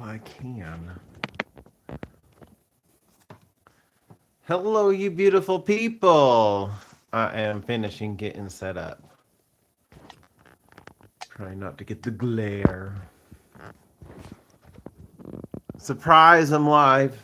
Oh, I can. Hello, you beautiful people. I am finishing getting set up. Trying not to get the glare. Surprise, I'm live.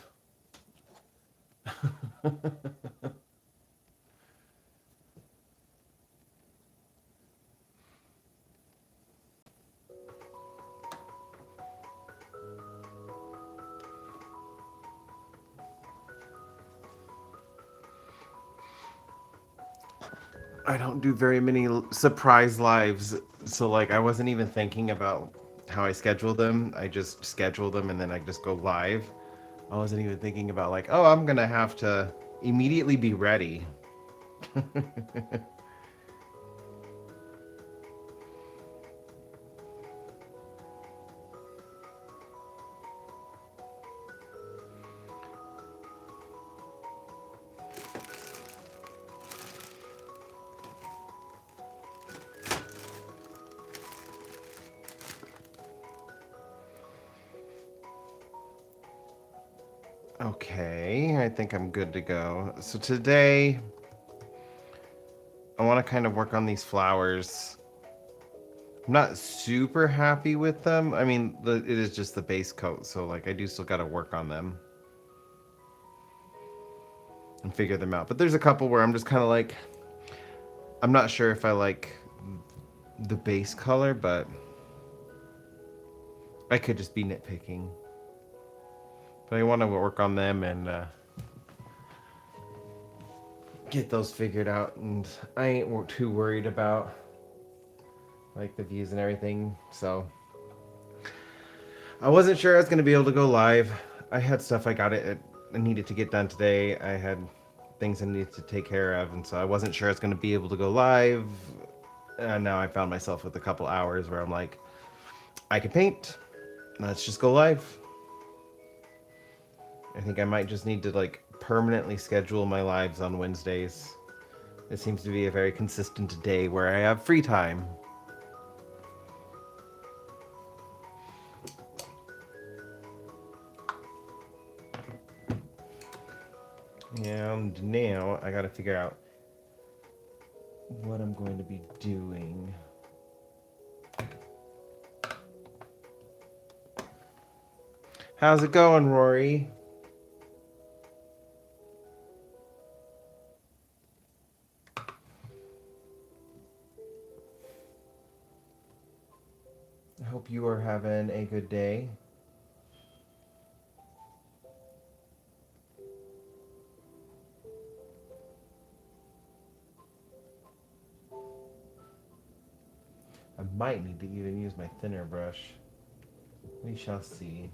I don't do very many surprise lives, so like I wasn't even thinking about how I schedule them. I just schedule them and then I just go live. I wasn't even thinking about like, oh, I'm gonna have to immediately be ready. Okay, I think I'm good to go. So today I want to kind of work on these flowers. I'm not super happy with them. I mean, it is just the base coat, so like I do still got to work on them and figure them out. But there's a couple where I'm just kind of like, I'm not sure if I like the base color, but I could just be nitpicking. But I want to work on them and get those figured out. And I ain't too worried about like the views and everything. So I wasn't sure I was going to be able to go live. I had stuff I needed to get done today. I had things I needed to take care of, and so I wasn't sure I was going to be able to go live. And now I found myself with a couple hours where I'm like, I can paint. Let's just go live. I think I might just need to like permanently schedule my lives on Wednesdays. It seems to be a very consistent day where I have free time. And now I gotta figure out what I'm going to be doing. How's it going, Rory? I hope you are having a good day. I might need to even use my thinner brush. We shall see.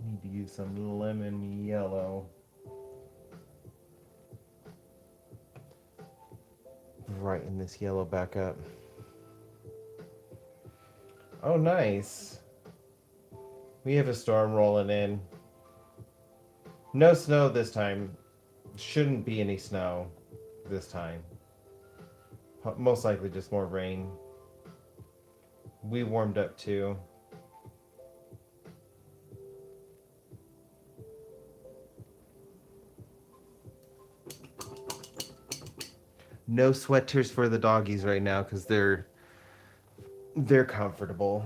Need to use some lemon yellow. Brighten this yellow back up. Oh, nice. We have a storm rolling in. No snow this time. Shouldn't be any snow this time. Most likely just more rain. We warmed up too. No sweaters for the doggies right now because they're comfortable.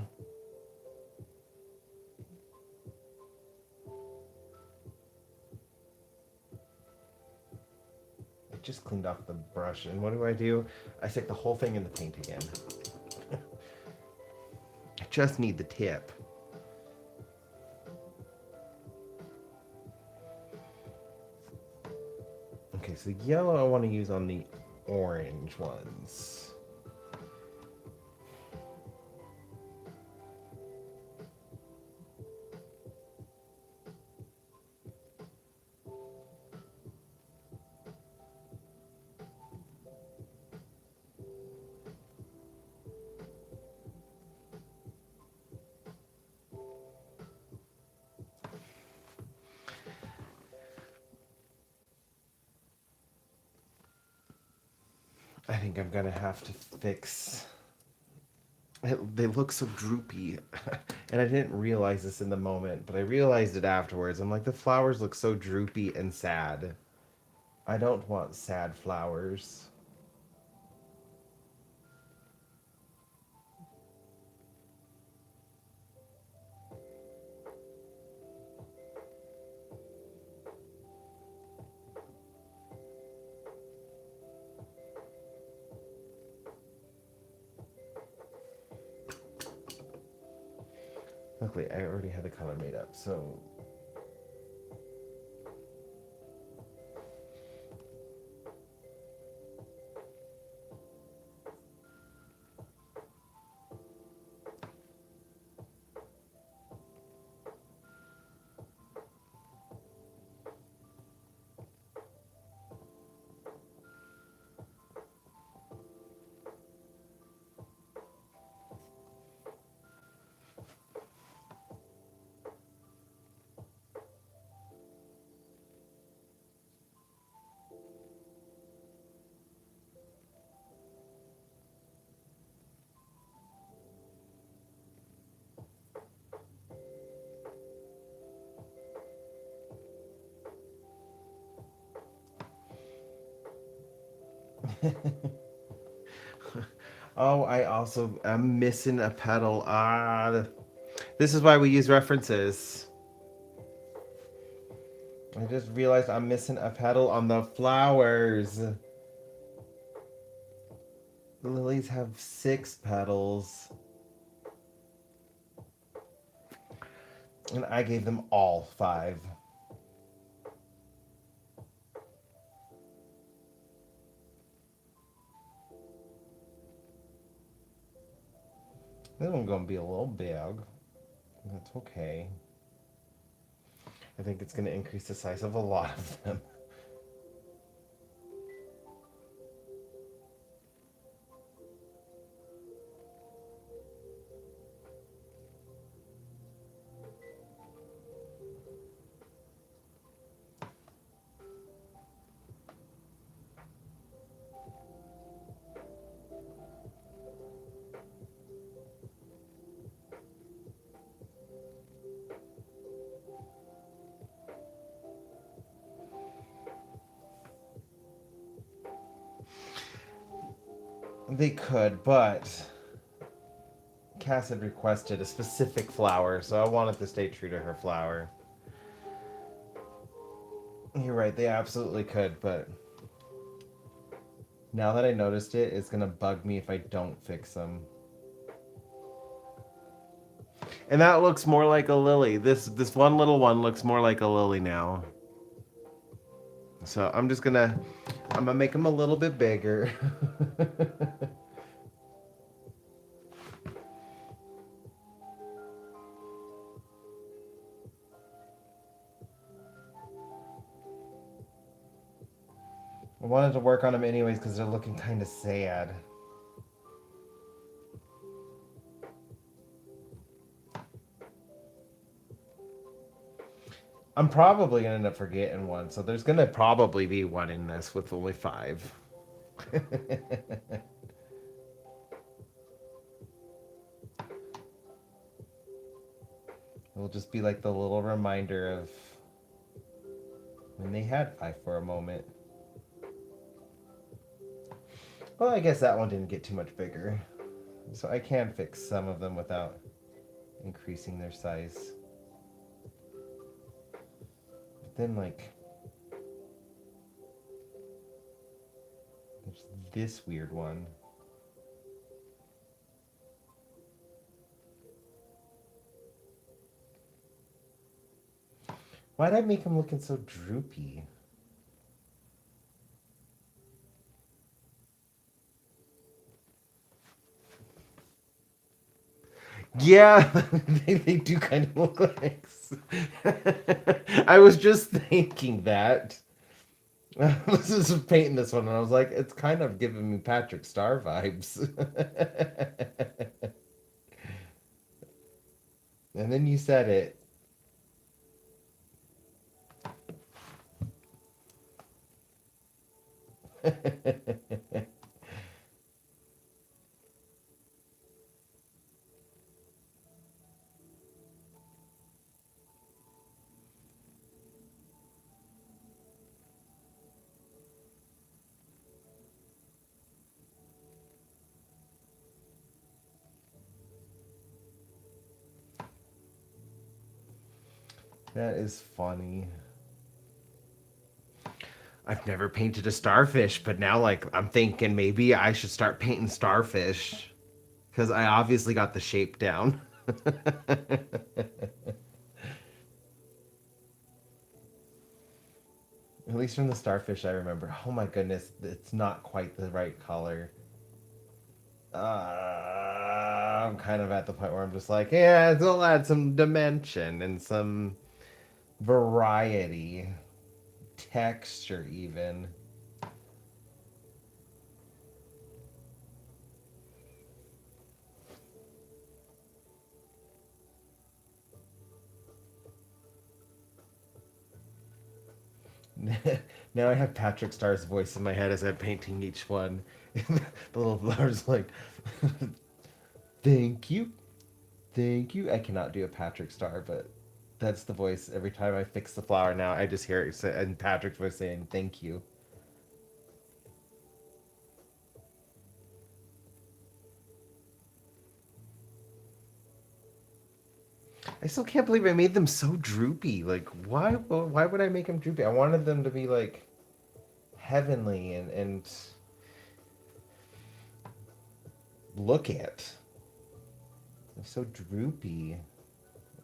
I just cleaned off the brush, and what do? I stick the whole thing in the paint again. I just need the tip. Okay, so yellow I want to use on the orange ones. I think I'm gonna have to fix. They look so droopy, and I didn't realize this in the moment, but I realized it afterwards. I'm like, the flowers look so droopy and sad. I don't want sad flowers. Luckily, I already had the color made up, so. Oh, I'm missing a petal. This is why we use references. I just realized I'm missing a petal on the flowers. The lilies have 6 petals, and I gave them all 5. This one's gonna be a little big. That's okay. I think it's gonna increase the size of a lot of them. They could, but Cass had requested a specific flower, so I wanted to stay true to her flower. You're right, they absolutely could, but now that I noticed it, it's gonna bug me if I don't fix them. And that looks more like a lily. This one little one looks more like a lily now. So I'm gonna make them a little bit bigger. I wanted to work on them anyways because they're looking kind of sad. I'm probably gonna end up forgetting one, so there's gonna probably be one in this with only 5. It'll just be like the little reminder of when they had 5 for a moment. Well, I guess that one didn't get too much bigger. So I can fix some of them without increasing their size. But then, like, there's this weird one. Why'd I make him looking so droopy? Yeah, they do kind of look like. I was just thinking that. This is painting this one, and I was like, it's kind of giving me Patrick Star vibes. And then you said it. That is funny. I've never painted a starfish, but now like I'm thinking maybe I should start painting starfish because I obviously got the shape down. At least from the starfish I remember. Oh my goodness, it's not quite the right color. I'm kind of at the point where I'm just like, yeah, it'll add some dimension and some variety, texture even. Now I have Patrick Starr's voice in my head as I'm painting each one. The little flower's like, thank you, thank you. I cannot do a Patrick Star, but that's the voice. Every time I fix the flower now, I just hear it in Patrick's voice saying, thank you. I still can't believe I made them so droopy. Like, why would I make them droopy? I wanted them to be like heavenly and look at. They're so droopy.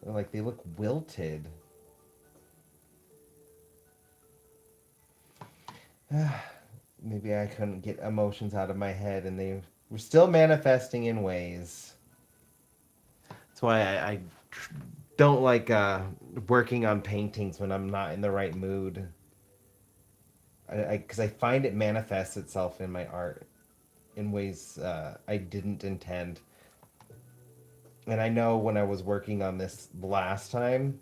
Like they look wilted. Maybe I couldn't get emotions out of my head and they were still manifesting in ways. That's why I don't like working on paintings when I'm not in the right mood. Because I find it manifests itself in my art in ways I didn't intend. And I know when I was working on this last time,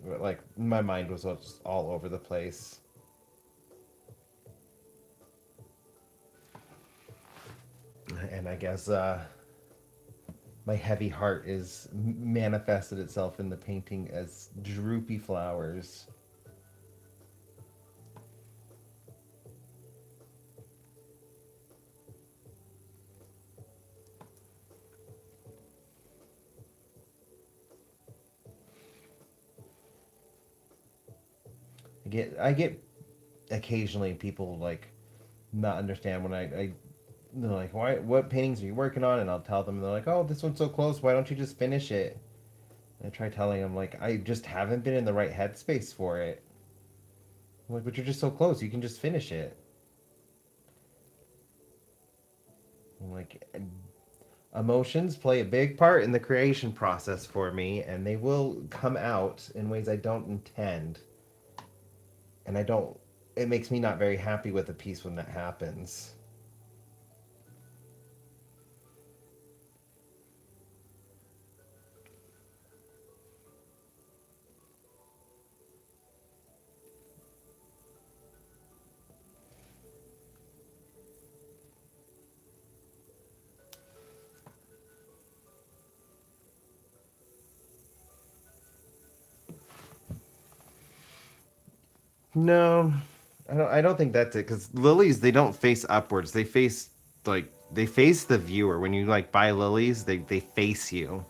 like my mind was just all over the place. And I guess my heavy heart is manifested itself in the painting as droopy flowers. I get occasionally people like not understand when I they're like, why, what paintings are you working on? And I'll tell them, and they're like, oh, this one's so close, why don't you just finish it? And I try telling them like I just haven't been in the right headspace for it. I'm like, but you're just so close, you can just finish it. I'm like, emotions play a big part in the creation process for me, and they will come out in ways I don't intend. And I don't, it makes me not very happy with a piece when that happens. No, I don't think that's it. Because lilies, they don't face upwards. They face like they face the viewer. When you like buy lilies, they face you.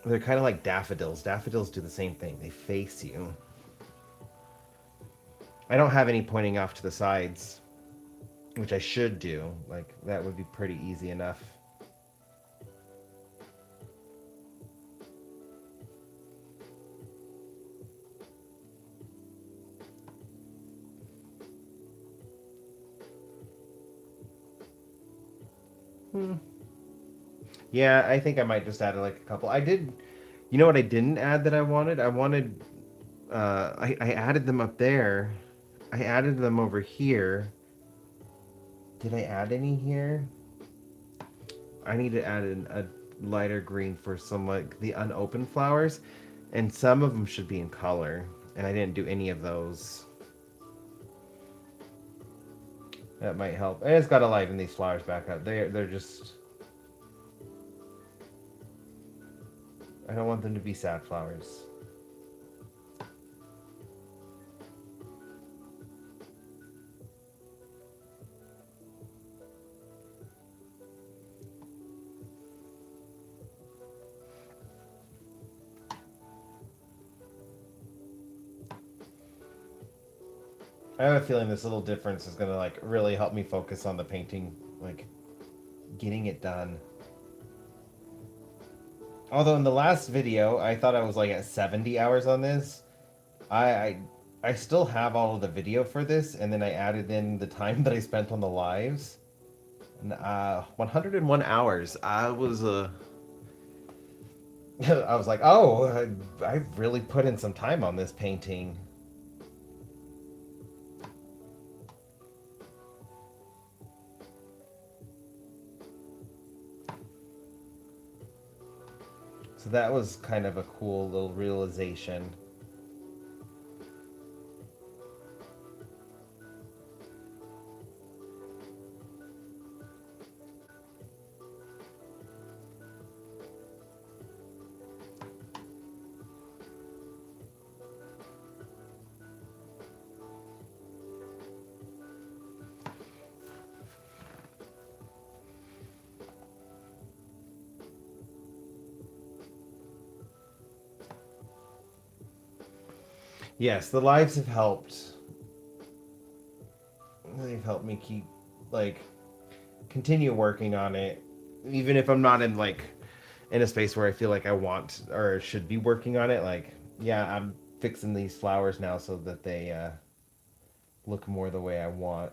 They're kind of like daffodils. Daffodils do the same thing. They face you. I don't have any pointing off to the sides, which I should do. Like that would be pretty easy enough. Hmm. Yeah, I think I might just add like a couple. I did. You know what I didn't add that I wanted? I wanted. I added them up there. I added them over here. Did I add any here? I need to add a lighter green for some like the unopened flowers, and some of them should be in color, and I didn't do any of those. That might help. And it's got to liven these flowers back up. They're just. I don't want them to be sad flowers. I have a feeling this little difference is gonna like really help me focus on the painting, like getting it done. Although in the last video, I thought I was like at 70 hours on this. I I, I still have all of the video for this, and then I added in the time that I spent on the lives. 101 hours. I was like, oh, I really put in some time on this painting. So that was kind of a cool little realization. Yes, the lives have helped. They've helped me keep, like, continue working on it, even if I'm not in like in a space where I feel like I want or should be working on it. Like, yeah, I'm fixing these flowers now so that they look more the way I want.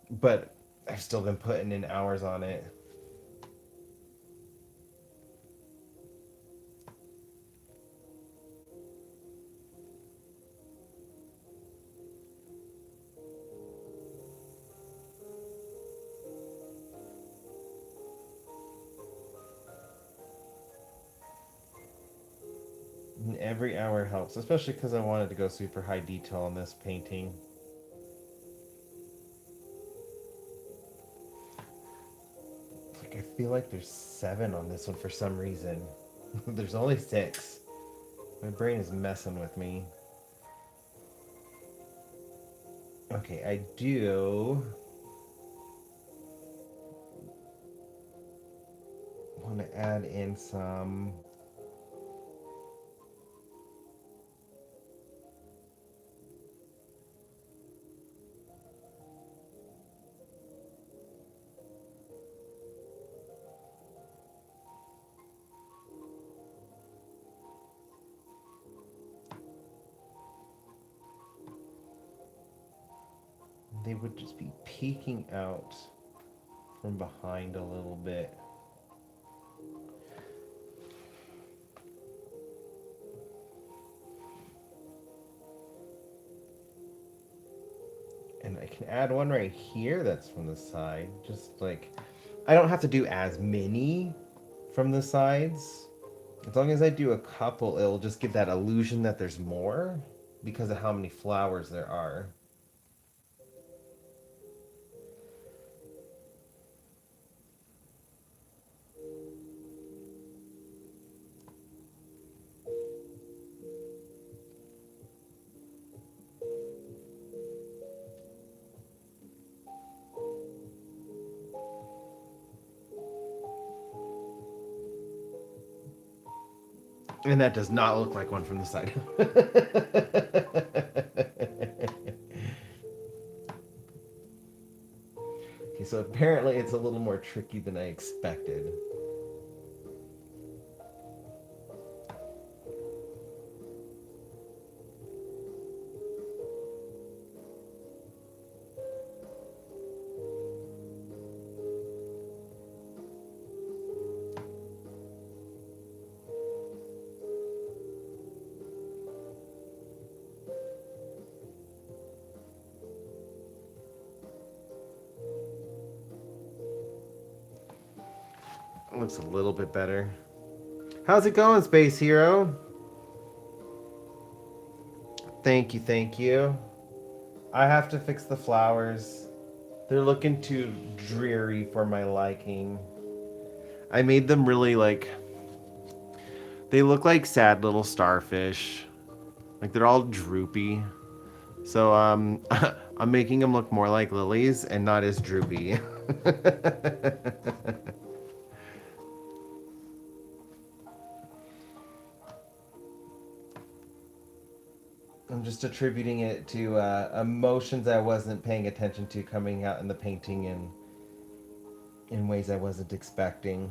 But I've still been putting in hours on it. And every hour helps, especially because I wanted to go super high detail on this painting. Like, I feel like there's 7 on this one for some reason. There's only 6. My brain is messing with me. Okay, I do want to add in some. They would just be peeking out from behind a little bit. And I can add one right here that's from the side. Just like, I don't have to do as many from the sides. As long as I do a couple, it'll just give that illusion that there's more because of how many flowers there are. And that does not look like one from the side. Okay, so apparently it's a little more tricky than I expected. It looks a little bit better. How's it going, Space Hero? Thank you, thank you. I have to fix the flowers. They're looking too dreary for my liking. I made them really like. They look like sad little starfish. Like they're all droopy. So I'm making them look more like lilies and not as droopy. I'm just attributing it to emotions I wasn't paying attention to coming out in the painting in ways I wasn't expecting.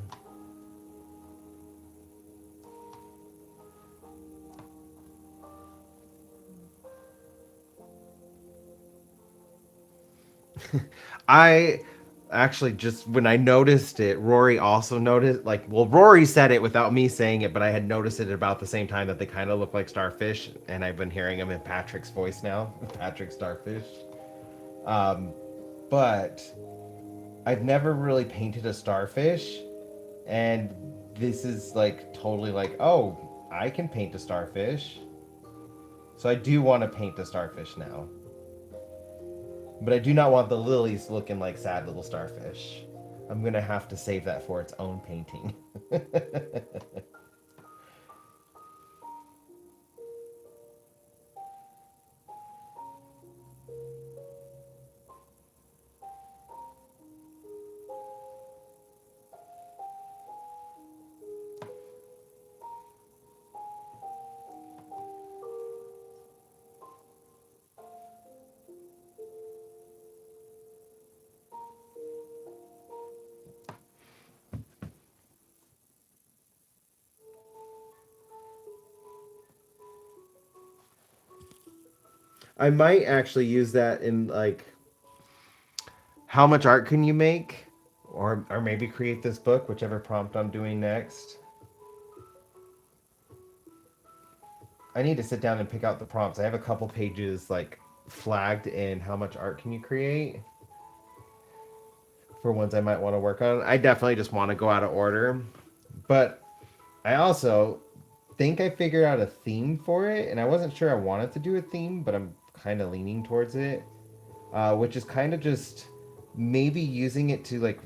I actually just when I noticed it, Rory also noticed. Like, well, Rory said it without me saying it, but I had noticed it about the same time that they kind of look like starfish, and I've been hearing them in Patrick's voice now, Patrick Starfish. Um, but I've never really painted a starfish, and this is like totally like, oh, I can paint a starfish. So I do want to paint a starfish now. But I do not want the lilies looking like sad little starfish. I'm gonna have to save that for its own painting. I might actually use that in like how much art can you make? Or maybe create this book, whichever prompt I'm doing next. I need to sit down and pick out the prompts. I have a couple pages like flagged in how much art can you create for ones I might want to work on. I definitely just want to go out of order. But I also think I figured out a theme for it, and I wasn't sure I wanted to do a theme, but I'm kind of leaning towards it, which is kind of just maybe using it to like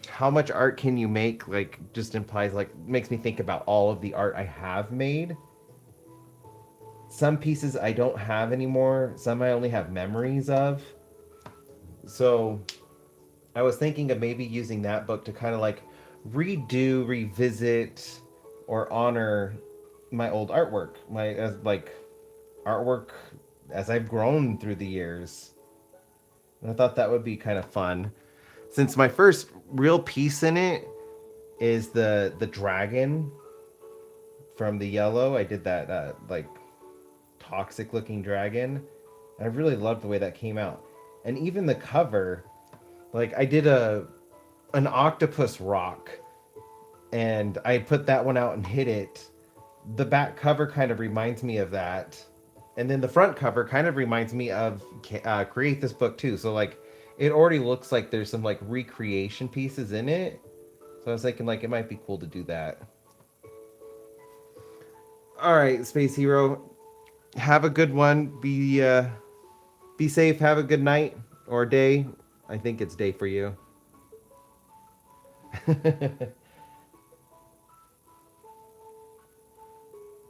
how much art can you make, like just implies like makes me think about all of the art I have made. Some pieces I don't have anymore, some I only have memories of. So I was thinking of maybe using that book to kind of like redo, revisit, or honor my old artwork, my as like artwork as I've grown through the years. And I thought that would be kind of fun. Since my first real piece in it is the dragon from the yellow. I did that like toxic looking dragon. And I really loved the way that came out. And even the cover, like I did an octopus rock and I put that one out and hid it. The back cover kind of reminds me of that, and then the front cover kind of reminds me of create this book too. So like, it already looks like there's some like recreation pieces in it. So I was thinking like it might be cool to do that. All right, Space Hero, have a good one. Be safe. Have a good night or day. I think it's day for you.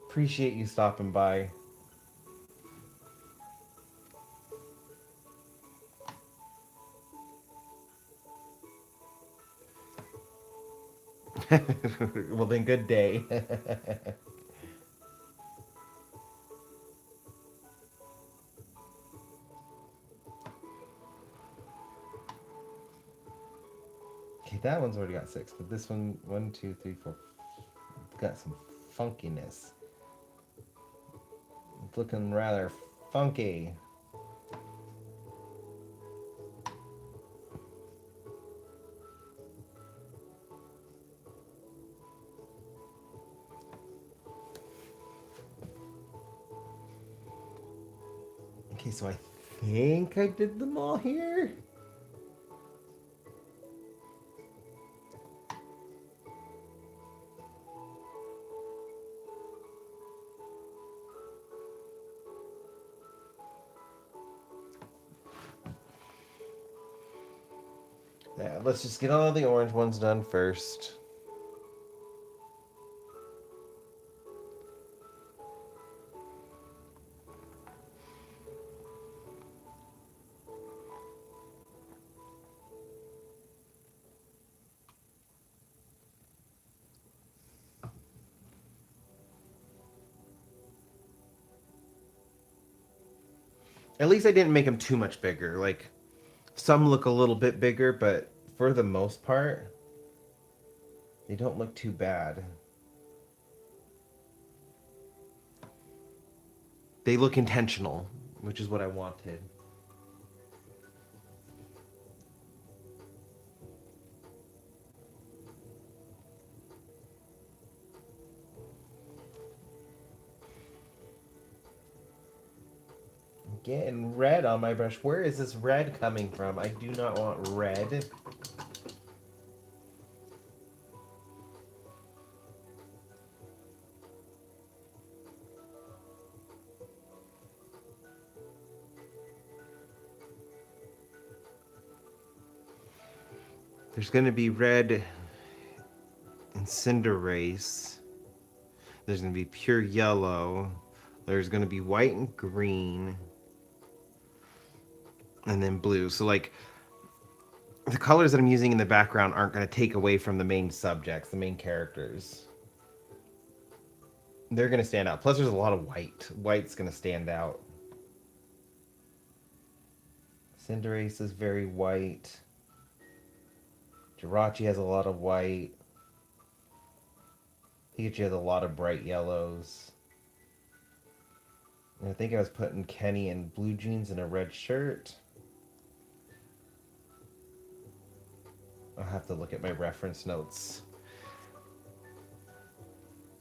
Appreciate you stopping by. Well then, good day. Okay, that one's already got six, but this one, one, two, three, four, got some funkiness. It's looking rather funky. Okay, so I think I did them all here. Yeah, let's just get all the orange ones done first. At least I didn't make them too much bigger. Like, some look a little bit bigger, but for the most part, they don't look too bad. They look intentional, which is what I wanted. Getting red on my brush. Where is this red coming from? I do not want red. There's going to be red in Cinderace. There's going to be pure yellow. There's going to be white and green. And then blue. So, like, the colors that I'm using in the background aren't going to take away from the main subjects, the main characters. They're going to stand out. Plus, there's a lot of white. White's going to stand out. Cinderace is very white. Jirachi has a lot of white. Pikachu has a lot of bright yellows. And I think I was putting Kenny in blue jeans and a red shirt. I'll have to look at my reference notes.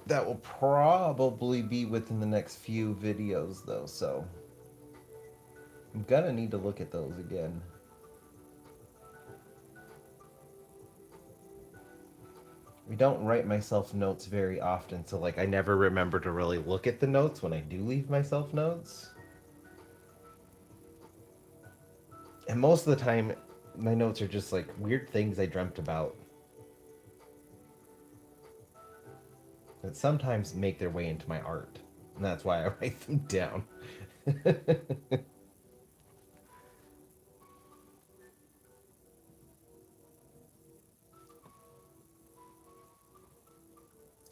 That will probably be within the next few videos, though, so I'm gonna need to look at those again. I don't write myself notes very often, so like I never remember to really look at the notes when I do leave myself notes. And most of the time, my notes are just like weird things I dreamt about that sometimes make their way into my art. And that's why I write them down.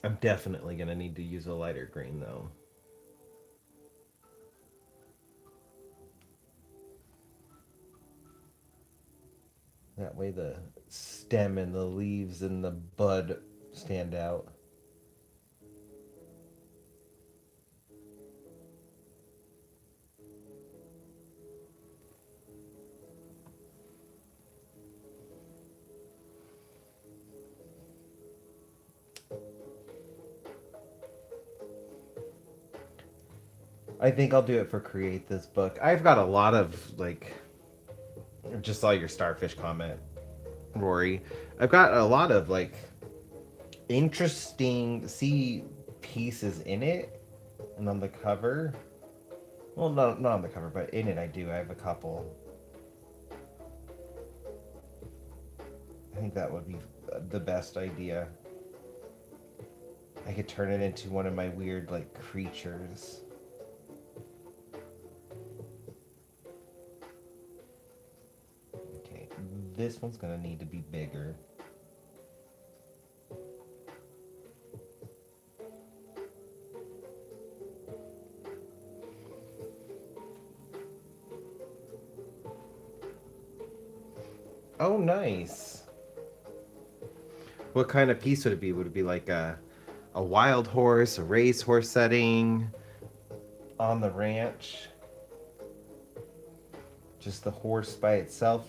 I'm definitely going to need to use a lighter green, though. That way the stem and the leaves and the bud stand out. I think I'll do it for Create This Book. I've got a lot of, like, just saw your starfish comment, Rory. I've got a lot of, like, interesting sea pieces in it. And on the cover, well, no, not on the cover, but in it I do. I have a couple. I think that would be the best idea. I could turn it into one of my weird, like, creatures. Okay, this one's gonna need to be bigger. Oh, nice. What kind of piece would it be? Would it be like a wild horse, a racehorse setting on the ranch? Just the horse by itself?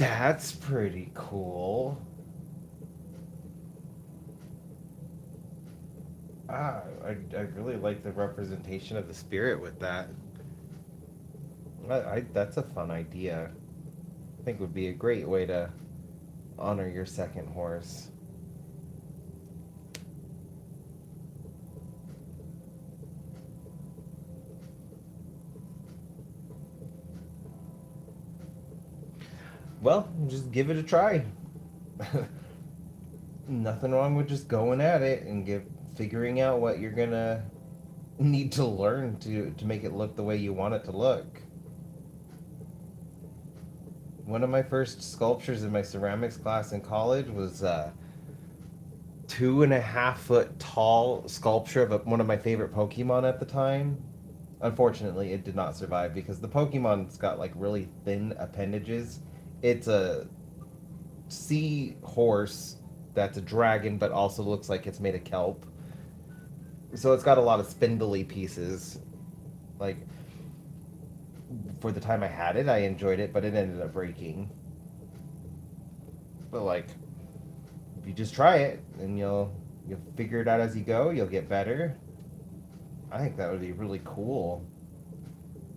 That's pretty cool. I really like the representation of the spirit with that. That's a fun idea. I think would be a great way to honor your second horse. Well, just give it a try. Nothing wrong with just going at it and figuring out what you're gonna need to learn to make it look the way you want it to look. One of my first sculptures in my ceramics class in college was a 2.5 foot tall sculpture of one of my favorite Pokemon at the time. Unfortunately, it did not survive because the Pokemon's got like really thin appendages. It's a sea horse that's a dragon, but also looks like it's made of kelp. So it's got a lot of spindly pieces. Like, for the time I had it, I enjoyed it, but it ended up breaking. But like, if you just try it, and you'll figure it out as you go. You'll get better. I think that would be really cool.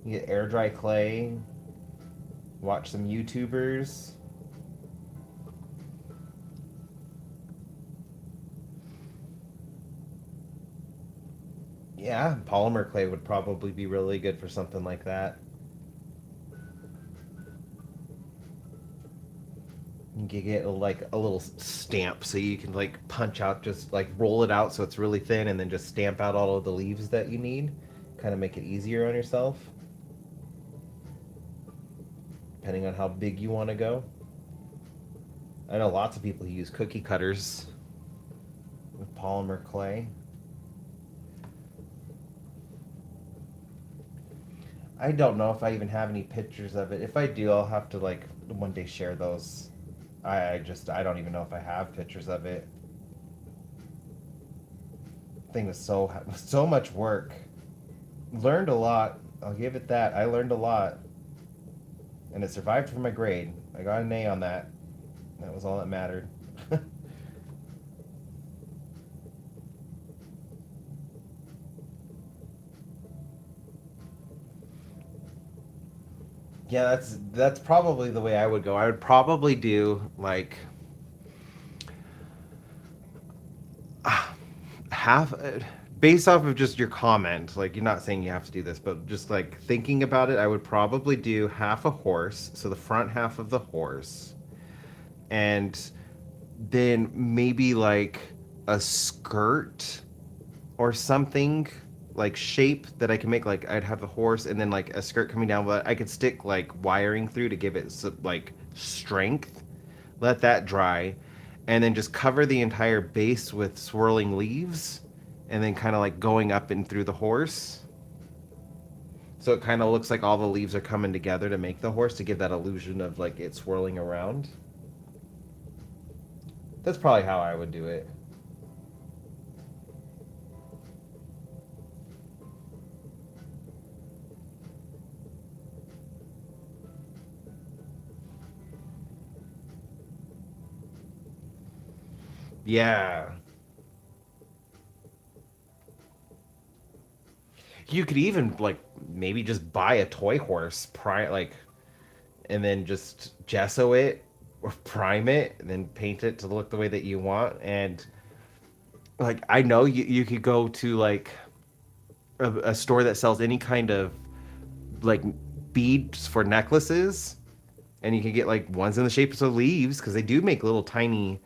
You get air dry clay, watch some YouTubers. Yeah, polymer clay would probably be really good for something like that. You can get like a little stamp so you can like punch out, just like roll it out so it's really thin, and then just stamp out all of the leaves that you need. Kind of make it easier on yourself, depending on how big you want to go. I know lots of people who use cookie cutters with polymer clay. I don't know if I even have any pictures of it. If I do, I'll have to like one day share those. I don't even know if I have pictures of it. Thing was so much work. Learned a lot. I'll give it that. I learned a lot, and it survived for my grade. I got an A on that. That was all that mattered. Yeah, that's probably the way I would go. I would probably do like half, based off of just your comment. Like, you're not saying you have to do this, but just like thinking about it, I would probably do half a horse, so the front half of the horse, and then maybe like a skirt or something like shape that I can make. Like, I'd have the horse and then like a skirt coming down, but I could stick like wiring through to give it like strength. Let that dry, and then just cover the entire base with swirling leaves, and then kind of like going up and through the horse. So it kind of looks like all the leaves are coming together to make the horse, to give that illusion of like it swirling around. That's probably how I would do it. Yeah. You could even like maybe just buy a toy horse, like, and then just gesso it or prime it, and then paint it to look the way that you want. And like, I know you could go to like a store that sells any kind of like beads for necklaces, and you can get like ones in the shapes of leaves, because they do make little tiny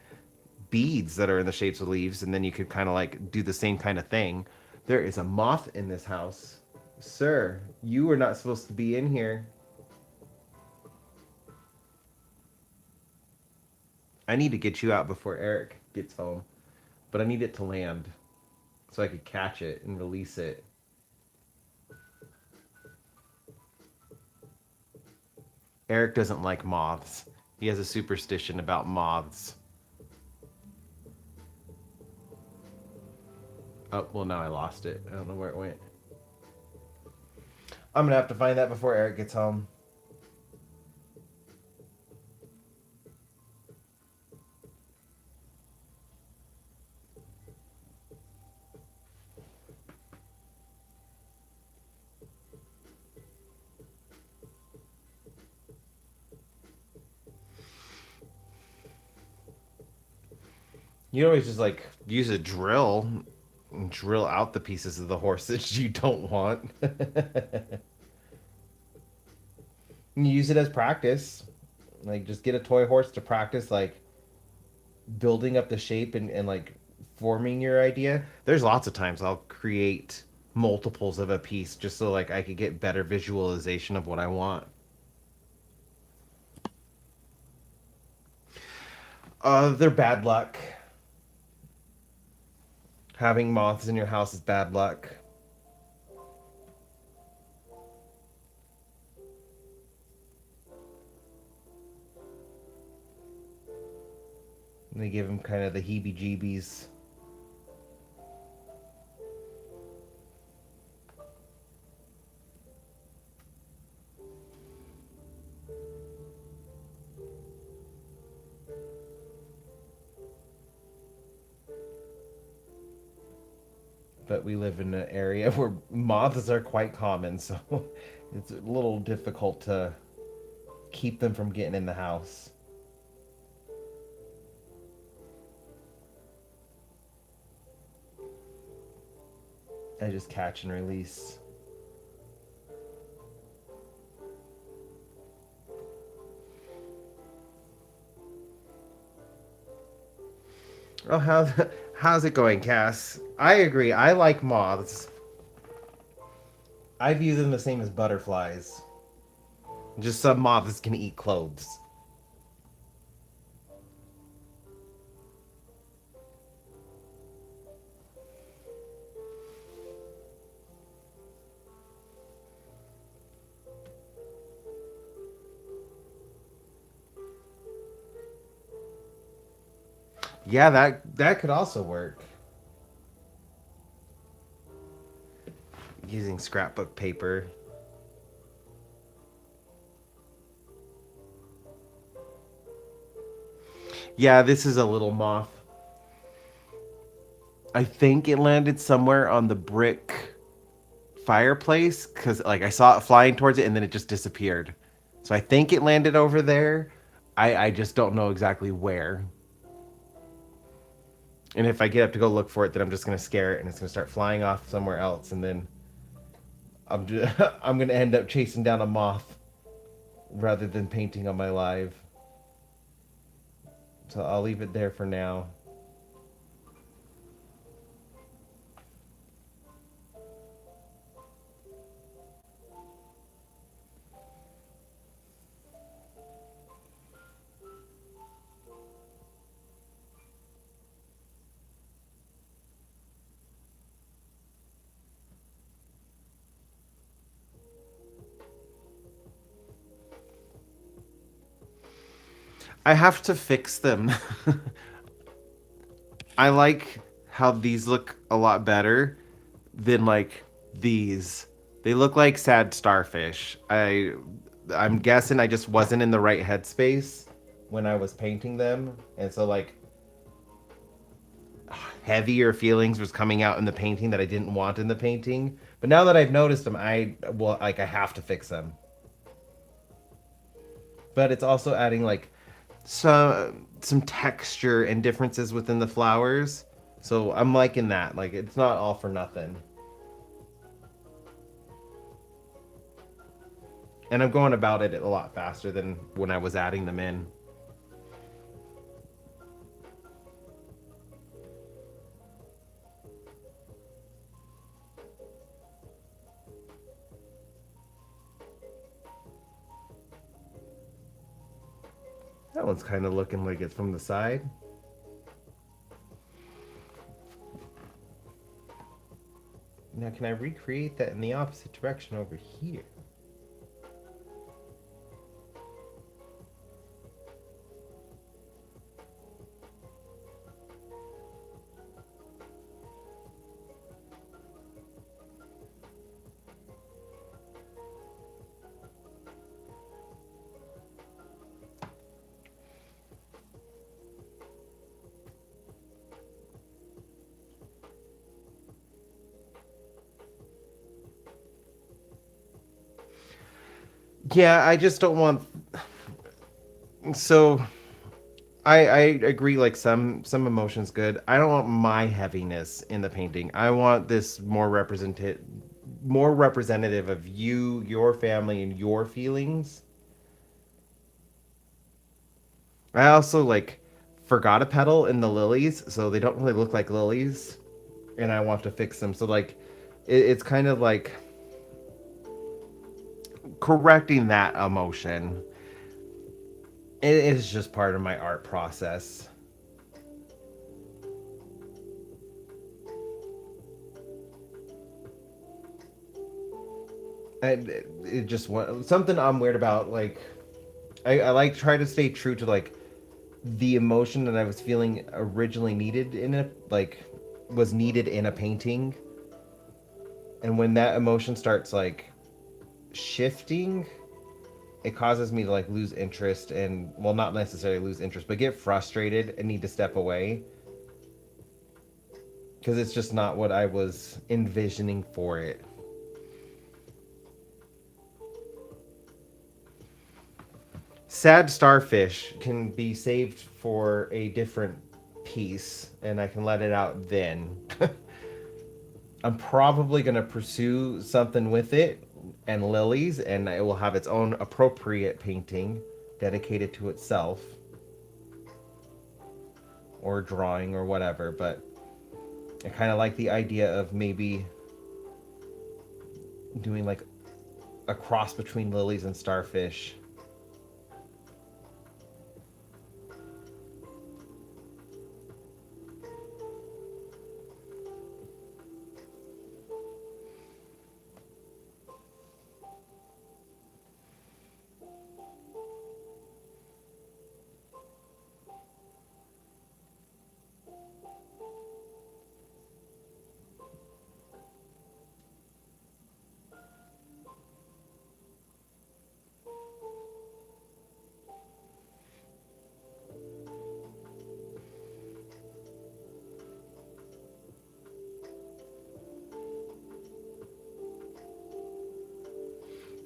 beads that are in the shapes of leaves, and then you could kind of like do the same kind of thing. There is a moth in this house. Sir, you were not supposed to be in here. I need to get you out before Eric gets home, but I need it to land so I could catch it and release it. Eric doesn't like moths. He has a superstition about moths. Oh, well, now I lost it. I don't know where it went. I'm gonna have to find that before Eric gets home. You always just like use a drill and drill out the pieces of the horse that you don't want. You use it as practice. Like just get a toy horse to practice like building up the shape and like forming your idea. There's lots of times I'll create multiples of a piece just so like I could get better visualization of what I want. They're bad luck. Having moths in your house is bad luck. And they give them kind of the heebie-jeebies. But we live in an area where moths are quite common, so it's a little difficult to keep them from getting in the house. I just catch and release. Oh, how's it going, Cass? I agree. I like moths. I view them the same as butterflies. Just some moths can eat clothes. Yeah, that could also work. Using scrapbook paper. Yeah, this is a little moth. I think it landed somewhere on the brick fireplace because like I saw it flying towards it and then it just disappeared. So I think it landed over there. I just don't know exactly where. And if I get up to go look for it, then I'm just gonna scare it and it's gonna start flying off somewhere else, and then I'm gonna end up chasing down a moth rather than painting on my live. So I'll leave it there for now. I have to fix them. I like how these look a lot better than like these. They look like sad starfish. I'm guessing I just wasn't in the right headspace when I was painting them, and so like heavier feelings was coming out in the painting that I didn't want in the painting. But now that I've noticed them, I have to fix them. But it's also adding like some texture and differences within the flowers. So I'm liking that. Like it's not all for nothing. And I'm going about it a lot faster than when I was adding them in. That one's kind of looking like it's from the side. Now, can I recreate that in the opposite direction over here? Yeah, I just don't want. So I agree. Like some emotions good. I don't want my heaviness in the painting. I want this more representative of you, your family, and your feelings. I also like forgot a petal in the lilies, so they don't really look like lilies, and I want to fix them. So like, it's kind of like correcting that emotion. It is just part of my art process. And it just something I'm weird about. Like I like try to stay true to like the emotion that I was feeling originally needed in a like was needed in a painting, and when that emotion starts like shifting, it causes me to like lose interest and well, not necessarily lose interest, but get frustrated and need to step away because it's just not what I was envisioning for it. Sad starfish can be saved for a different piece, and I can let it out then. I'm probably going to pursue something with it and lilies, and it will have its own appropriate painting dedicated to itself or drawing or whatever. But I kind of like the idea of maybe doing like a cross between lilies and starfish.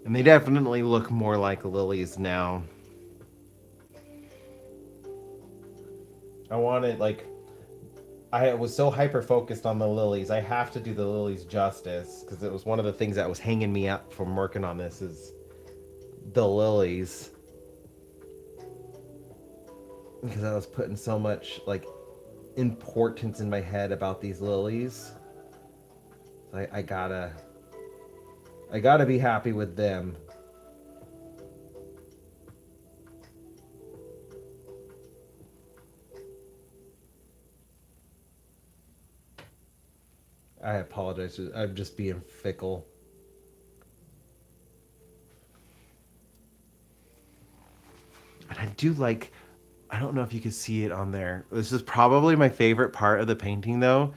And they definitely look more like lilies now. I wanted like I was so hyper focused on the lilies. I have to do the lilies justice because it was one of the things that was hanging me up from working on this is the lilies because I was putting so much like importance in my head about these lilies. I gotta be happy with them. I apologize. I'm just being fickle. And I do like. I don't know if you can see it on there. This is probably my favorite part of the painting, though,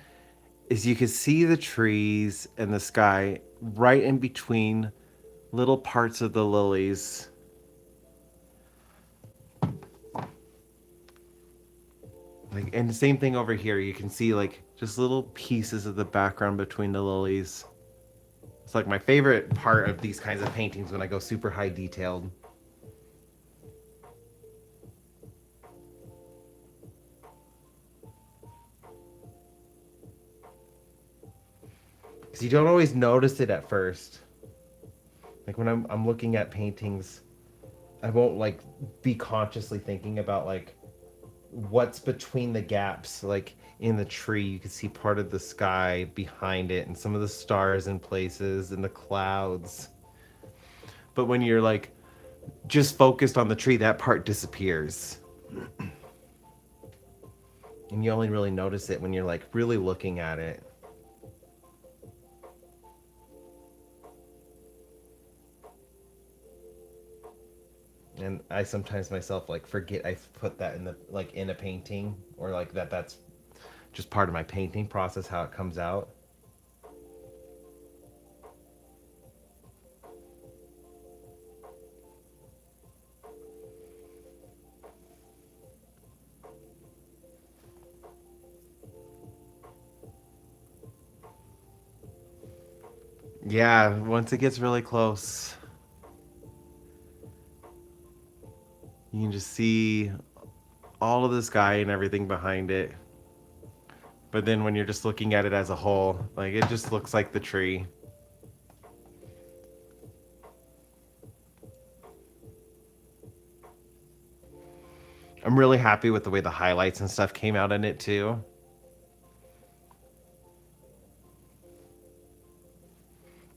is you can see the trees and the sky right in between little parts of the lilies. Like, and the same thing over here. You can see like just little pieces of the background between the lilies. It's like my favorite part of these kinds of paintings when I go super high detailed. Because you don't always notice it at first. Like when I'm looking at paintings, I won't like be consciously thinking about like what's between the gaps. Like in the tree, you can see part of the sky behind it and some of the stars in places and the clouds. But when you're like just focused on the tree, that part disappears. And you only really notice it when you're like really looking at it. And I sometimes myself like forget I put that in the like in a painting or like that's just part of my painting process how it comes out. Yeah, once it gets really close, you can just see all of the sky and everything behind it. But then when you're just looking at it as a whole, like it just looks like the tree. I'm really happy with the way the highlights and stuff came out in it too.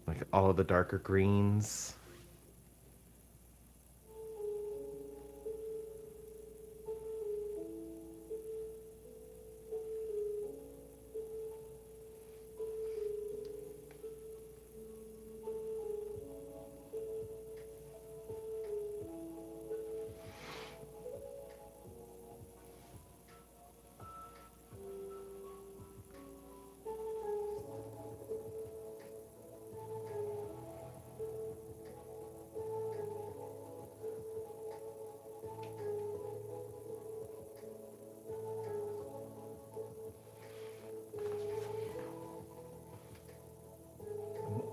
Like all of the darker greens.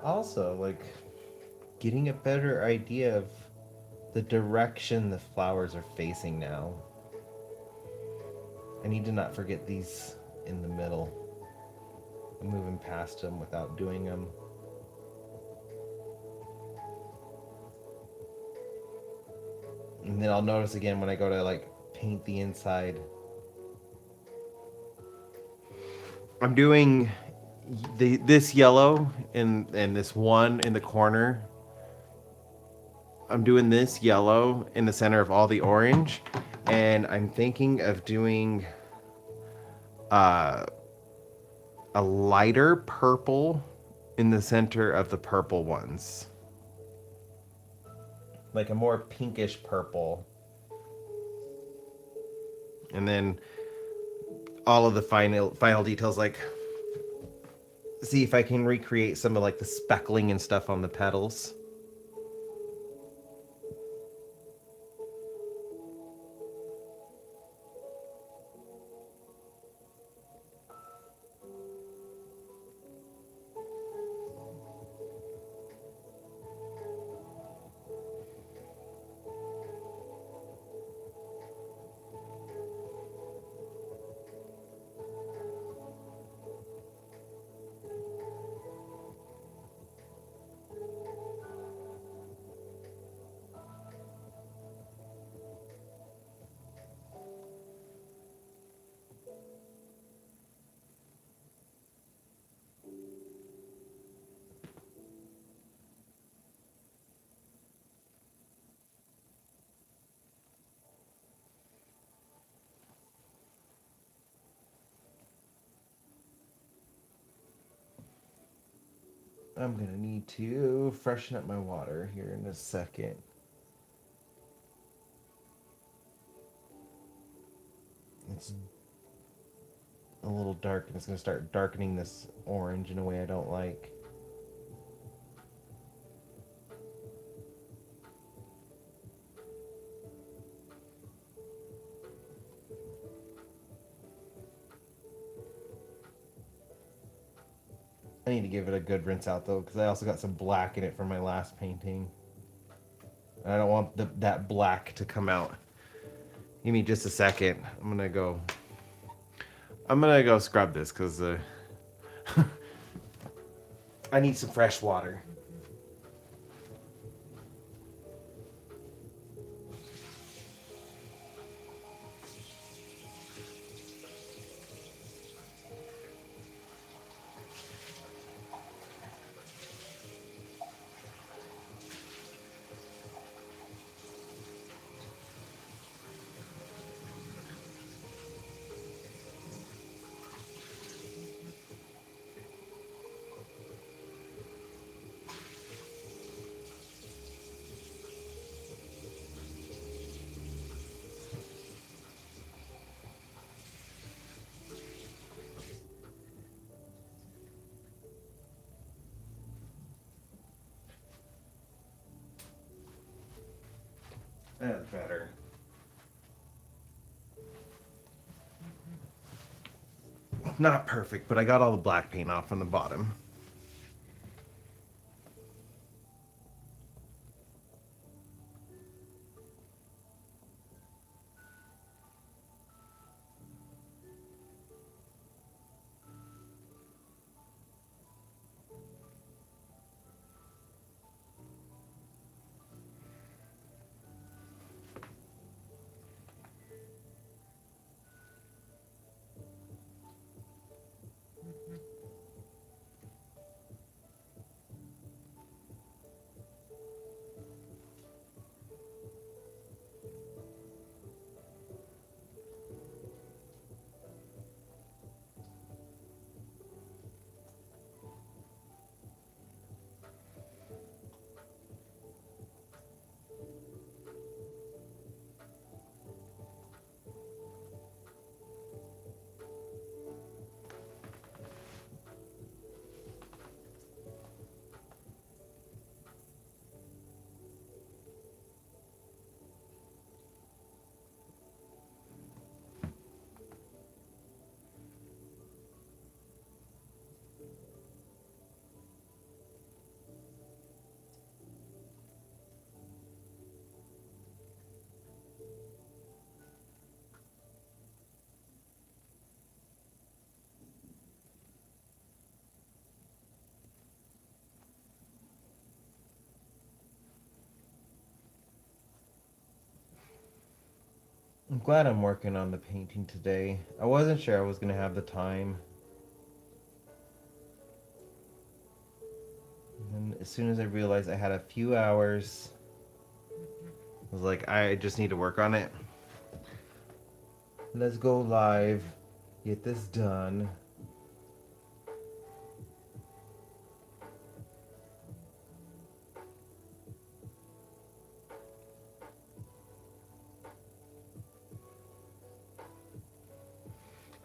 Also, like getting a better idea of the direction the flowers are facing now. I need to not forget these in the middle. I'm moving past them without doing them. And then I'll notice again when I go to like paint the inside. I'm doing this yellow and this one in the corner. I'm doing this yellow in the center of all the orange, and I'm thinking of doing uh, a lighter purple in the center of the purple ones, like a more pinkish purple, and then all of the final details, like see if I can recreate some of like the speckling and stuff on the petals. I'm gonna need to freshen up my water here in a second. It's a little dark and it's gonna start darkening this orange in a way I don't like. I need to give it a good rinse out though, because I also got some black in it from my last painting. I don't want that black to come out. Give me just a second. I'm gonna go scrub this because I need some fresh water. That's better. Not perfect, but I got all the black paint off on the bottom. I'm glad I'm working on the painting today. I wasn't sure I was going to have the time. And as soon as I realized I had a few hours, I was like, I just need to work on it. Let's go live. Get this done.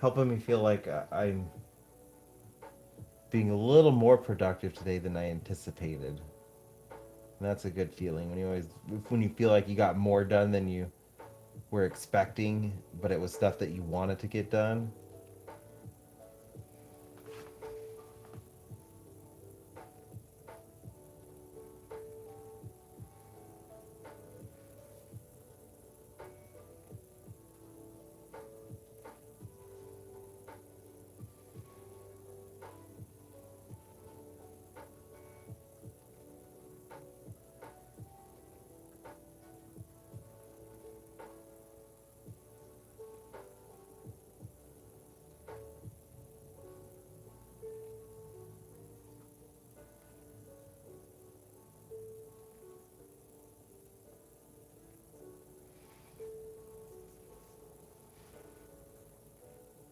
Helping me feel like I'm being a little more productive today than I anticipated. And that's a good feeling when you feel like you got more done than you were expecting, but it was stuff that you wanted to get done.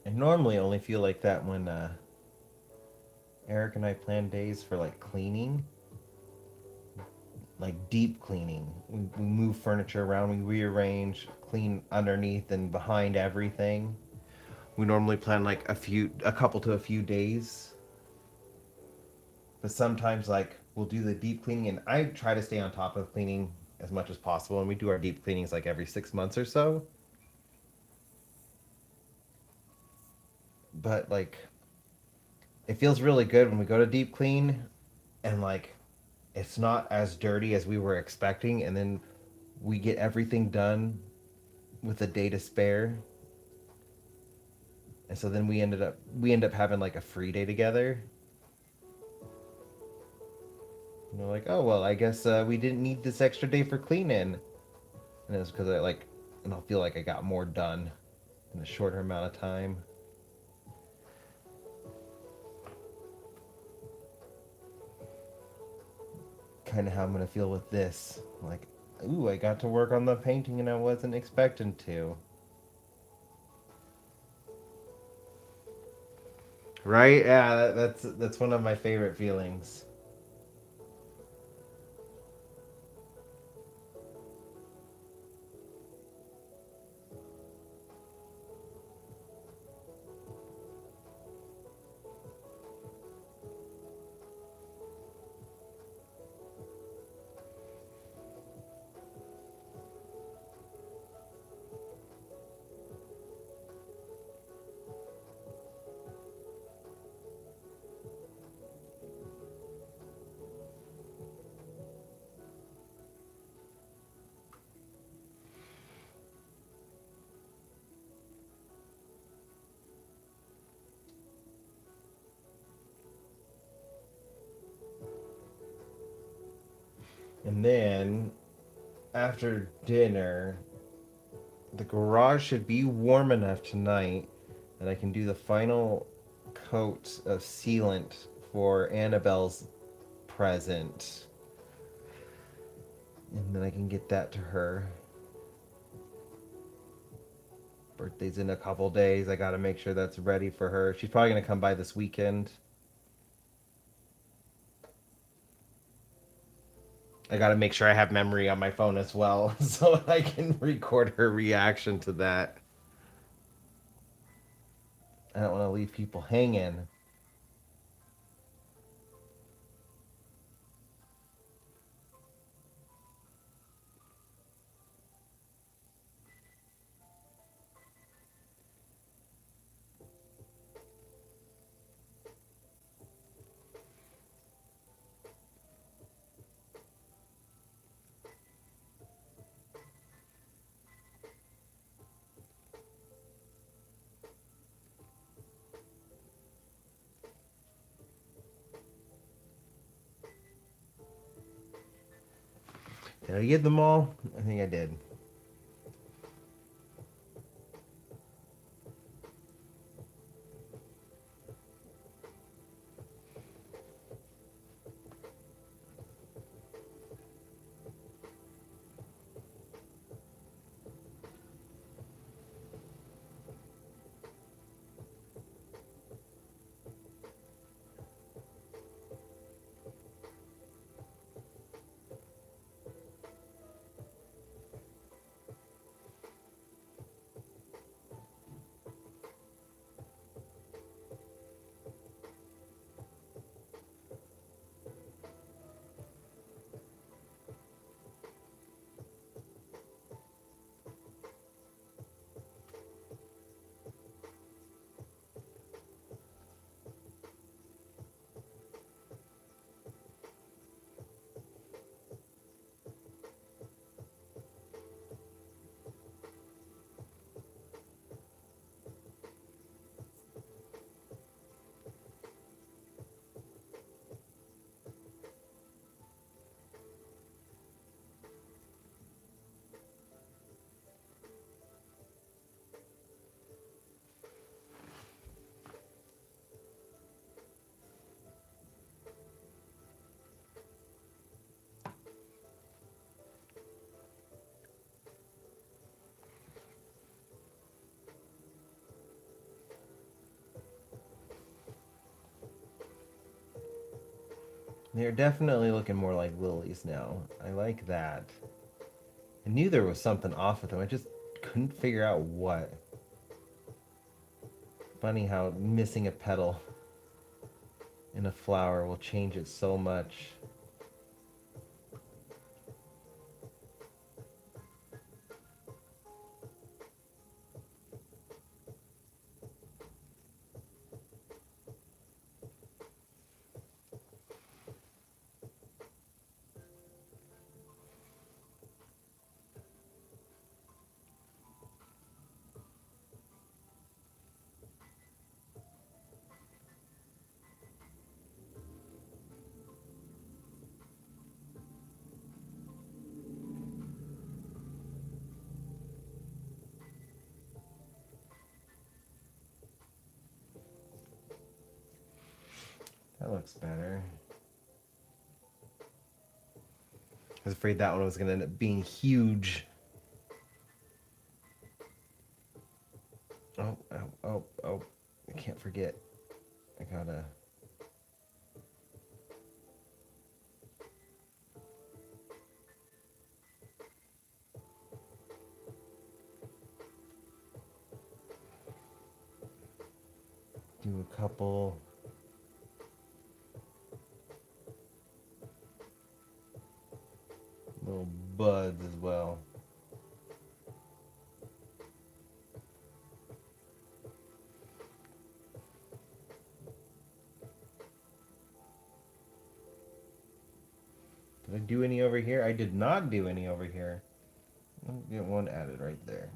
I normally only feel like that when Eric and I plan days for like cleaning, like deep cleaning. We move furniture around, we rearrange, clean underneath and behind everything. We normally plan like a couple to a few days. But sometimes like we'll do the deep cleaning, and I try to stay on top of cleaning as much as possible. And we do our deep cleanings like every 6 months or so. But like it feels really good when we go to deep clean and like it's not as dirty as we were expecting, and then we get everything done with a day to spare. And so then we end up having like a free day together. And we're like, oh well, I guess we didn't need this extra day for cleaning. And it's because and I'll feel like I got more done in a shorter amount of time. Kind of how I'm gonna feel with this. Like, ooh, I got to work on the painting and I wasn't expecting to. Right? Yeah, that's one of my favorite feelings. And then after dinner, the garage should be warm enough tonight that I can do the final coat of sealant for Annabelle's present. And then I can get that to her. Birthday's in a couple days. I gotta make sure that's ready for her. She's probably gonna come by this weekend. I gotta make sure I have memory on my phone as well so I can record her reaction to that. I don't want to leave people hanging. Did I get them all? I think I did. They're definitely looking more like lilies now. I like that. I knew there was something off with them. I just couldn't figure out what. Funny how missing a petal in a flower will change it so much. That looks better. I was afraid that one was going to end up being huge. Oh, oh, oh, oh. I can't forget. I gotta. Do a couple. Little buds as well. Did I do any over here? I did not do any over here. I'll get one added right there.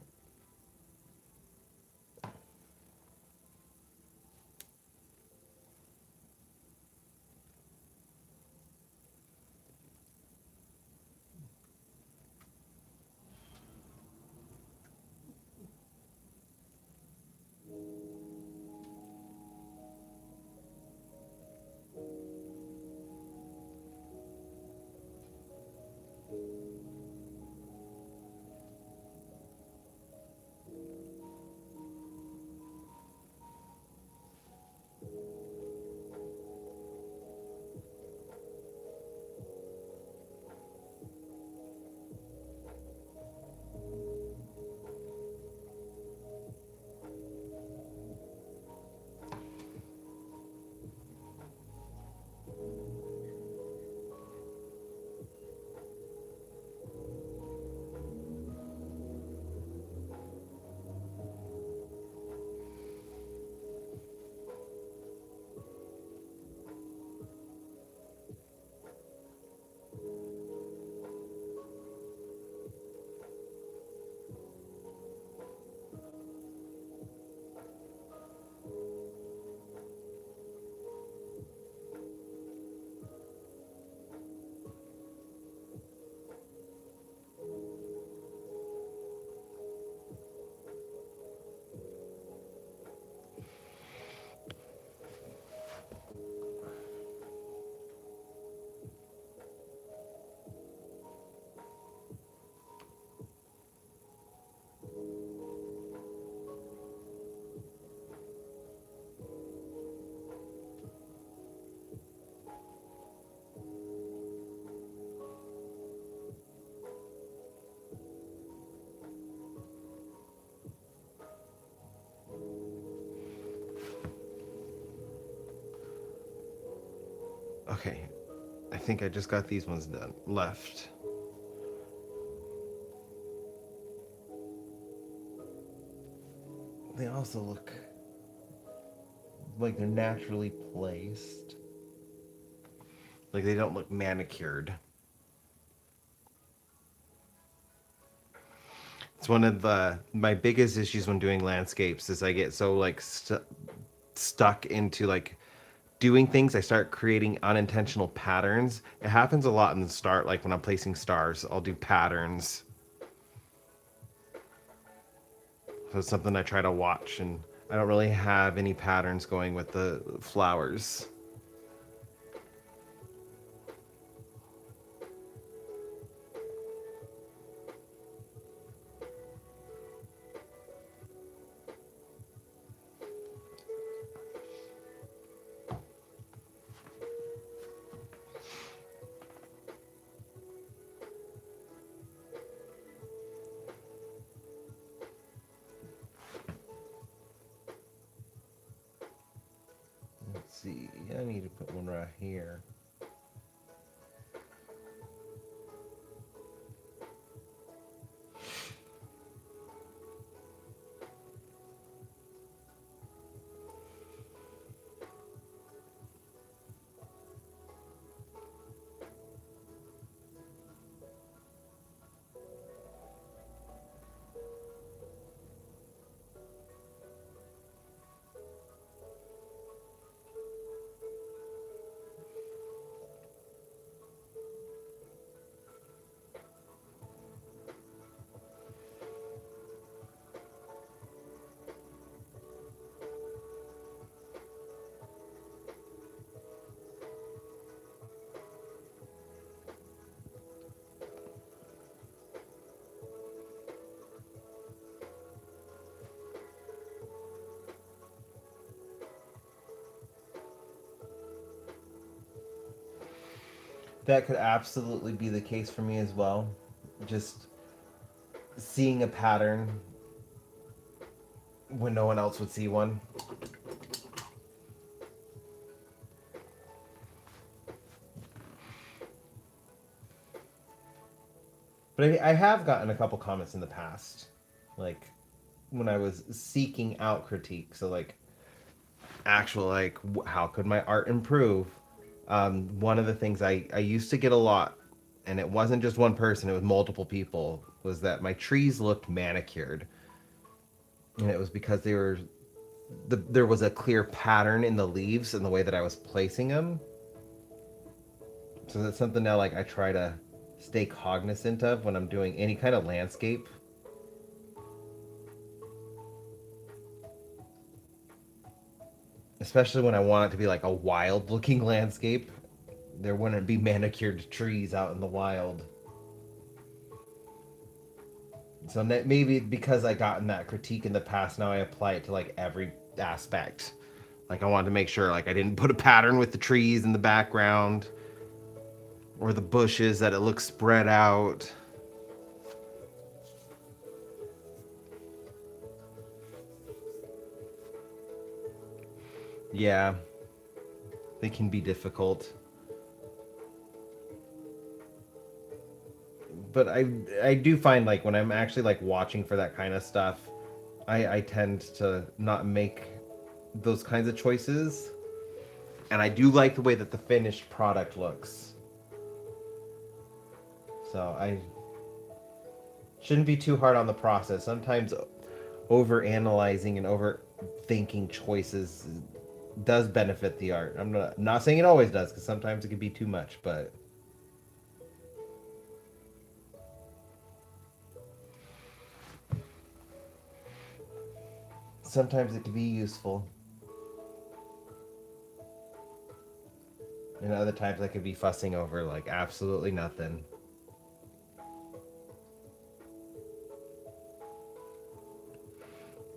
Okay, I think I just got these ones done. Left. They also look like they're naturally placed. Like they don't look manicured. It's one of my biggest issues when doing landscapes is I get so like stuck into like doing things. I start creating unintentional patterns. It happens a lot in the start, like when I'm placing stars, I'll do patterns. So it's something I try to watch, and I don't really have any patterns going with the flowers. see. I need to put one right here. That could absolutely be the case for me as well. Just seeing a pattern when no one else would see one. But I have gotten a couple comments in the past, like when I was seeking out critique. So like actual like how could my art improve? One of the things I used to get a lot, and it wasn't just one person; it was multiple people. Was that my trees looked manicured, and it was because there was a clear pattern in the leaves and the way that I was placing them. So that's something now like I try to stay cognizant of when I'm doing any kind of landscape. Especially when I want it to be like a wild looking landscape. There wouldn't be manicured trees out in the wild. So maybe because I gotten that critique in the past, now I apply it to like every aspect. Like I wanted to make sure like I didn't put a pattern with the trees in the background or the bushes, that it looks spread out. Yeah, they can be difficult. But I do find like when I'm actually like watching for that kind of stuff, I tend to not make those kinds of choices. And I do like the way that the finished product looks. So I shouldn't be too hard on the process. Sometimes over analyzing and overthinking choices does benefit the art. I'm not saying it always does, because sometimes it can be too much, but sometimes it can be useful. And other times I could be fussing over like absolutely nothing.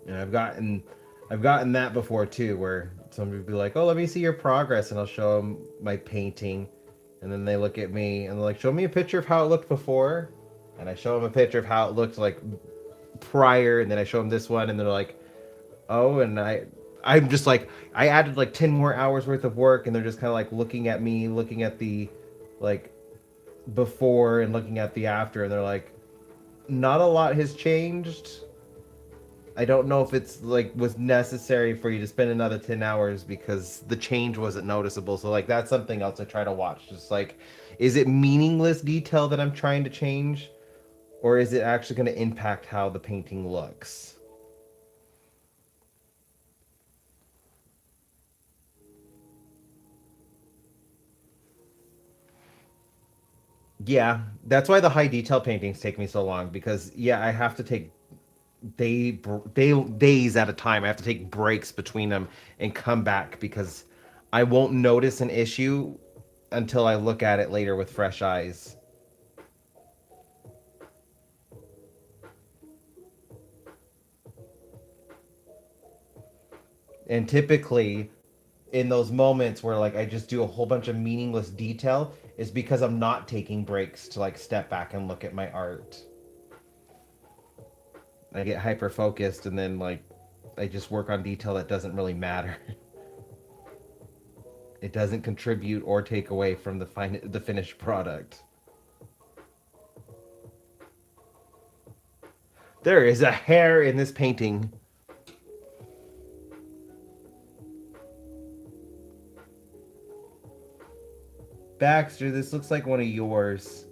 And I've gotten that before too, where somebody would be like, "Oh, let me see your progress," and I'll show them my painting, and then they look at me and they're like, "Show me a picture of how it looked before," and I show them a picture of how it looked like prior, and then I show them this one, and they're like, "Oh," and I'm just like, I added like 10 more hours worth of work, and they're just kind of like looking at me, looking at the like before and looking at the after, and they're like, "Not a lot has changed." I don't know if it's like was necessary for you to spend another 10 hours because the change wasn't noticeable. So like that's something else I try to watch. Just like, is it meaningless detail that I'm trying to change, or is it actually going to impact how the painting looks? Yeah, that's why the high detail paintings take me so long, because yeah, I have to take days at a time. I have to take breaks between them and come back, because I won't notice an issue until I look at it later with fresh eyes. And typically in those moments where like I just do a whole bunch of meaningless detail is because I'm not taking breaks to like step back and look at my art. I get hyper focused, and then like I just work on detail that doesn't really matter. It doesn't contribute or take away from the finished product. There is a hair in this painting. Baxter, this looks like one of yours.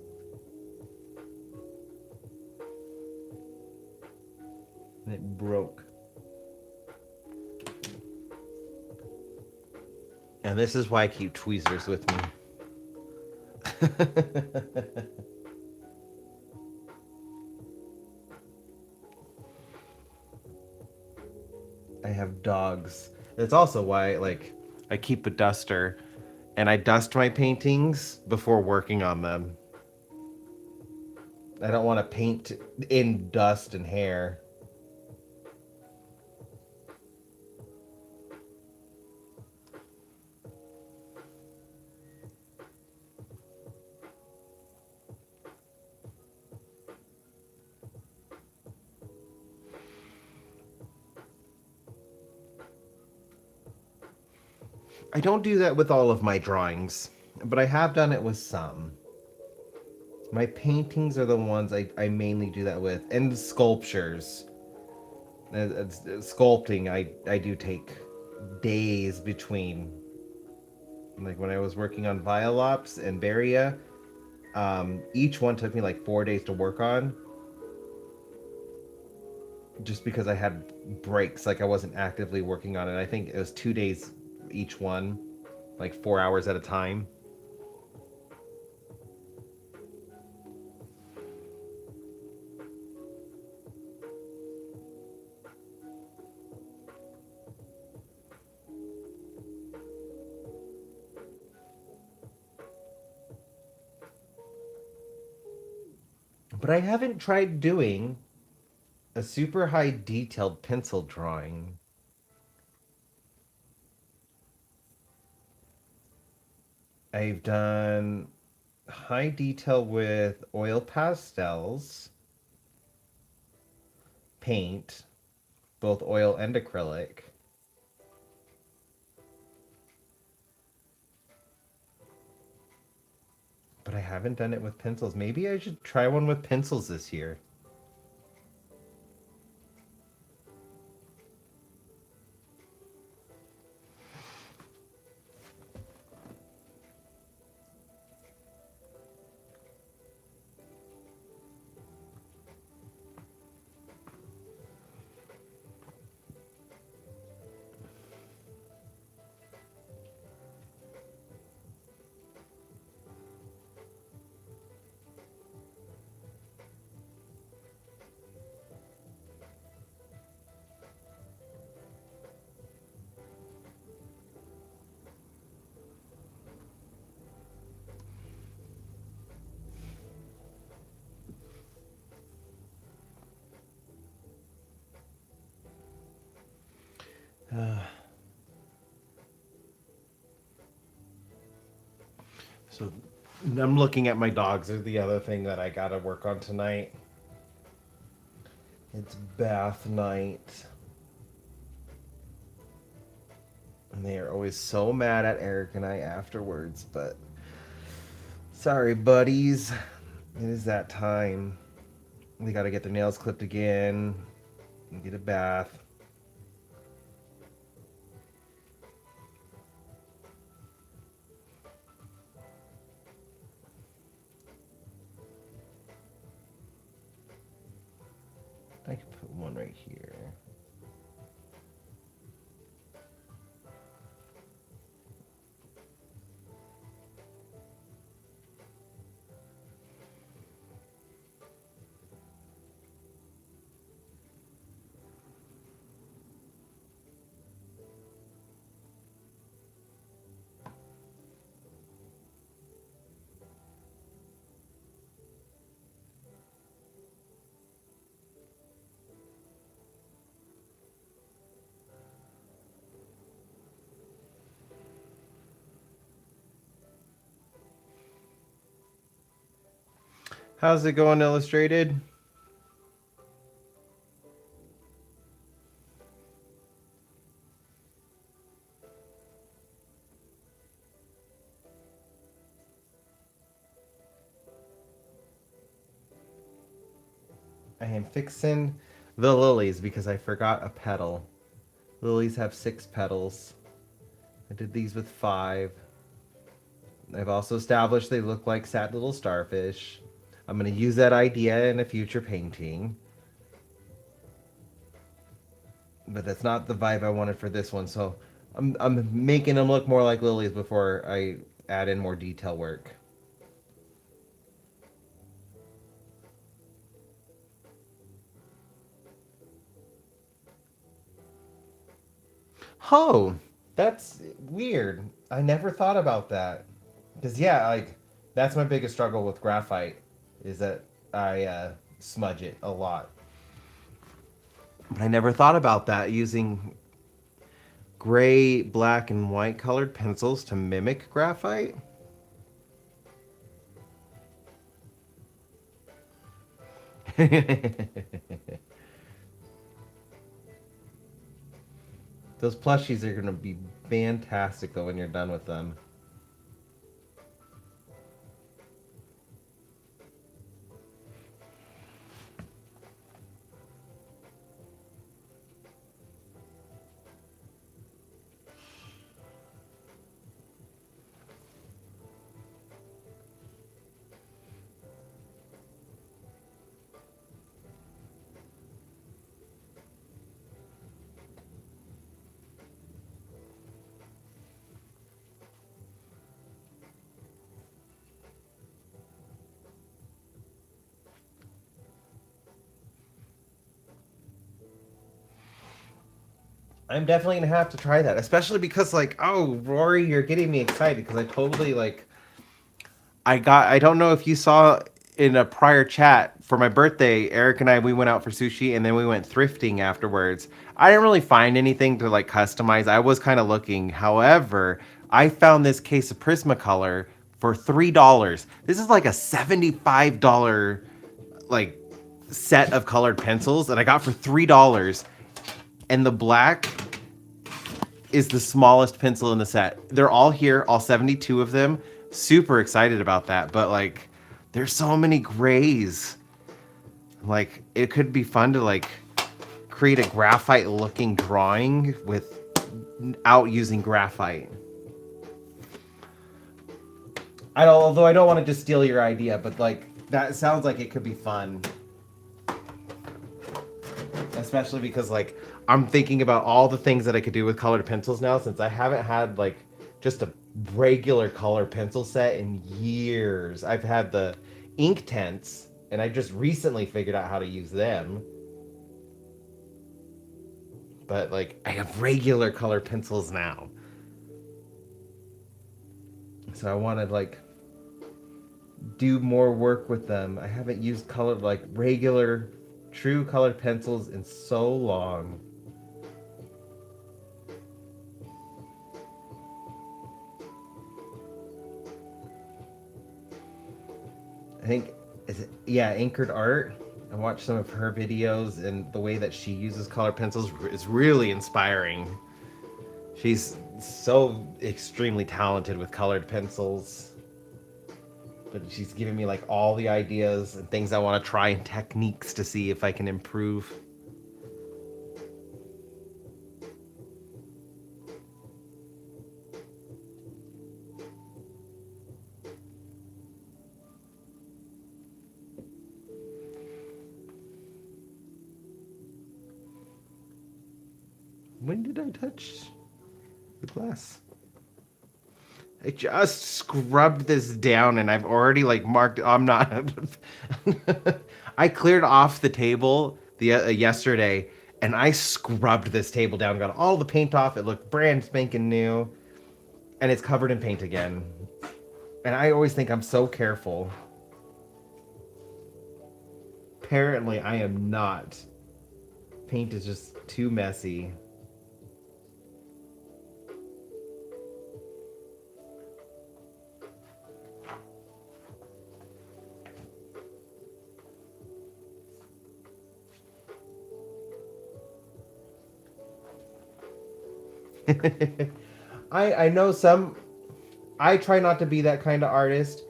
And it broke. And this is why I keep tweezers with me. I have dogs. It's also why, like, I keep a duster and I dust my paintings before working on them. I don't want to paint in dust and hair. I don't do that with all of my drawings, but I have done it with some. My paintings are the ones I mainly do that with, and sculptures. Sculpting, I do take days between. Like when I was working on Violops and Beria, each one took me like 4 days to work on, just because I had breaks. Like I wasn't actively working on it. I think it was 2 days each one, like 4 hours at a time. But I haven't tried doing a super high detailed pencil drawing. I've done high detail with oil pastels, paint, both oil and acrylic. But I haven't done it with pencils. Maybe I should try one with pencils this year. So I'm looking at my dogs. Are the other thing that I gotta work on tonight. It's bath night. And they are always so mad at Eric and I afterwards, but sorry, buddies. It is that time. They gotta get their nails clipped again and get a bath. I could put one right here. How's it going, Illustrated? I am fixing the lilies because I forgot a petal. Lilies have 6 petals. I did these with 5. I've also established they look like sad little starfish. I'm going to use that idea in a future painting. But that's not the vibe I wanted for this one, so I'm making them look more like lilies before I add in more detail work. Oh, that's weird. I never thought about that. Because, yeah, like, that's my biggest struggle with graphite, is that I smudge it a lot. But I never thought about that, using gray, black, and white colored pencils to mimic graphite. Those plushies are going to be fantastic, though, when you're done with them. I'm definitely gonna have to try that, especially because, like, oh, Rory, you're getting me excited because I totally, like, I don't know if you saw in a prior chat for my birthday, Eric and I, we went out for sushi and then we went thrifting afterwards. I didn't really find anything to like customize. I was kind of looking. However, I found this case of Prismacolor for $3. This is like a $75 like set of colored pencils that I got for $3. And the black is the smallest pencil in the set. They're all here, all 72 of them. Super excited about that, but like there's so many grays. Like it could be fun to like create a graphite looking drawing without using graphite. Although I don't want to just steal your idea, but like that sounds like it could be fun. Especially because like I'm thinking about all the things that I could do with colored pencils now, since I haven't had like just a regular color pencil set in years. I've had the ink tents, and I just recently figured out how to use them. But like I have regular color pencils now. So I want to like do more work with them. I haven't used colored like regular true colored pencils in so long. I think yeah, Anchored Art. I watched some of her videos, and the way that she uses colored pencils is really inspiring. She's so extremely talented with colored pencils. But she's giving me like all the ideas and things I want to try and techniques to see if I can improve. When did I touch the glass? I just scrubbed this down and I've already like marked. I'm not. I cleared off the table yesterday and I scrubbed this table down, got all the paint off. It looked brand spanking new, and it's covered in paint again. And I always think I'm so careful. Apparently, I am not. Paint is just too messy. I know some. I try not to be that kind of artist,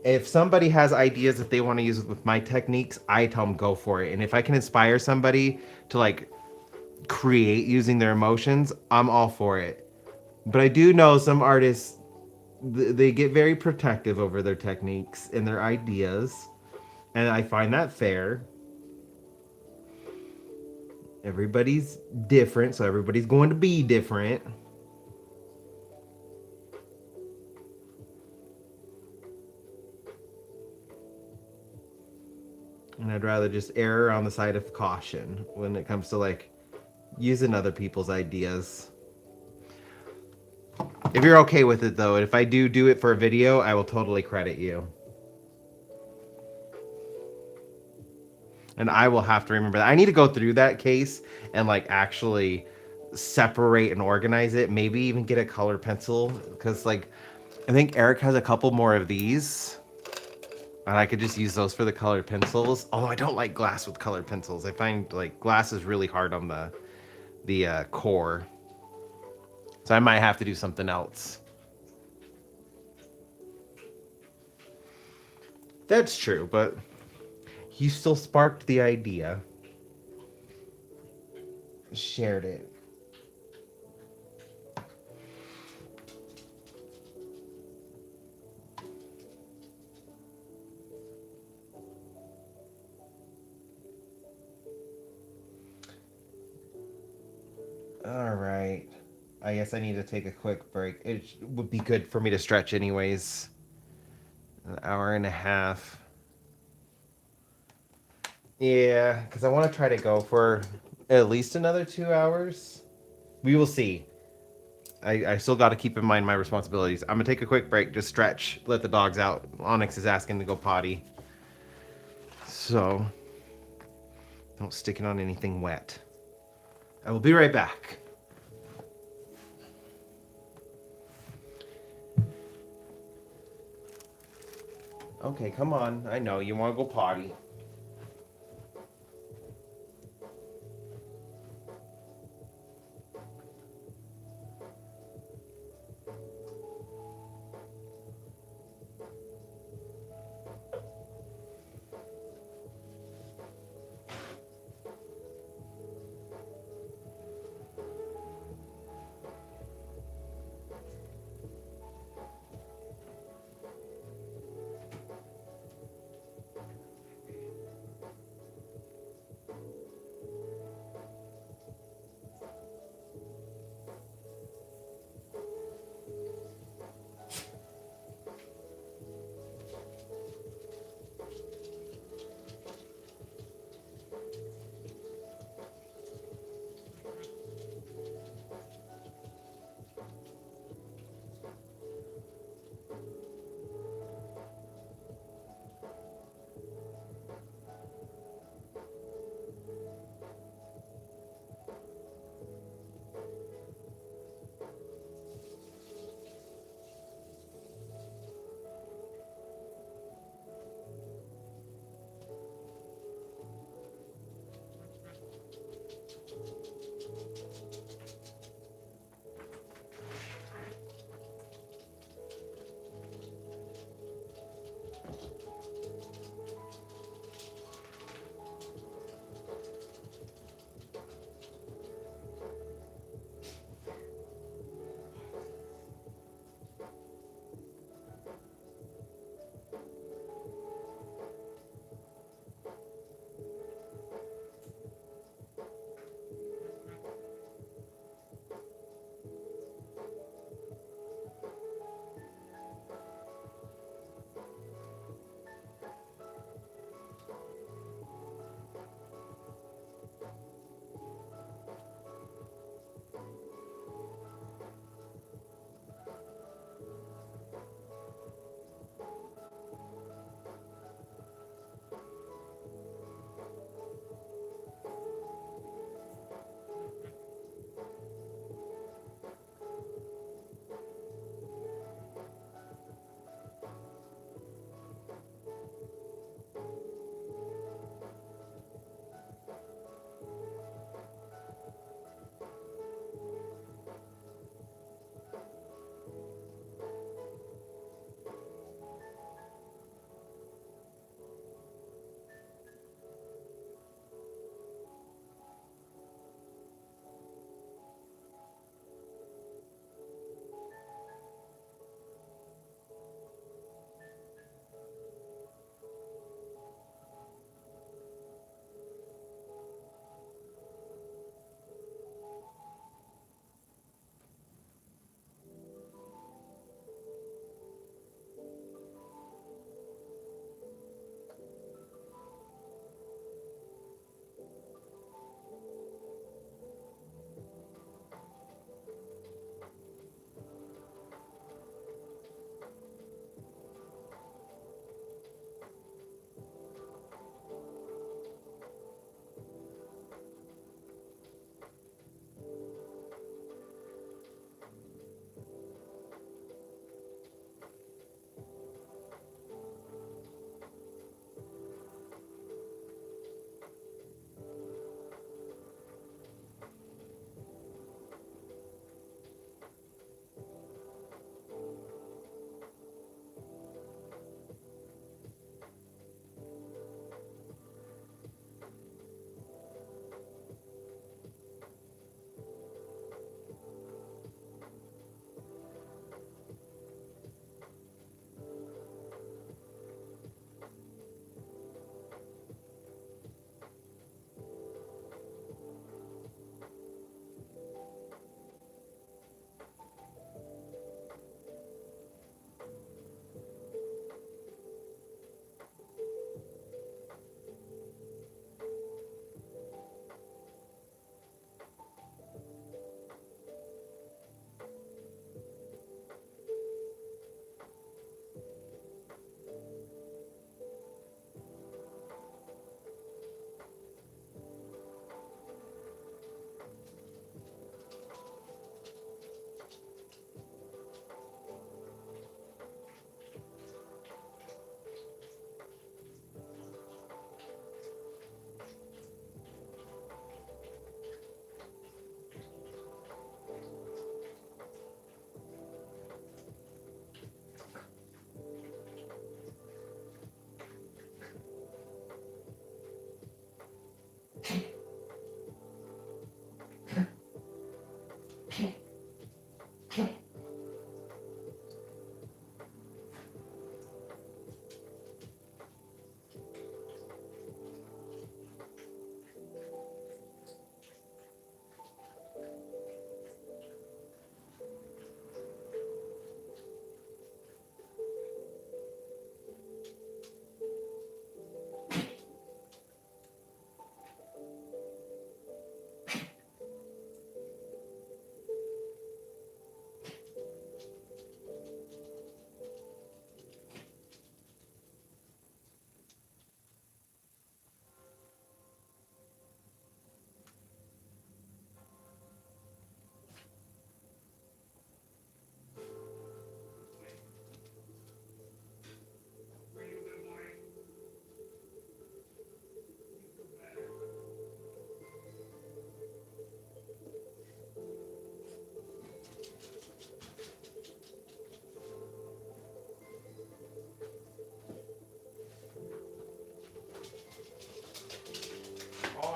If somebody has ideas that they want to use with my techniques, I tell them go for it. And if I can inspire somebody to like create using their emotions, I'm all for it. But I do know some artists, they get very protective over their techniques and their ideas, and I find that fair. Everybody's different, so everybody's going to be different. And I'd rather just err on the side of caution when it comes to like using other people's ideas. If you're okay with it though, if I do it for a video, I will totally credit you. And I will have to remember that. I need to go through that case and like actually separate and organize it. Maybe even get a color pencil because like I think Eric has a couple more of these. And I could just use those for the colored pencils. Although I don't like glass with colored pencils. I find like glass is really hard on the core. So I might have to do something else. That's true, but you still sparked the idea. Shared it. All right. I guess I need to take a quick break. It would be good for me to stretch anyways. An hour and a half. Yeah, because I want to try to go for at least another 2 hours. We will see. I still got to keep in mind my responsibilities. I'm going to take a quick break, just stretch, let the dogs out. Onyx is asking to go potty. So, don't stick it on anything wet. I will be right back. Okay, come on. I know you want to go potty.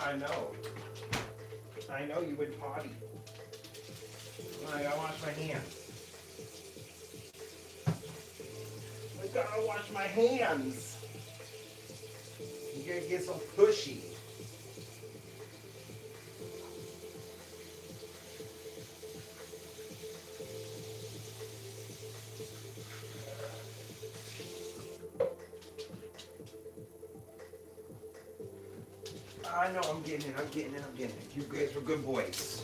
I know. I know you would potty. I gotta wash my hands. I gotta wash my hands. You're gonna get so pushy. I know I'm getting it. I'm getting it. I'm getting it. You guys were good boys.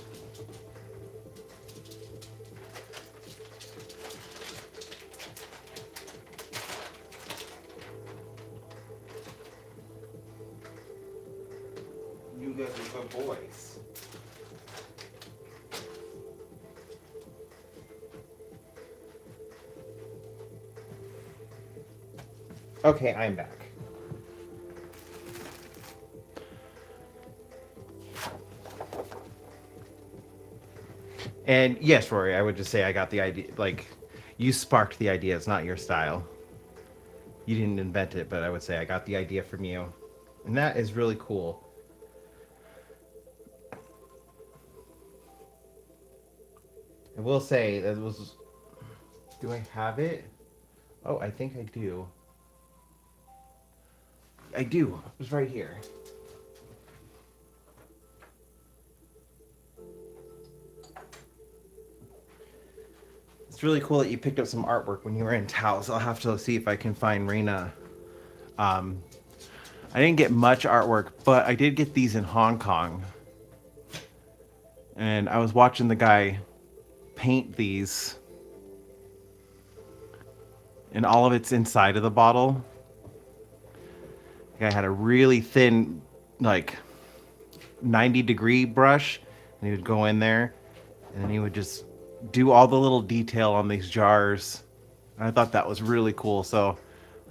You guys are good boys. Okay, I'm back. And yes, Rory, I would just say I got the idea. Like, you sparked the idea. It's not your style. You didn't invent it, but I would say I got the idea from you. And that is really cool. I will say that was. Do I have it? Oh, I think I do. I do. It was right here. It's really cool that you picked up some artwork when you were in Taos. I'll have to see if I can find Reina. Um, I didn't get much artwork, but I did get these in Hong Kong. And I was watching the guy paint these. And all of it's inside of the bottle. The guy had a really thin, like, 90-degree brush. And he would go in there. And then he would just do all the little detail on these jars. And I thought that was really cool. So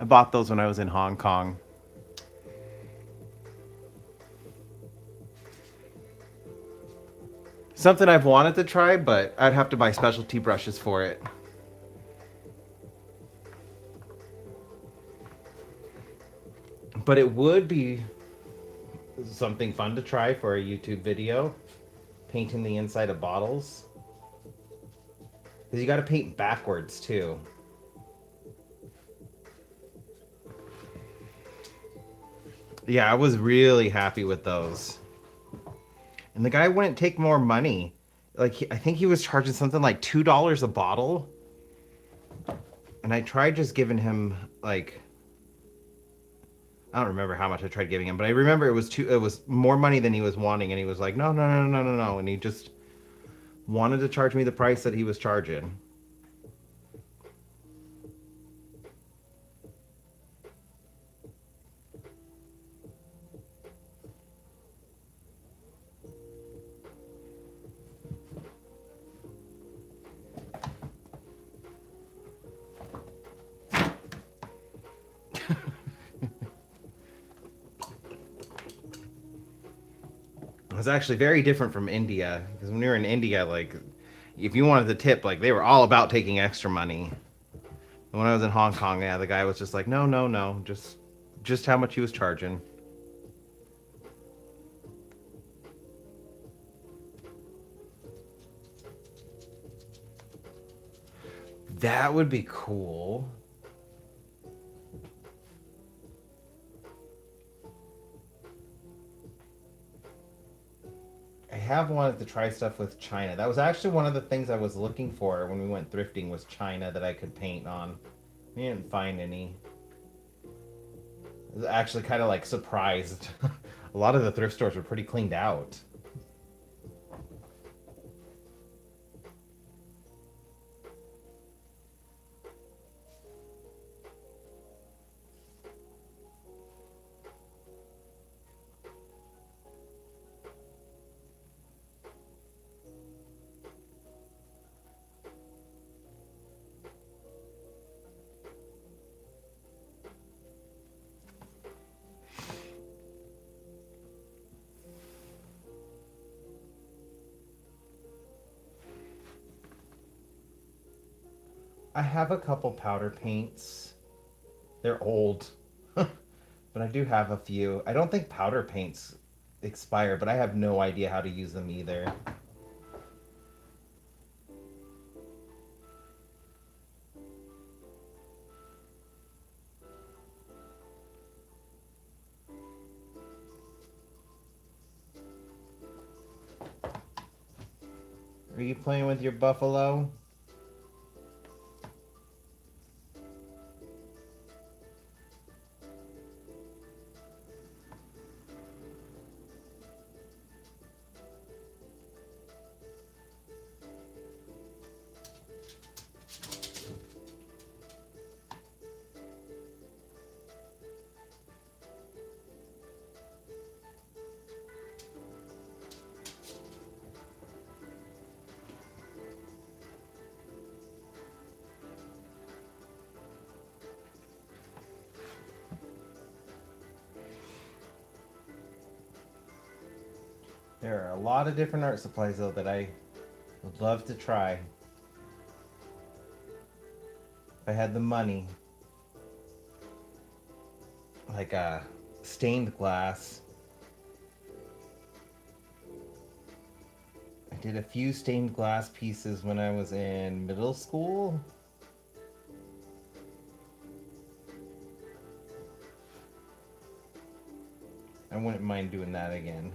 I bought those when I was in Hong Kong. Something I've wanted to try, but I'd have to buy specialty brushes for it. But it would be something fun to try for a YouTube video. Painting the inside of bottles. Because you got to paint backwards too. Yeah, I was really happy with those. And the guy wouldn't take more money. Like, I think he was charging something like $2 a bottle. And I tried just giving him, like, I don't remember how much I tried giving him, but I remember it was more money than he was wanting, and he was like, no, no, no, no, no, no. And he just wanted to charge me the price that he was charging. It was actually very different from India, because when we were in India, like, if you wanted to tip, like, they were all about taking extra money. And when I was in Hong Kong, yeah, the guy was just like, no, no, no, just how much he was charging. That would be cool. I have wanted to try stuff with China. That was actually one of the things I was looking for when we went thrifting, was China that I could paint on. We didn't find any. I was actually kind of like surprised. A lot of the thrift stores were pretty cleaned out. I have a couple powder paints. They're old, but I do have a few. I don't think powder paints expire, but I have no idea how to use them either. Are you playing with your buffalo? There are a lot of different art supplies though that I would love to try if I had the money. Like stained glass. I did a few stained glass pieces when I was in middle school. I wouldn't mind doing that again.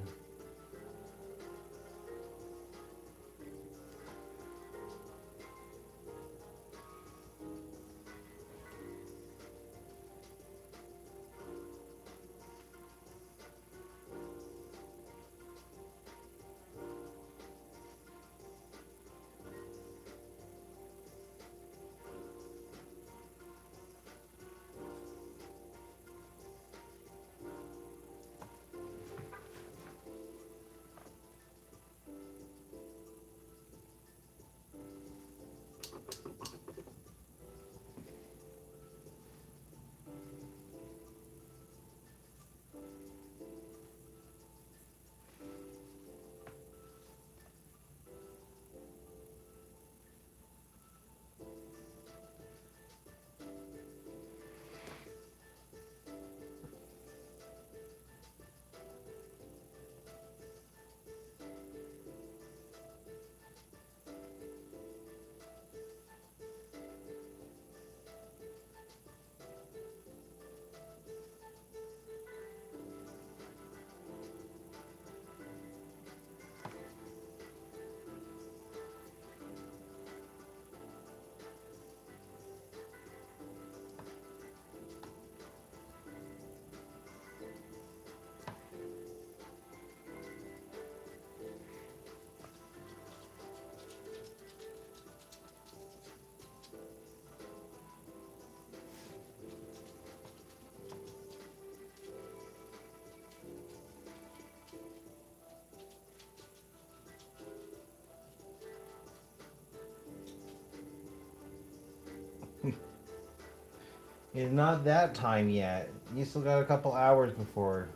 It's not that time yet. You still got a couple hours before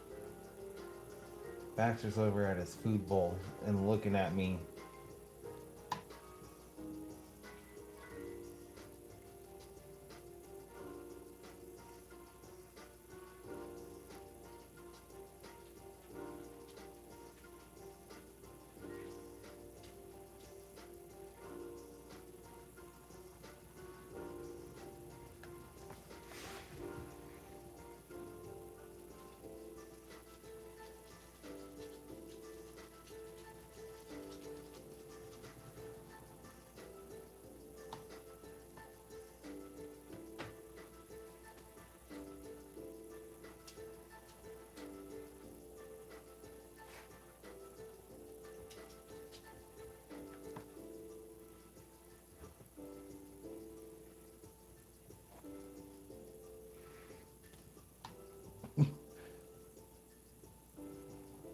Baxter's over at his food bowl and looking at me.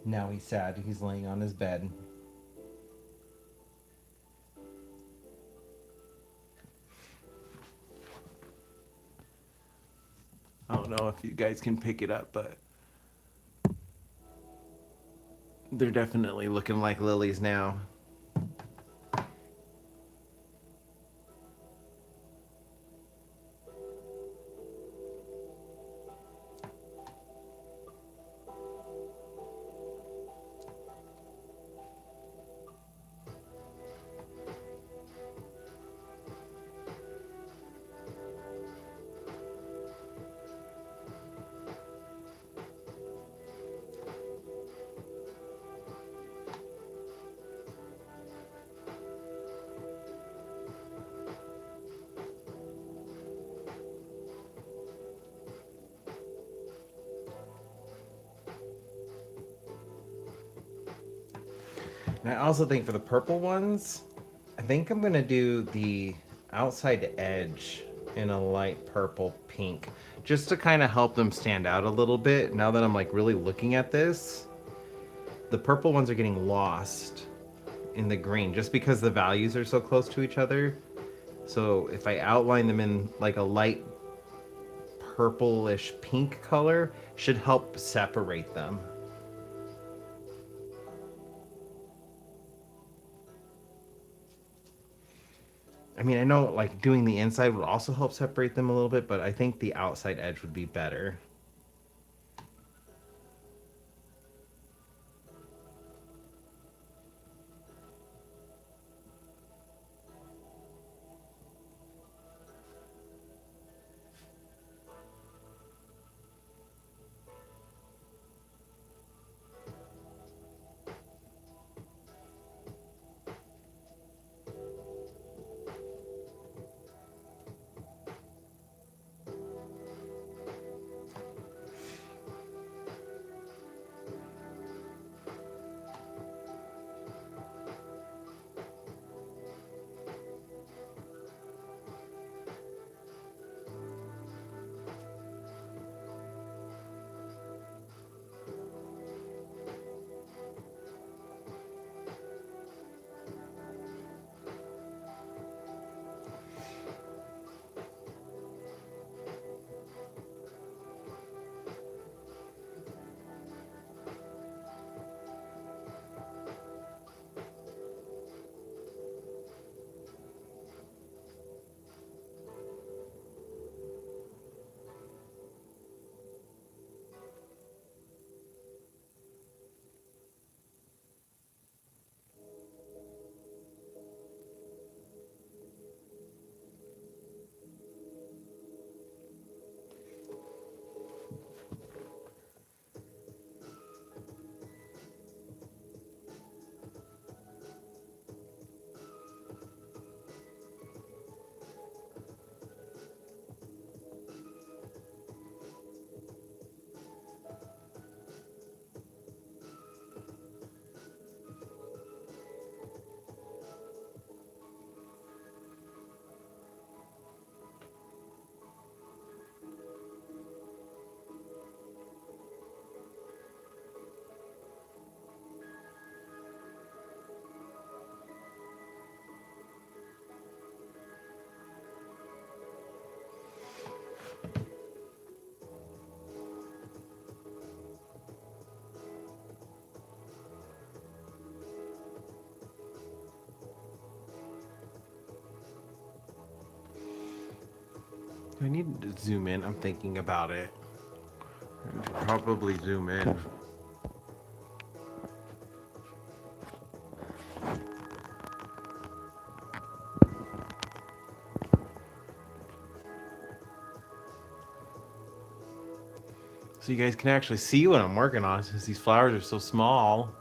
Now he's sad. He's laying on his bed. I don't know if you guys can pick it up, but they're definitely looking like lilies now. And I also think for the purple ones, I think I'm gonna do the outside edge in a light purple pink, just to kind of help them stand out a little bit. Now that I'm like really looking at this, the purple ones are getting lost in the green just because the values are so close to each other. So if I outline them in like a light purplish pink color, should help separate them. I mean, I know like doing the inside would also help separate them a little bit, but I think the outside edge would be better. Do I need to zoom in? I'm thinking about it. I should probably zoom in. So you guys can actually see what I'm working on since these flowers are so small.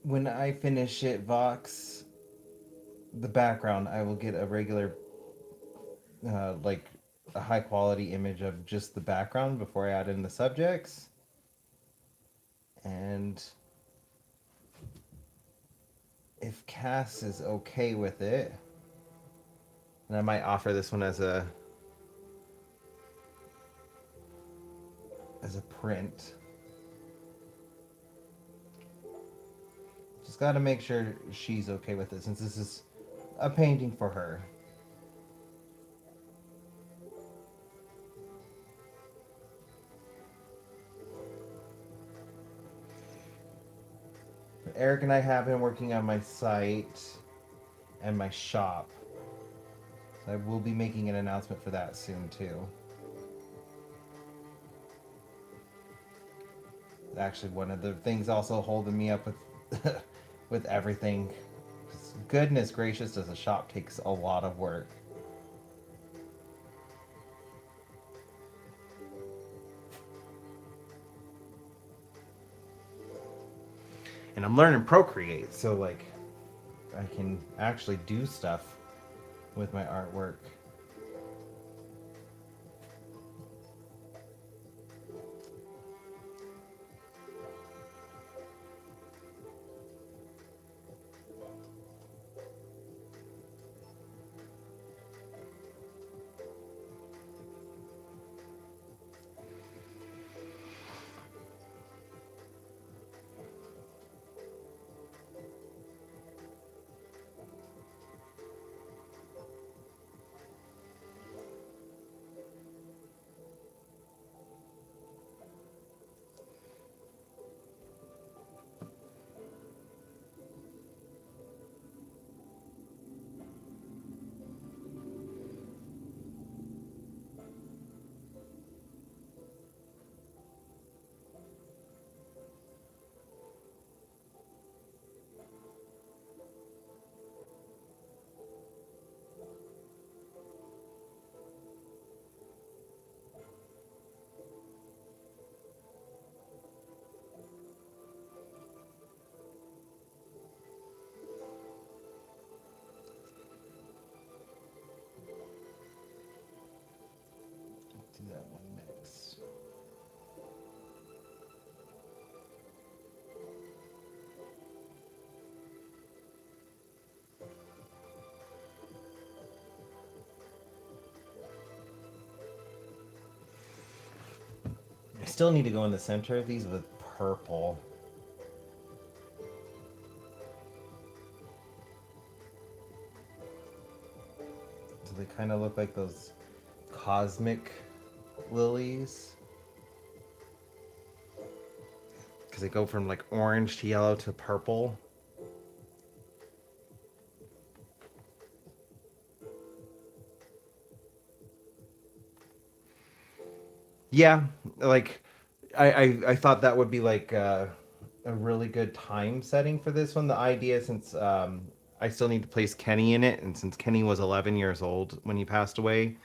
when I finish it, Vox, the background, I will get a regular, like a high quality image of just the background before I add in the subjects. And if Cass is okay with it, and I might offer this one as a print. Just got to make sure she's okay with it since this is a painting for her. Eric and I have been working on my site and my shop. So I will be making an announcement for that soon too. Actually, one of the things also holding me up with with everything. Goodness gracious, does a shop takes a lot of work. And I'm learning Procreate, so like I can actually do stuff with my artwork. Do that one next. I still need to go in the center of these with purple. So they kind of look like those cosmic lilies. Because they go from like orange to yellow to purple. Yeah, like I thought that would be like a really good time setting for this one. The idea, since I still need to place Kenny in it, and since Kenny was 11 years old when he passed away,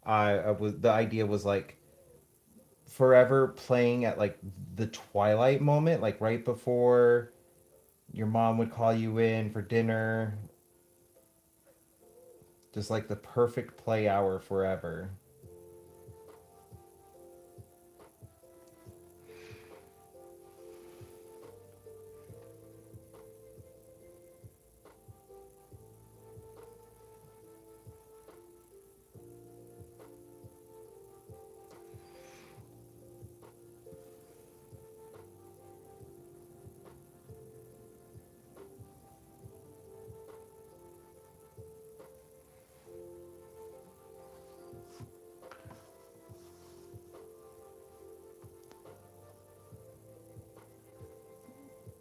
I was the idea was like forever playing at like the twilight moment, like right before your mom would call you in for dinner, just like the perfect play hour forever.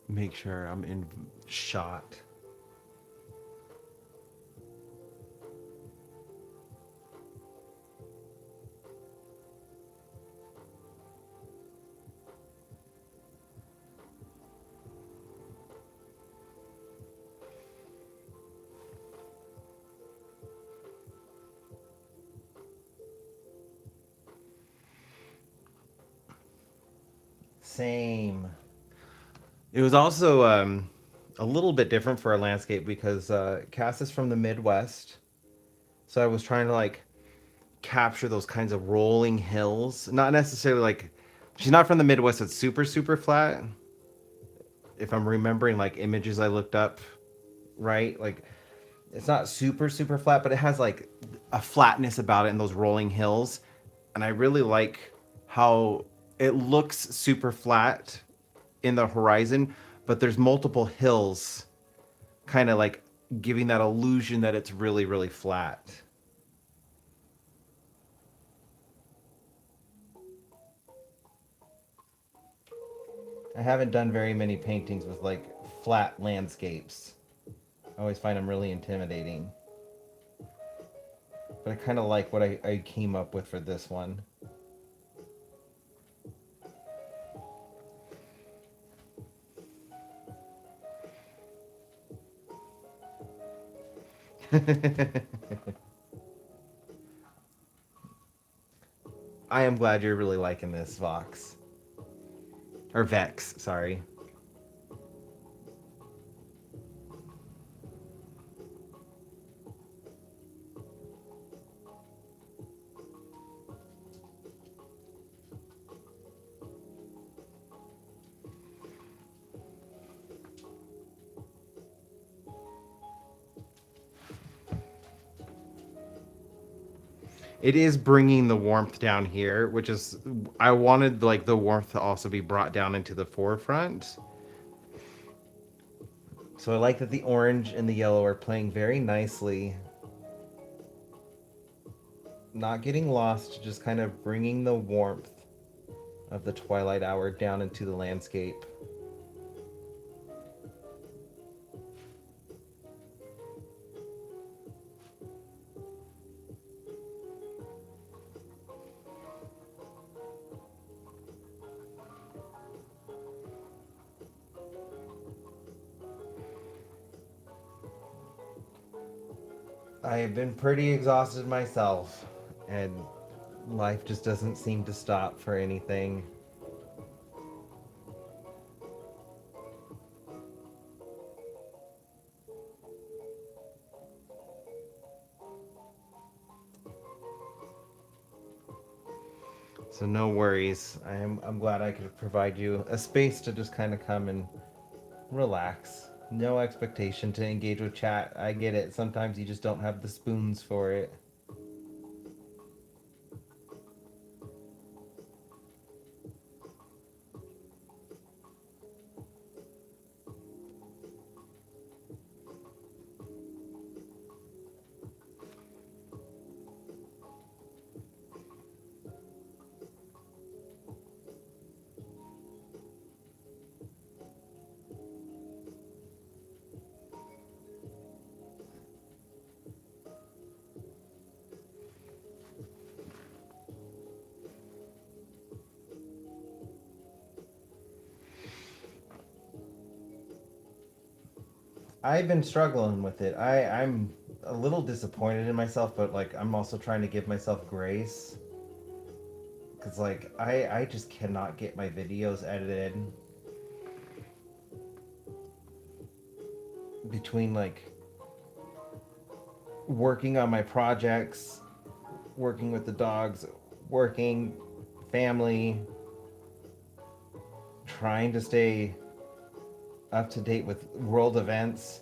Make sure I'm in shot. Same. It was also a little bit different for a landscape because Cass is from the Midwest. So I was trying to like capture those kinds of rolling hills. Not necessarily like she's not from the Midwest. It's super super flat. If I'm remembering like images I looked up, right? Like it's not super super flat, but it has like a flatness about it in those rolling hills, and I really like how it looks super flat in the horizon, but there's multiple hills, kind of like giving that illusion that it's really really flat. I haven't done very many paintings with like flat landscapes. I always find them really intimidating. But I kind of like what I came up with for this one. I am glad you're really liking this, Vox. Or Vex, sorry. It is bringing the warmth down here, which is I wanted like the warmth to also be brought down into the forefront. So I like that the orange and the yellow are playing very nicely, not getting lost, just kind of bringing the warmth of the twilight hour down into the landscape. I have been pretty exhausted myself, and life just doesn't seem to stop for anything. So no worries. I'm glad I could provide you a space to just kind of come and relax. No expectation to engage with chat. I get it. Sometimes you just don't have the spoons for it. I've been struggling with it. I'm a little disappointed in myself, but like I'm also trying to give myself grace because like I just cannot get my videos edited between like working on my projects, working with the dogs, working family, trying to stay up to date with world events.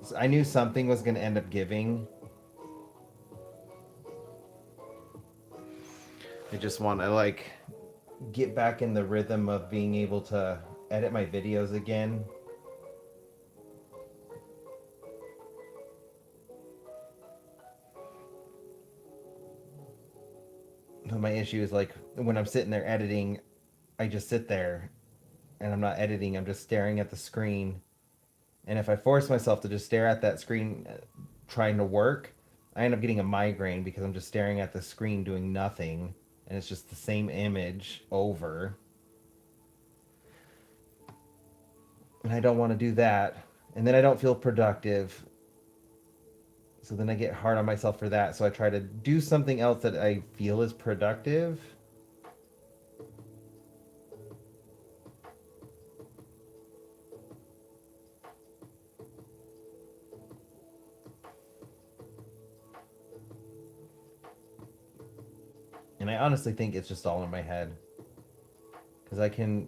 So I knew something was going to end up giving. I just want to like get back in the rhythm of being able to edit my videos again. But my issue is like when I'm sitting there editing, I just sit there and I'm not editing, I'm just staring at the screen. And if I force myself to just stare at that screen trying to work, I end up getting a migraine because I'm just staring at the screen doing nothing and it's just the same image over. And I don't want to do that. And then I don't feel productive. So then I get hard on myself for that. So I try to do something else that I feel is productive. And I honestly think it's just all in my head. Because I can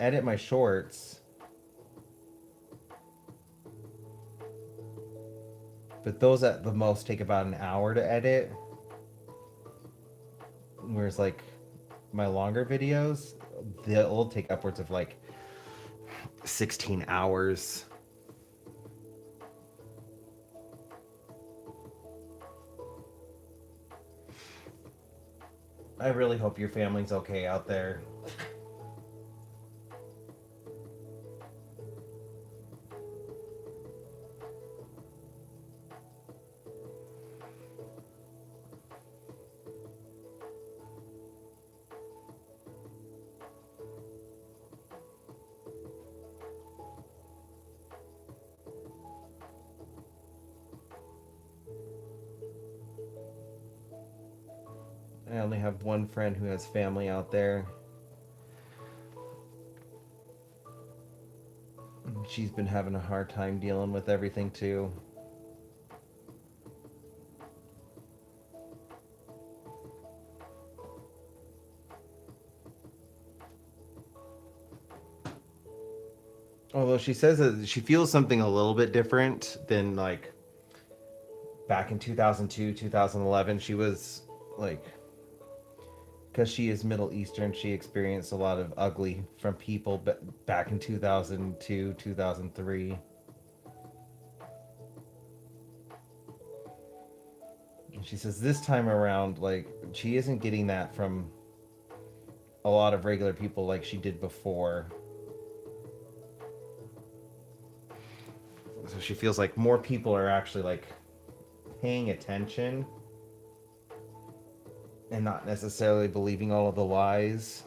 edit my shorts, but those at the most take about an hour to edit. Whereas like my longer videos, they'll take upwards of like 16 hours. I really hope your family's okay out there. I only have one friend who has family out there. She's been having a hard time dealing with everything too. Although she says that she feels something a little bit different than like back in 2002, 2011. She was like, because she is Middle Eastern, she experienced a lot of ugly from people back in 2002, 2003. And she says this time around, like, she isn't getting that from a lot of regular people like she did before. So she feels like more people are actually like paying attention and not necessarily believing all of the lies,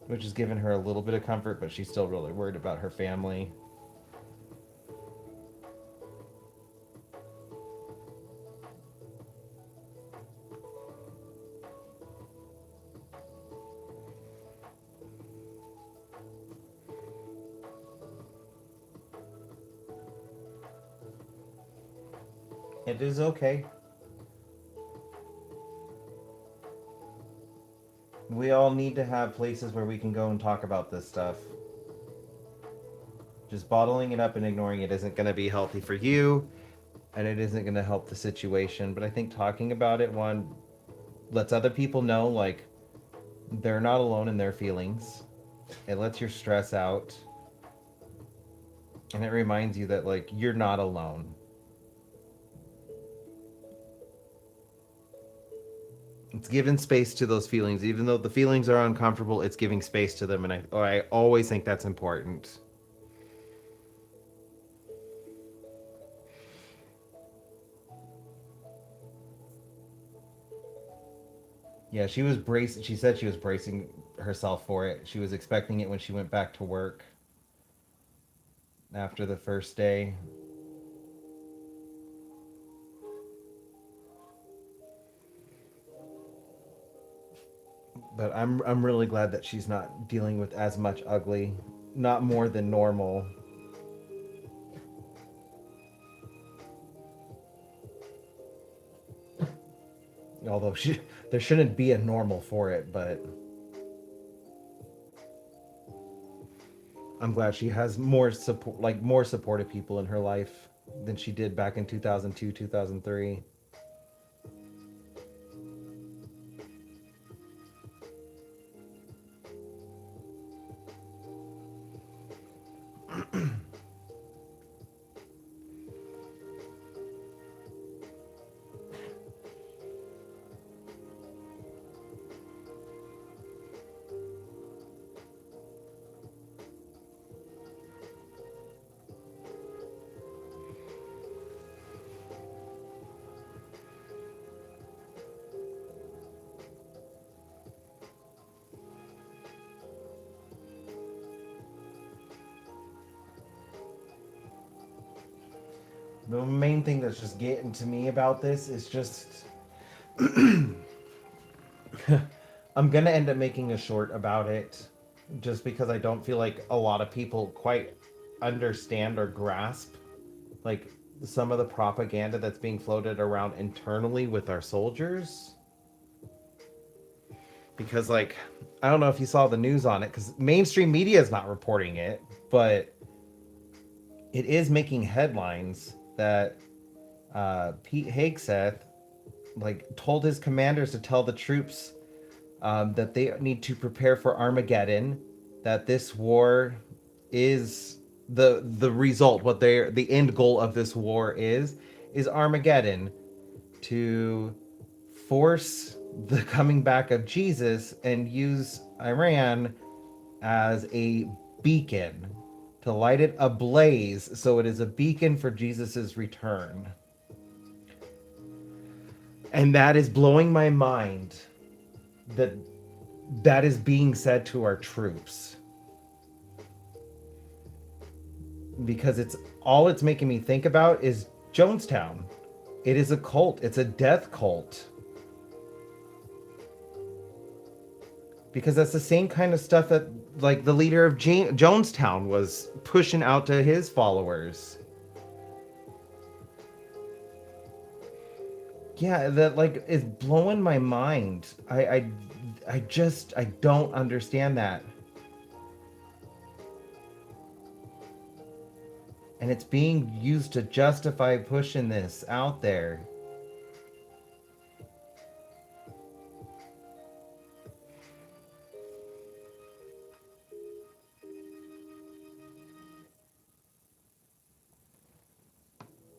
which has given her a little bit of comfort, but she's still really worried about her family. It is okay. We all need to have places where we can go and talk about this stuff. Just bottling it up and ignoring it isn't going to be healthy for you, and it isn't going to help the situation. But I think talking about it, one, lets other people know, like, they're not alone in their feelings. It lets your stress out. And it reminds you that, like, you're not alone. It's giving space to those feelings. Even though the feelings are uncomfortable, it's giving space to them. And I always think that's important. Yeah, she was bracing. She said she was bracing herself for it. She was expecting it when she went back to work after the first day. But I'm really glad that she's not dealing with as much ugly, not more than normal. Although there shouldn't be a normal for it, but I'm glad she has more support, like more supportive people in her life than she did back in 2002, 2003. The main thing that's just getting to me about this is just I'm gonna end up making a short about it just because I don't feel like a lot of people quite understand or grasp like some of the propaganda that's being floated around internally with our soldiers. Because, like, I don't know if you saw the news on it, because mainstream media is not reporting it, but it is making headlines that Pete Hegseth, like, told his commanders to tell the troops that they need to prepare for Armageddon, that this war is the result, what they the end goal of this war is Armageddon, to force the coming back of Jesus and use Iran as a beacon, to light it ablaze so it is a beacon for Jesus's return. And that is blowing my mind, that that is being said to our troops, because it's making me think about is Jonestown. It is a cult. It's a death cult. Because that's the same kind of stuff that, like, the leader of Jonestown was pushing out to his followers. Yeah, that, like, is blowing my mind. I don't understand that. And it's being used to justify pushing this out there.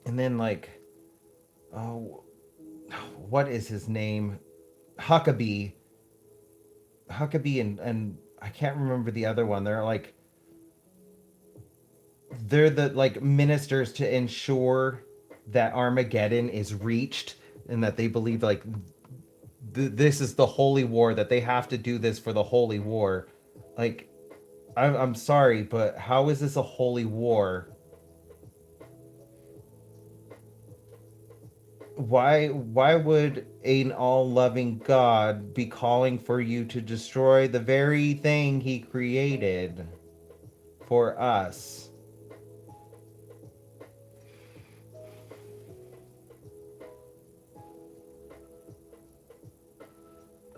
And then, like, oh, what is his name? Huckabee. Huckabee and I can't remember the other one. They're the, like, ministers to ensure that Armageddon is reached, and that they believe, like, this is the holy war, that they have to do this for the holy war. Like, I'm sorry, but how is this a holy war? Why would an all-loving God be calling for you to destroy the very thing he created for us?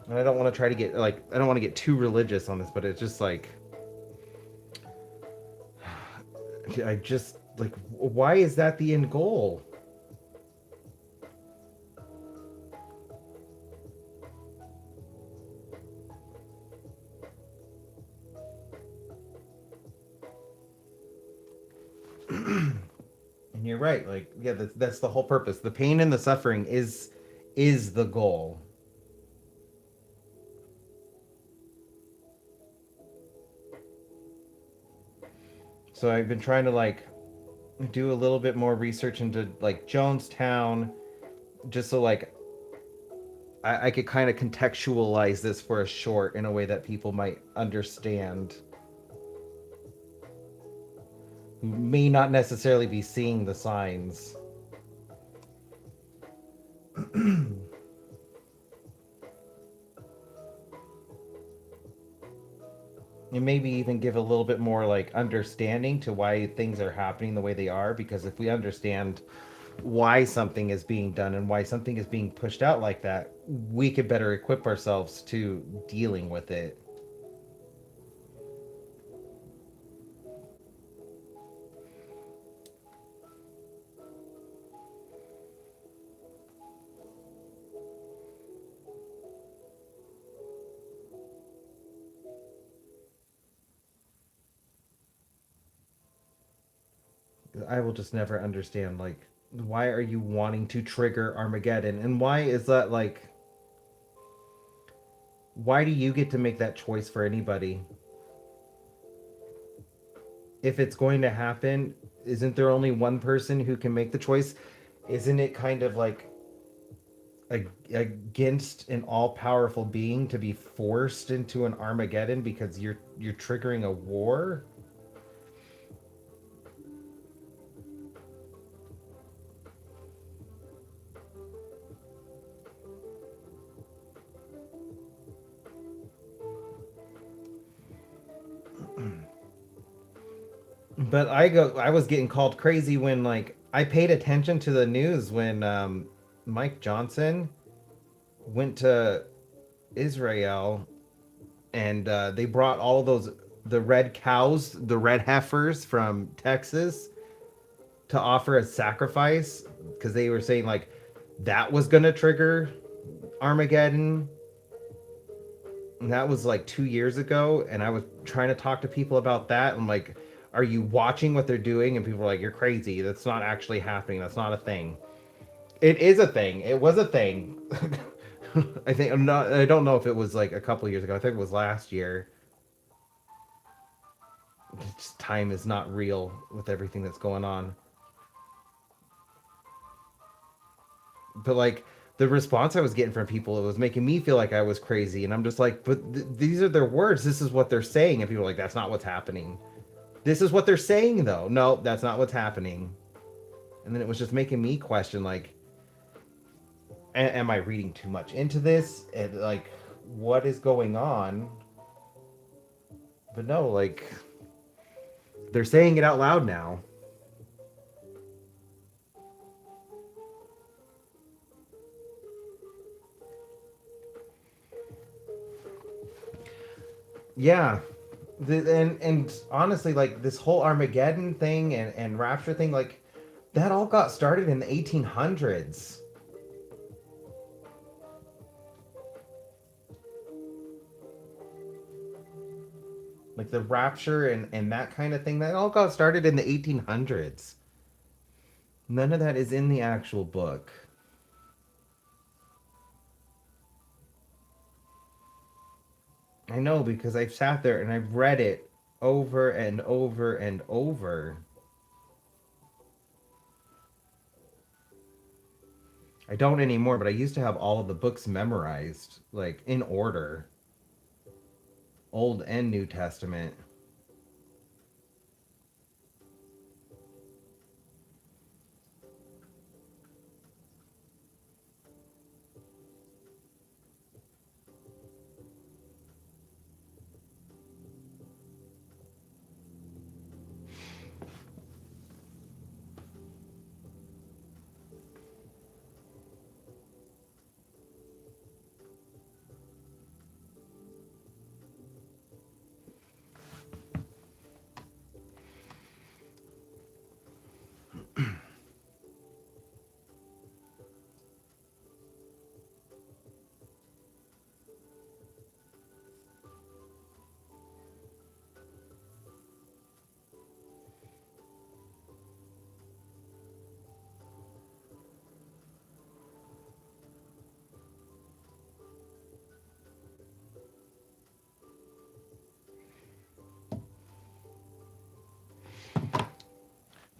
And I don't want to try to get, like, I don't want to get too religious on this, but it's just like, I just, like, why is that the end goal? And you're right, like, yeah, that's the whole purpose. The pain and the suffering is the goal. So I've been trying to, like, do a little bit more research into, like, Jonestown, just so, like, I could kind of contextualize this for a short in a way that people might understand, who may not necessarily be seeing the signs. And maybe even give a little bit more, like, understanding to why things are happening the way they are, because if we understand why something is being done and why something is being pushed out like that, we could better equip ourselves to dealing with it. I will just never understand, like, why are you wanting to trigger Armageddon, and why is that, like, why do you get to make that choice for anybody? If it's going to happen, isn't there only one person who can make the choice? Isn't it kind of like against an all-powerful being to be forced into an Armageddon because you're triggering a war? But I was getting called crazy when, like, I paid attention to the news when Mike Johnson went to Israel, and they brought all those the red cows, the red heifers from Texas to offer as sacrifice because they were saying like that was gonna trigger Armageddon. And that was like 2 years ago, and I was trying to talk to people about that. I'm like, are you watching what they're doing? And people were like, you're crazy. That's not actually happening. That's not a thing. It is a thing. It was a thing. I think I'm not. I don't know if it was like a couple years ago. I think it was last year. Just time is not real with everything that's going on. But like the response I was getting from people, it was making me feel like I was crazy. And I'm just like, but these are their words. This is what they're saying. And people are like, that's not what's happening. This is what they're saying, though. No, that's not what's happening. And then it was just making me question, like, am I reading too much into this? And like, what is going on? But no, like, they're saying it out loud now. Yeah. And honestly, like this whole Armageddon thing and Rapture thing, like that all got started in the 1800s. Like the Rapture and that kind of thing, that all got started in the 1800s. None of that is in the actual book. I know because I've sat there and I've read it over and over and over. I don't anymore, but I used to have all of the books memorized, like in order, Old and New Testament.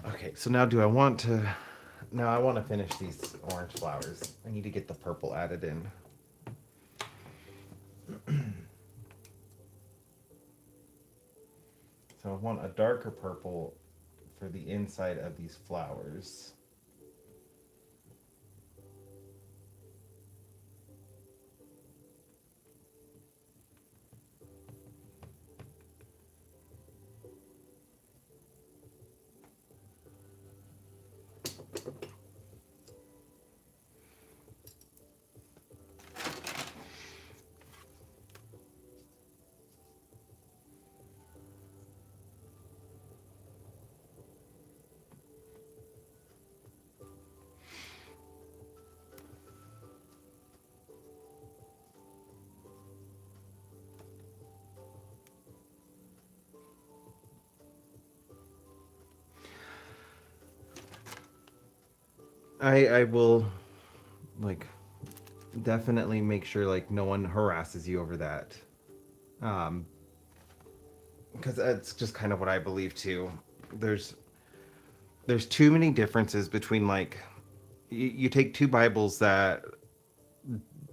Okay, so now do I want to. Now I want to finish these orange flowers. I need to get the purple added in. So I want a darker purple for the inside of these flowers. I will like definitely make sure like no one harasses you over that. Um, because that's just kind of what I believe too. There's there's too many differences between like you take two Bibles that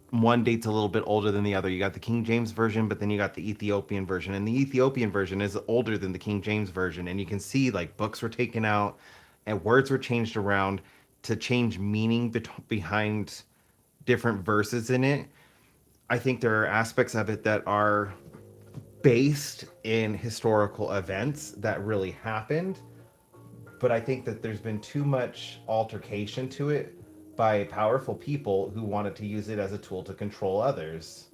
one date's a little bit older than the other. You got the King James version, but then you got the Ethiopian version, and the Ethiopian version is older than the King James version. And you can see like books were taken out and words were changed around to change meaning behind different verses in it. I think there are aspects of it that are based in historical events that really happened, but I think that there's been too much altercation to it by powerful people who wanted to use it as a tool to control others.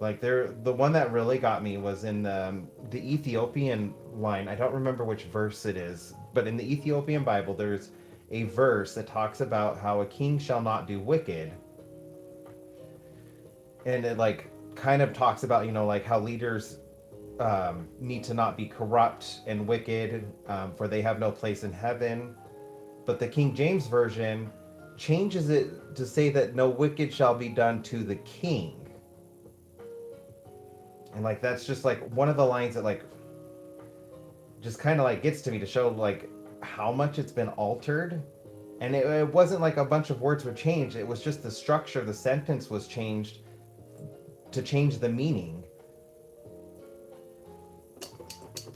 Like the one that really got me was in the Ethiopian line. I don't remember which verse it is, but in the Ethiopian Bible, there's a verse that talks about how a king shall not do wicked, and it like kind of talks about like how leaders need to not be corrupt and wicked, for they have no place in heaven. But the King James version changes it to say that no wicked shall be done to the king. And like that's just like one of the lines that like just kind of like gets to me to show like how much it's been altered. And it wasn't like a bunch of words were changed, it was just the structure of the sentence was changed to change the meaning.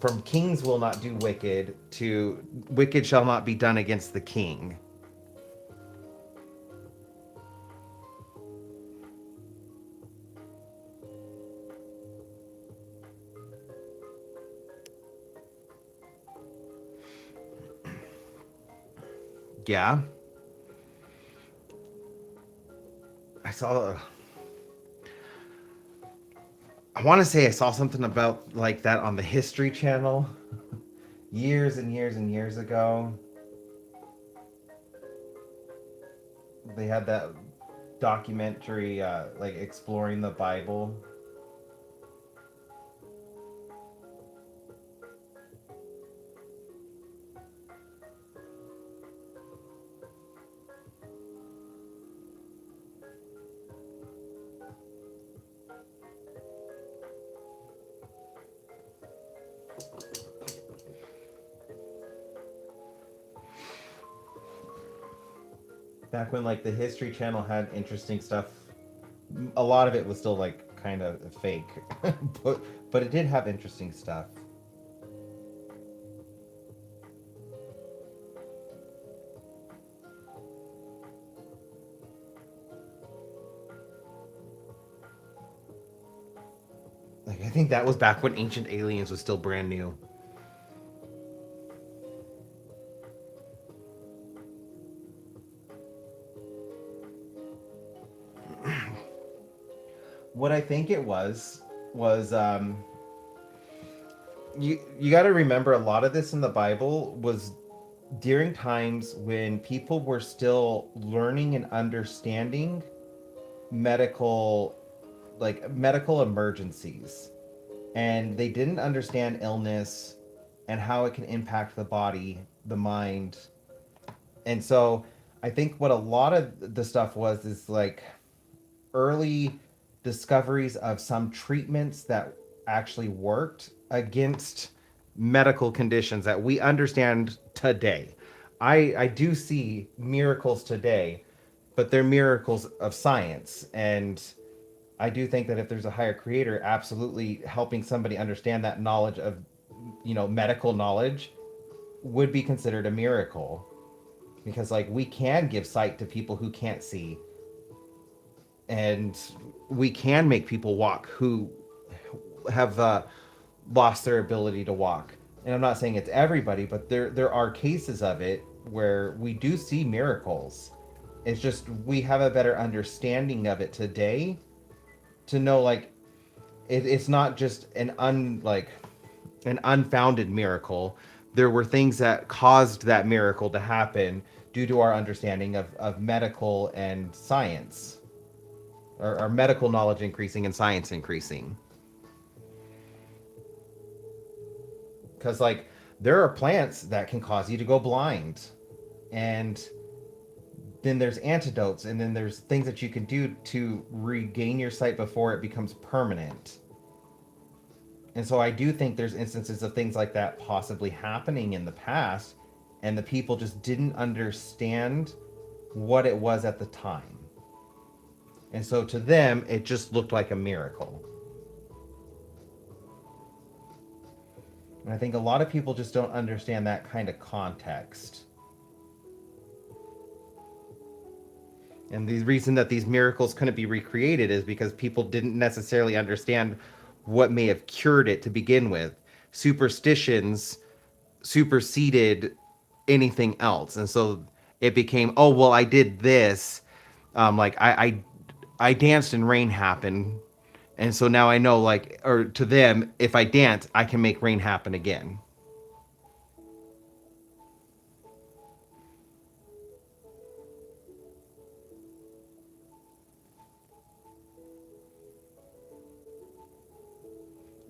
From kings will not do wicked to wicked shall not be done against the king. Yeah. I saw I want to say I saw something about like that on the History Channel years and years and years ago. They had that documentary like exploring the Bible. Back when like the History Channel had interesting stuff. A lot of it was still like kind of fake, but it did have interesting stuff. Like I think that was back when Ancient Aliens was still brand new. What I think it was you got to remember a lot of this in the Bible was during times when people were still learning and understanding medical medical emergencies, and they didn't understand illness and how it can impact the body, the mind. And so I think what a lot of the stuff was is like early discoveries of some treatments that actually worked against medical conditions that we understand today. I do see miracles today, but they're miracles of science. And I do think that if there's a higher creator, absolutely helping somebody understand that knowledge of, medical knowledge would be considered a miracle. Because, like, we can give sight to people who can't see, and we can make people walk who have lost their ability to walk. And I'm not saying it's everybody, but there are cases of it where we do see miracles. It's just we have a better understanding of it today to know like it's not just an unfounded miracle. There were things that caused that miracle to happen due to our understanding of medical and science, or our medical knowledge increasing and science increasing. Because like there are plants that can cause you to go blind, and then there's antidotes, and then there's things that you can do to regain your sight before it becomes permanent. And so I do think there's instances of things like that possibly happening in the past, and the people just didn't understand what it was at the time. And so to them, it just looked like a miracle. And I think a lot of people just don't understand that kind of context. And the reason that these miracles couldn't be recreated is because people didn't necessarily understand what may have cured it to begin with. Superstitions superseded anything else, and so it became, oh well, I did this, like I danced and rain happened, and so now I know, like, or to them, if I dance, I can make rain happen again.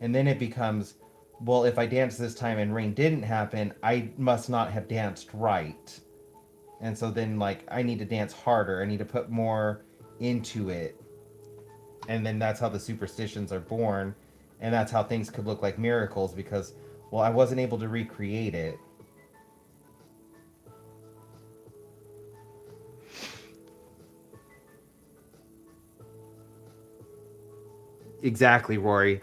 And then it becomes, well, if I danced this time and rain didn't happen, I must not have danced right. And so then, like, I need to dance harder. I need to put more into it. And then that's how the superstitions are born. And that's how things could look like miracles because, well, I wasn't able to recreate it. Exactly, Rory.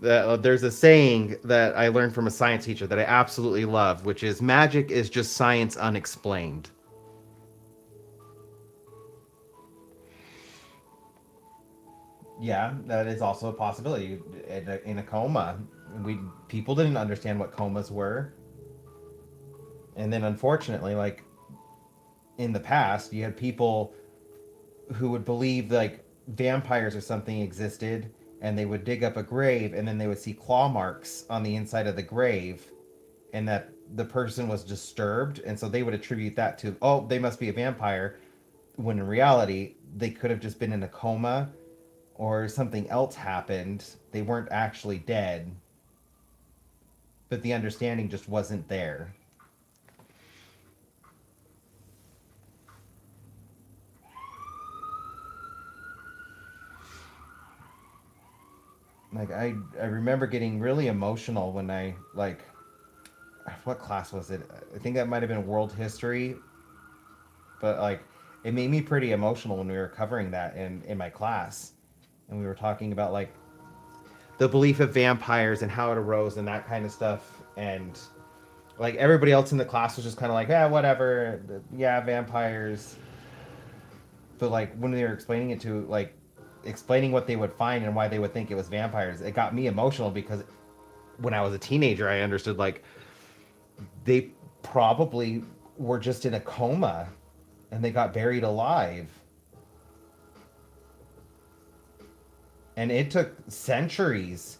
There's a saying that I learned from a science teacher that I absolutely love, which is magic is just science unexplained. Yeah, that is also a possibility. In a coma, we people didn't understand what comas were, and then unfortunately, like in the past, you had people who would believe like vampires or something existed, and they would dig up a grave, and then they would see claw marks on the inside of the grave, and that the person was disturbed, and so they would attribute that to, oh, they must be a vampire, when in reality they could have just been in a coma or something else happened. They weren't actually dead, but the understanding just wasn't there. Like I remember getting really emotional when I like, what class was it? I think that might have been world history, but like it made me pretty emotional when we were covering that in my class, and we were talking about like the belief of vampires and how it arose and that kind of stuff, and like everybody else in the class was just kind of like, yeah, whatever, yeah, vampires. But like when they were explaining it to like explaining what they would find and why they would think it was vampires, it got me emotional because when I was a teenager, I understood like they probably were just in a coma and they got buried alive. And it took centuries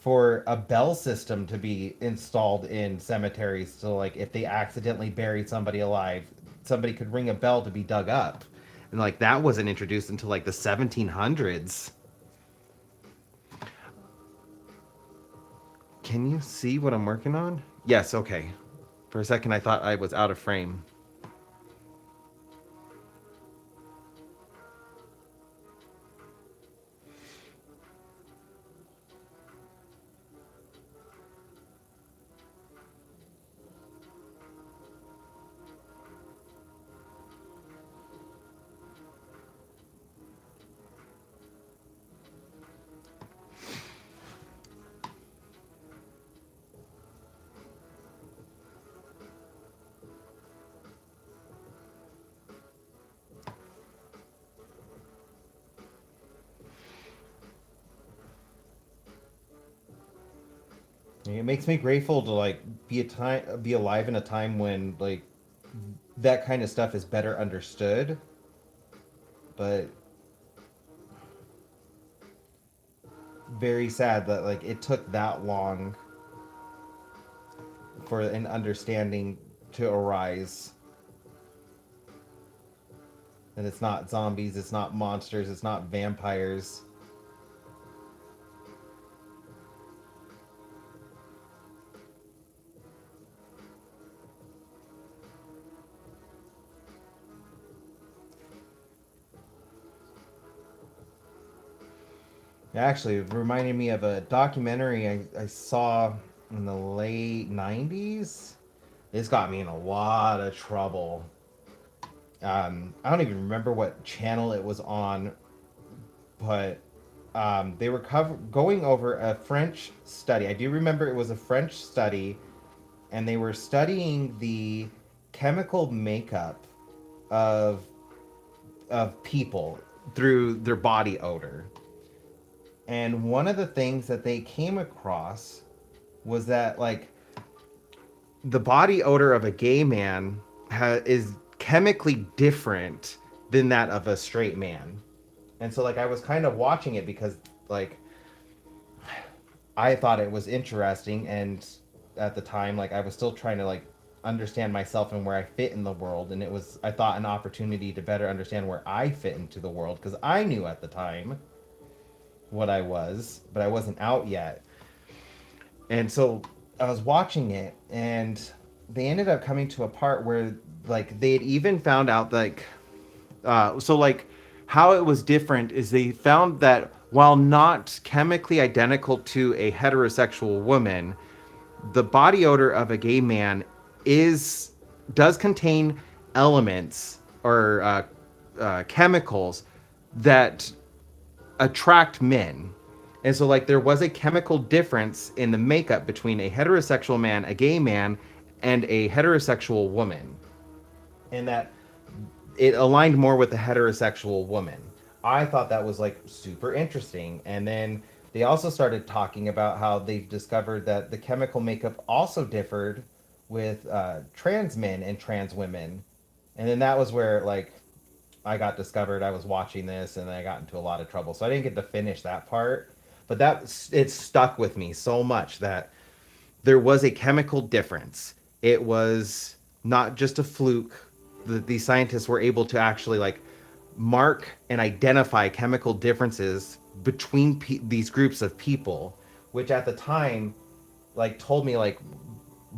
for a bell system to be installed in cemeteries. So, like, if they accidentally buried somebody alive, somebody could ring a bell to be dug up. And, like, that wasn't introduced until, like, the 1700s. Can you see what I'm working on? Yes, okay. For a second, I thought I was out of frame. It makes me grateful to like be alive in a time when like that kind of stuff is better understood. But very sad that like it took that long for an understanding to arise. And it's not zombies, it's not monsters, it's not vampires. Actually, it reminded me of a documentary I saw in the late 90s. This got me in a lot of trouble. I don't even remember what channel it was on, but they were going over a French study. I do remember it was a French study, and they were studying the chemical makeup of of people through their body odor. And one of the things that they came across was that like the body odor of a gay man is chemically different than that of a straight man. And so like I was kind of watching it because like I thought it was interesting, and at the time like I was still trying to like understand myself and where I fit in the world, and it was, I thought, an opportunity to better understand where I fit into the world because I knew at the time what I was, but I wasn't out yet. And so I was watching it, and they ended up coming to a part where like they had even found out like so like how it was different is they found that while not chemically identical to a heterosexual woman, the body odor of a gay man is does contain elements or chemicals that attract men. And so like there was a chemical difference in the makeup between a heterosexual man, a gay man, and a heterosexual woman. And that it aligned more with the heterosexual woman. I thought that was like super interesting. And then they also started talking about how they discovered that the chemical makeup also differed with trans men and trans women. And then that was where like I got discovered. I was watching this and I got into a lot of trouble. So I didn't get to finish that part. But that it stuck with me so much that there was a chemical difference. It was not just a fluke. These scientists were able to actually like mark and identify chemical differences between these groups of people, which at the time like told me like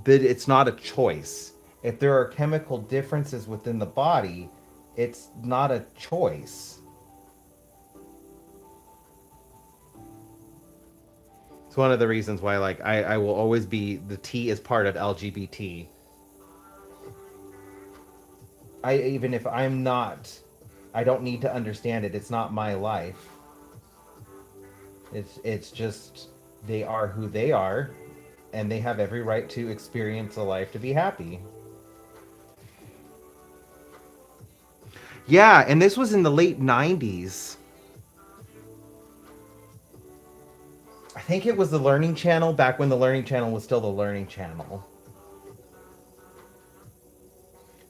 that it's not a choice. If there are chemical differences within the body, it's not a choice. It's one of the reasons why like I will always be the T is part of LGBT. I even if I'm not, I don't need to understand it. It's not my life. It's just they are who they are, and they have every right to experience a life to be happy. Yeah, and this was in the late 90s. I think it was the Learning Channel back when the Learning Channel was still the Learning Channel.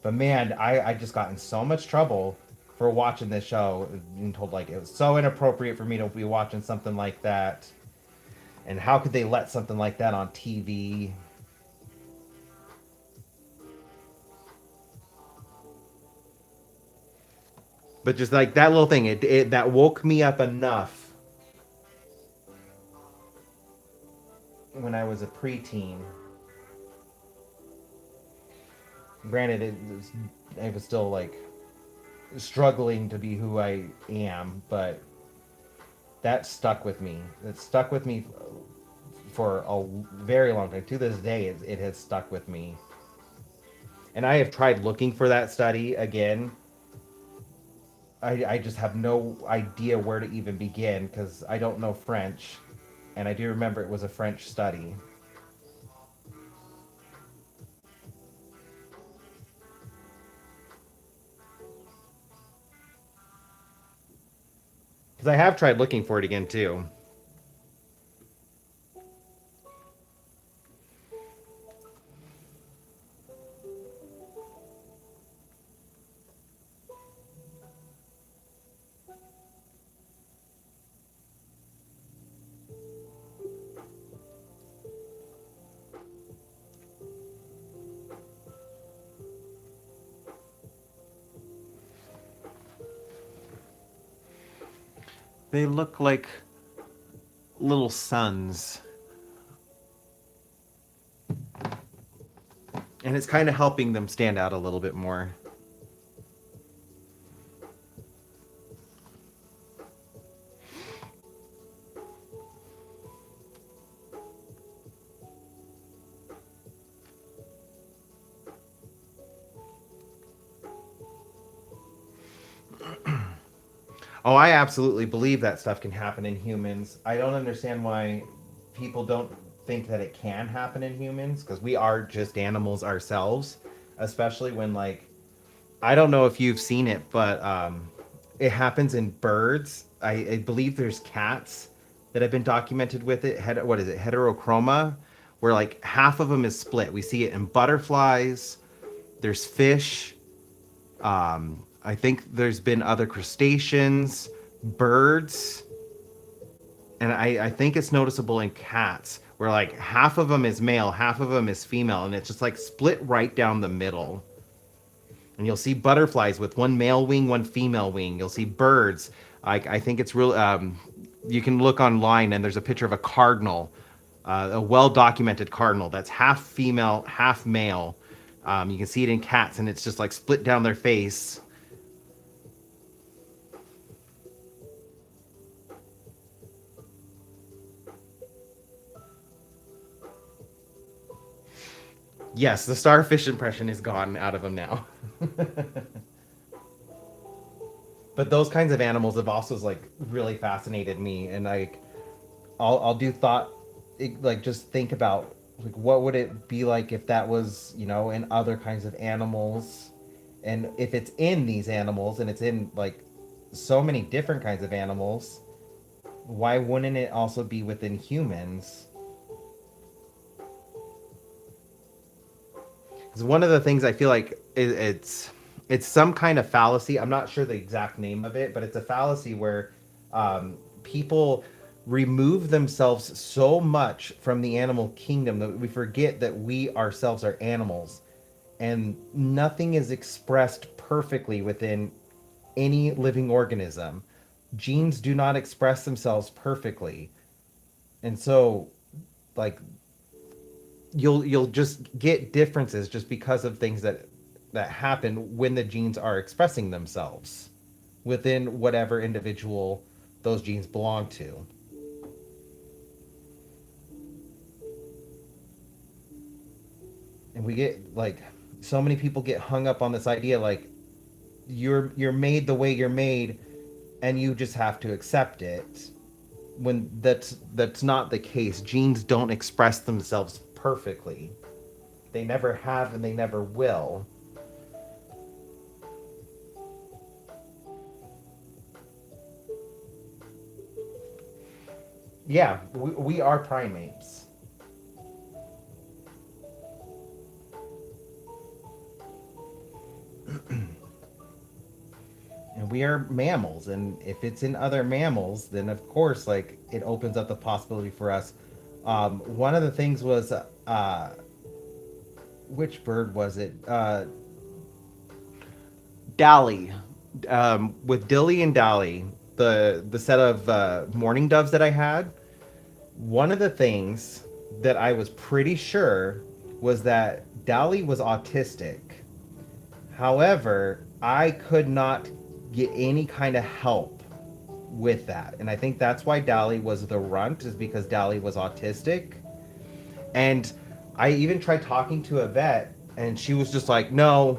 But man, I just got in so much trouble for watching this show and told like it was so inappropriate for me to be watching something like that. And how could they let something like that on TV? But just like that little thing, it that woke me up enough when I was a preteen. Granted, it was still like struggling to be who I am, but that stuck with me. It stuck with me for a very long time. To this day, it has stuck with me. And I have tried looking for that study again. I just have no idea where to even begin because I don't know French. And I do remember it was a French study. Because I have tried looking for it again too. They look like little suns. And it's kind of helping them stand out a little bit more. Oh, I absolutely believe that stuff can happen in humans. I don't understand why people don't think that it can happen in humans because we are just animals ourselves, especially when like I don't know if you've seen it, but It happens in birds. I believe there's cats that have been documented with it. What is it? Heterochroma, where like half of them is split. We see it in butterflies. There's fish. I think there's been other crustaceans, birds, and I think it's noticeable in cats where like half of them is male, half of them is female, and it's just like split right down the middle. And you'll see butterflies with one male wing, one female wing. You'll see birds. I think it's real. You can look online, and there's a picture of a cardinal, a well-documented cardinal that's half female, half male. You can see it in cats, and it's just like split down their face. Yes, the starfish impression is gone out of them now. But those kinds of animals have also like really fascinated me, and like I'll do thought, like just think about like what would it be like if that was, in other kinds of animals, and if it's in these animals and it's in like so many different kinds of animals, why wouldn't it also be within humans? Because one of the things I feel like it's some kind of fallacy. I'm not sure the exact name of it, but it's a fallacy where people remove themselves so much from the animal kingdom that we forget that we ourselves are animals, and nothing is expressed perfectly within any living organism. Genes do not express themselves perfectly, and so like you'll just get differences just because of things that happen when the genes are expressing themselves within whatever individual those genes belong to. And we get like so many people get hung up on this idea like you're made the way you're made and you just have to accept it, when that's not the case. Genes don't express themselves perfectly. They never have and they never will. Yeah, we are primates. And we are mammals, and if it's in other mammals, then of course like it opens up the possibility for us. One of the things was which bird was it? Dally. With Dilly and Dally, the set of mourning doves that I had, one of the things that I was pretty sure was that Dally was autistic. However, I could not get any kind of help with that. And I think that's why Dally was the runt, is because Dally was autistic. And I even tried talking to a vet, and she was just like, no,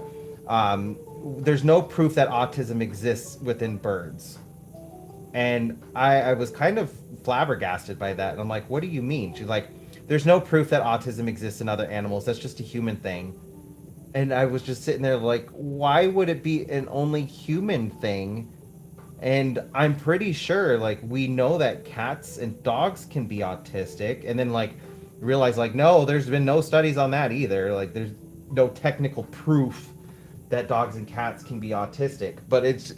there's no proof that autism exists within birds. And I was kind of flabbergasted by that. And I'm like, what do you mean? She's like, there's no proof that autism exists in other animals. That's just a human thing. And I was just sitting there like, why would it be an only human thing? And I'm pretty sure like we know that cats and dogs can be autistic, and then like realize like no, there's been no studies on that either. Like there's no technical proof that dogs and cats can be autistic, but it's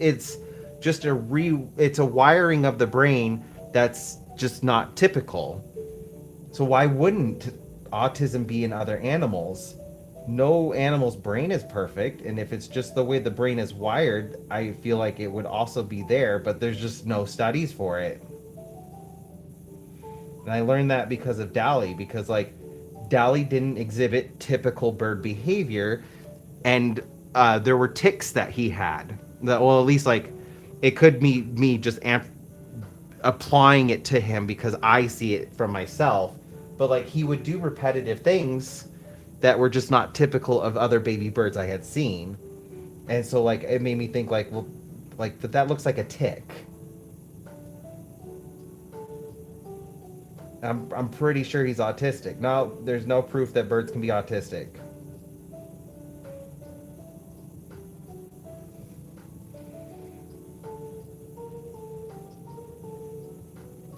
just it's a wiring of the brain that's just not typical. So why wouldn't autism be in other animals? No animal's brain is perfect, and if it's just the way the brain is wired, I feel like it would also be there, but there's just no studies for it. And I learned that because of Dally, because like Dally didn't exhibit typical bird behavior, and there were ticks that he had. That, well, at least like it could be me just applying it to him because I see it from myself. But like he would do repetitive things that were just not typical of other baby birds I had seen. And so like it made me think like, well, like that looks like a tick. I'm pretty sure he's autistic. No, there's no proof that birds can be autistic.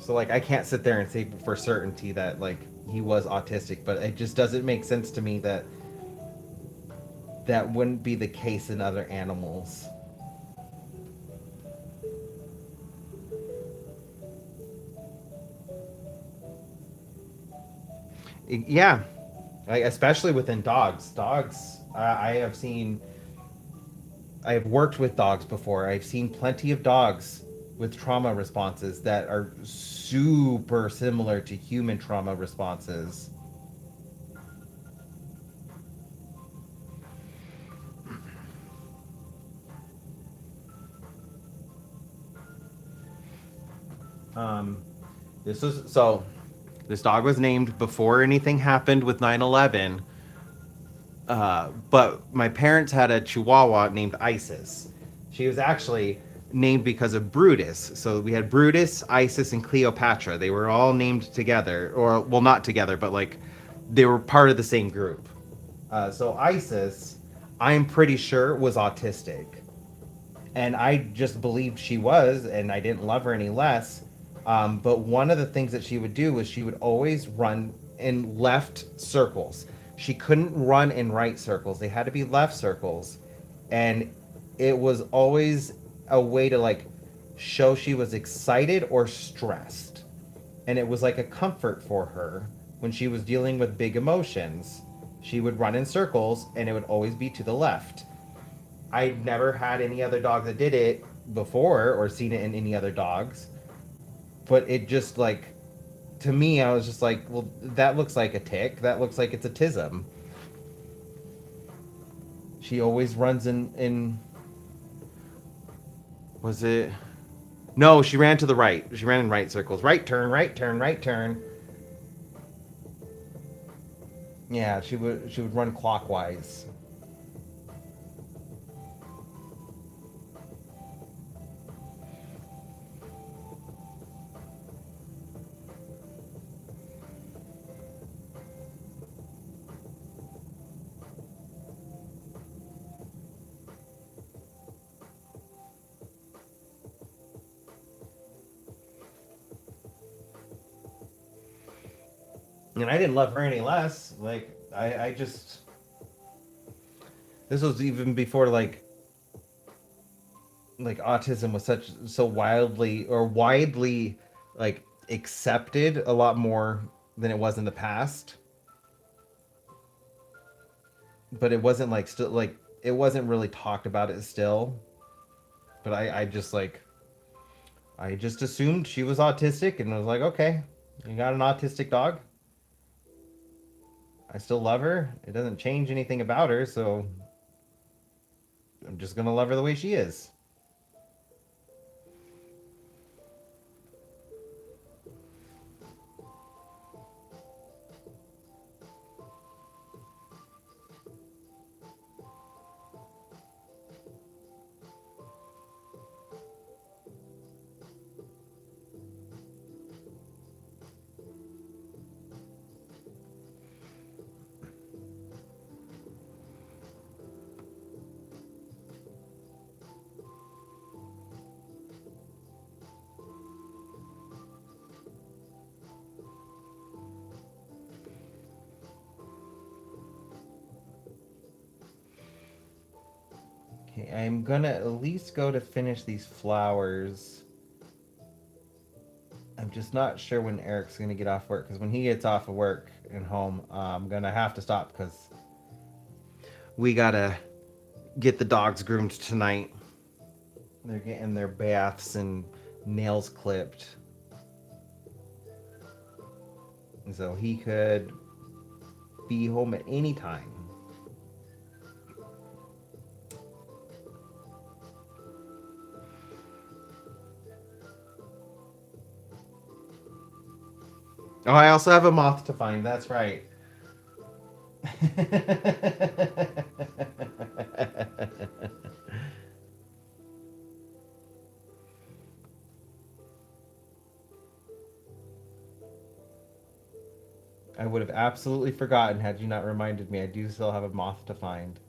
So like I can't sit there and say for certainty that like he was autistic, but it just doesn't make sense to me that that wouldn't be the case in other animals. Yeah, like especially within dogs. Dogs, I have seen. I have worked with dogs before. I've seen plenty of dogs with trauma responses that are super similar to human trauma responses. Um, this was so. This dog was named before anything happened with 9/11. But my parents had a Chihuahua named Isis. She was actually named because of Brutus. So we had Brutus, Isis, and Cleopatra. They were all named together, or well, not together, but like they were part of the same group. So Isis, I'm pretty sure was autistic, and I just believed she was, and I didn't love her any less. But one of the things that she would do was she would always run in left circles. She couldn't run in right circles. They had to be left circles, and it was always a way to like show she was excited or stressed, and it was like a comfort for her when she was dealing with big emotions. She would run in circles, and it would always be to the left. I never had any other dog that did it before or seen it in any other dogs, but it just like to me, I was just like, well, that looks like a tick. That looks like it's a tism. She always runs in. Was it? No, she ran to the right. She ran in right circles. Right turn, right turn, right turn. Yeah, she would run clockwise. And I didn't love her any less. Like I just this was even before like autism was such so wildly or widely like accepted a lot more than it was in the past, but it wasn't like still like it wasn't really talked about it still. But I just like I just assumed she was autistic and was like, okay, you got an autistic dog. I still love her. It doesn't change anything about her, so I'm just gonna love her the way she is. Okay, I'm gonna at least go to finish these flowers. I'm just not sure when Eric's gonna get off work because when he gets off of work and home, I'm gonna have to stop because we gotta get the dogs groomed tonight. They're getting their baths and nails clipped, and so he could be home at any time. Oh, I also have a moth to find. That's right. I would have absolutely forgotten had you not reminded me. I do still have a moth to find.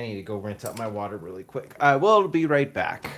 I need to go rinse out my water really quick. I will be right back.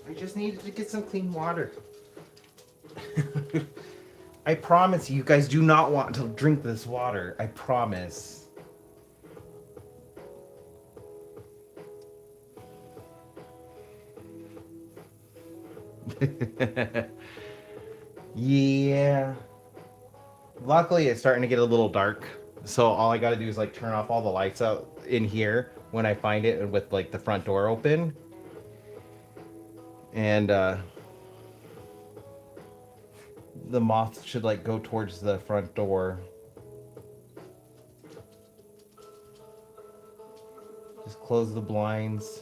I just needed to get some clean water. I promise you guys do not want to drink this water. I promise. Yeah. Luckily, it's starting to get a little dark. So all I got to do is like turn off all the lights out in here when I find it with like the front door open. And the moths should like go towards the front door. Just close the blinds.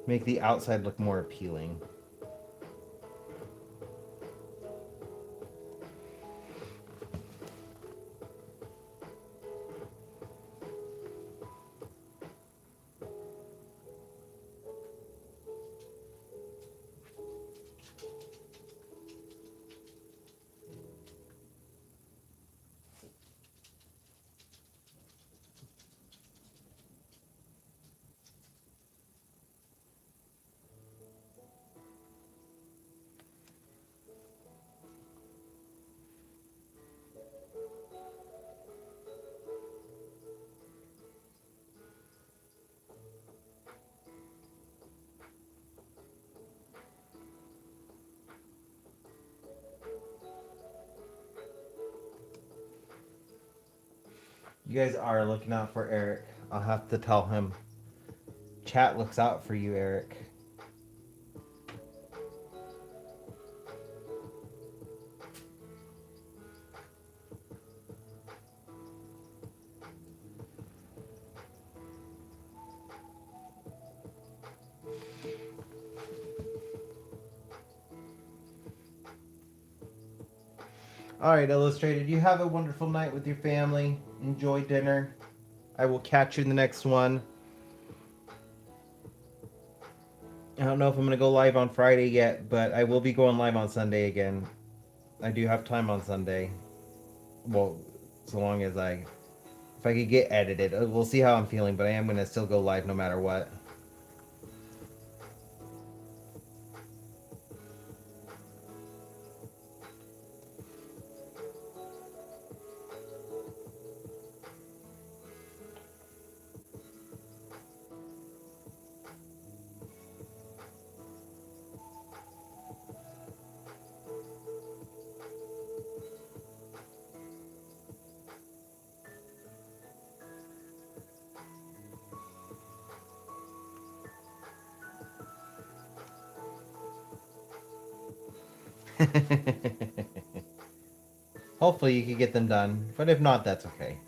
Make the outside look more appealing. You guys are looking out for Eric. I'll have to tell him. Chat looks out for you, Eric. All right, Illustrated. You have a wonderful night with your family. Enjoy dinner. I will catch you in the next one. I don't know if I'm going to go live on Friday yet, but I will be going live on Sunday again. I do have time on Sunday. Well, so long as if I could get edited. We'll see how I'm feeling, but I am going to still go live no matter what. Hopefully you can get them done, but if not, that's okay.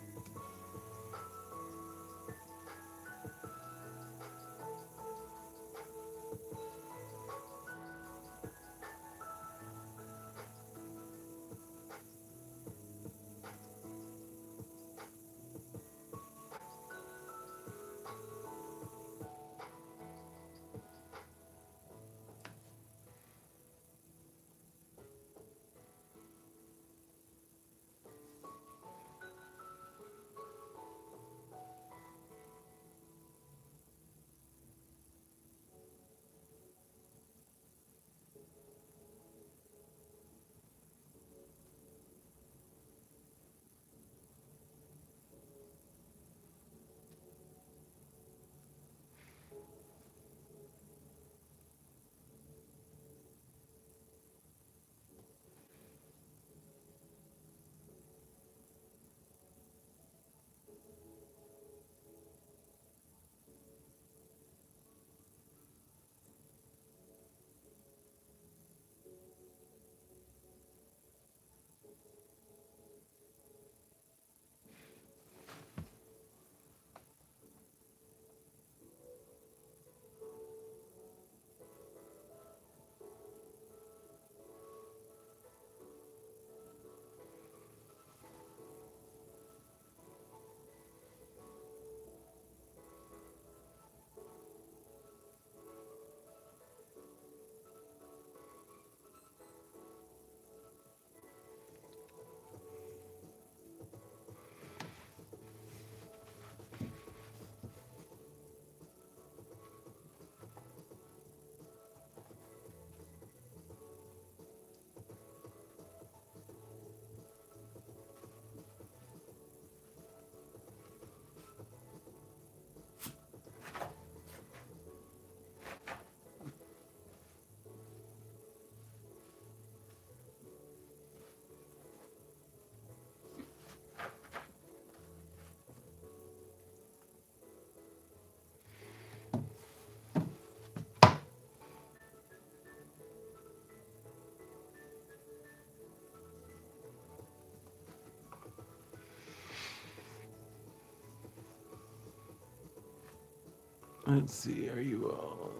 Let's see, are you all?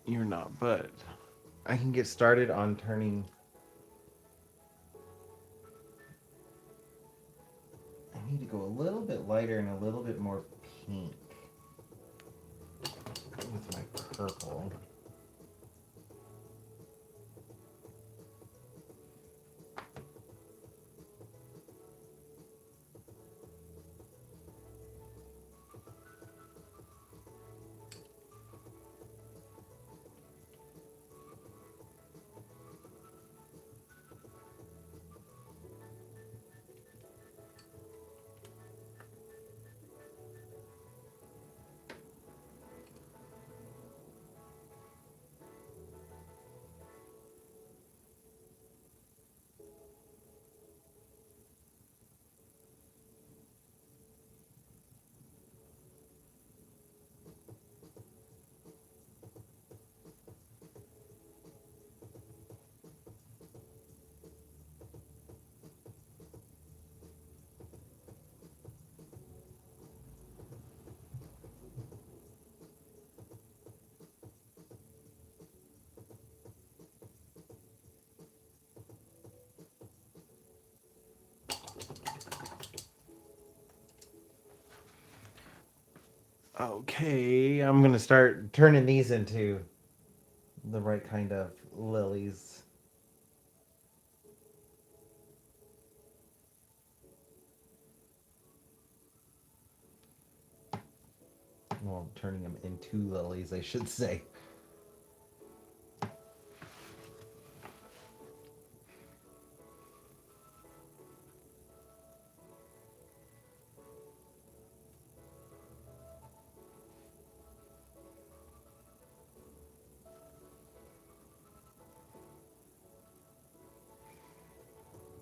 You're not, but I can get started on turning. I need to go a little bit lighter and a little bit more pink with my purple. Okay, I'm gonna start turning these into the right kind of lilies. Well, turning them into lilies, I should say.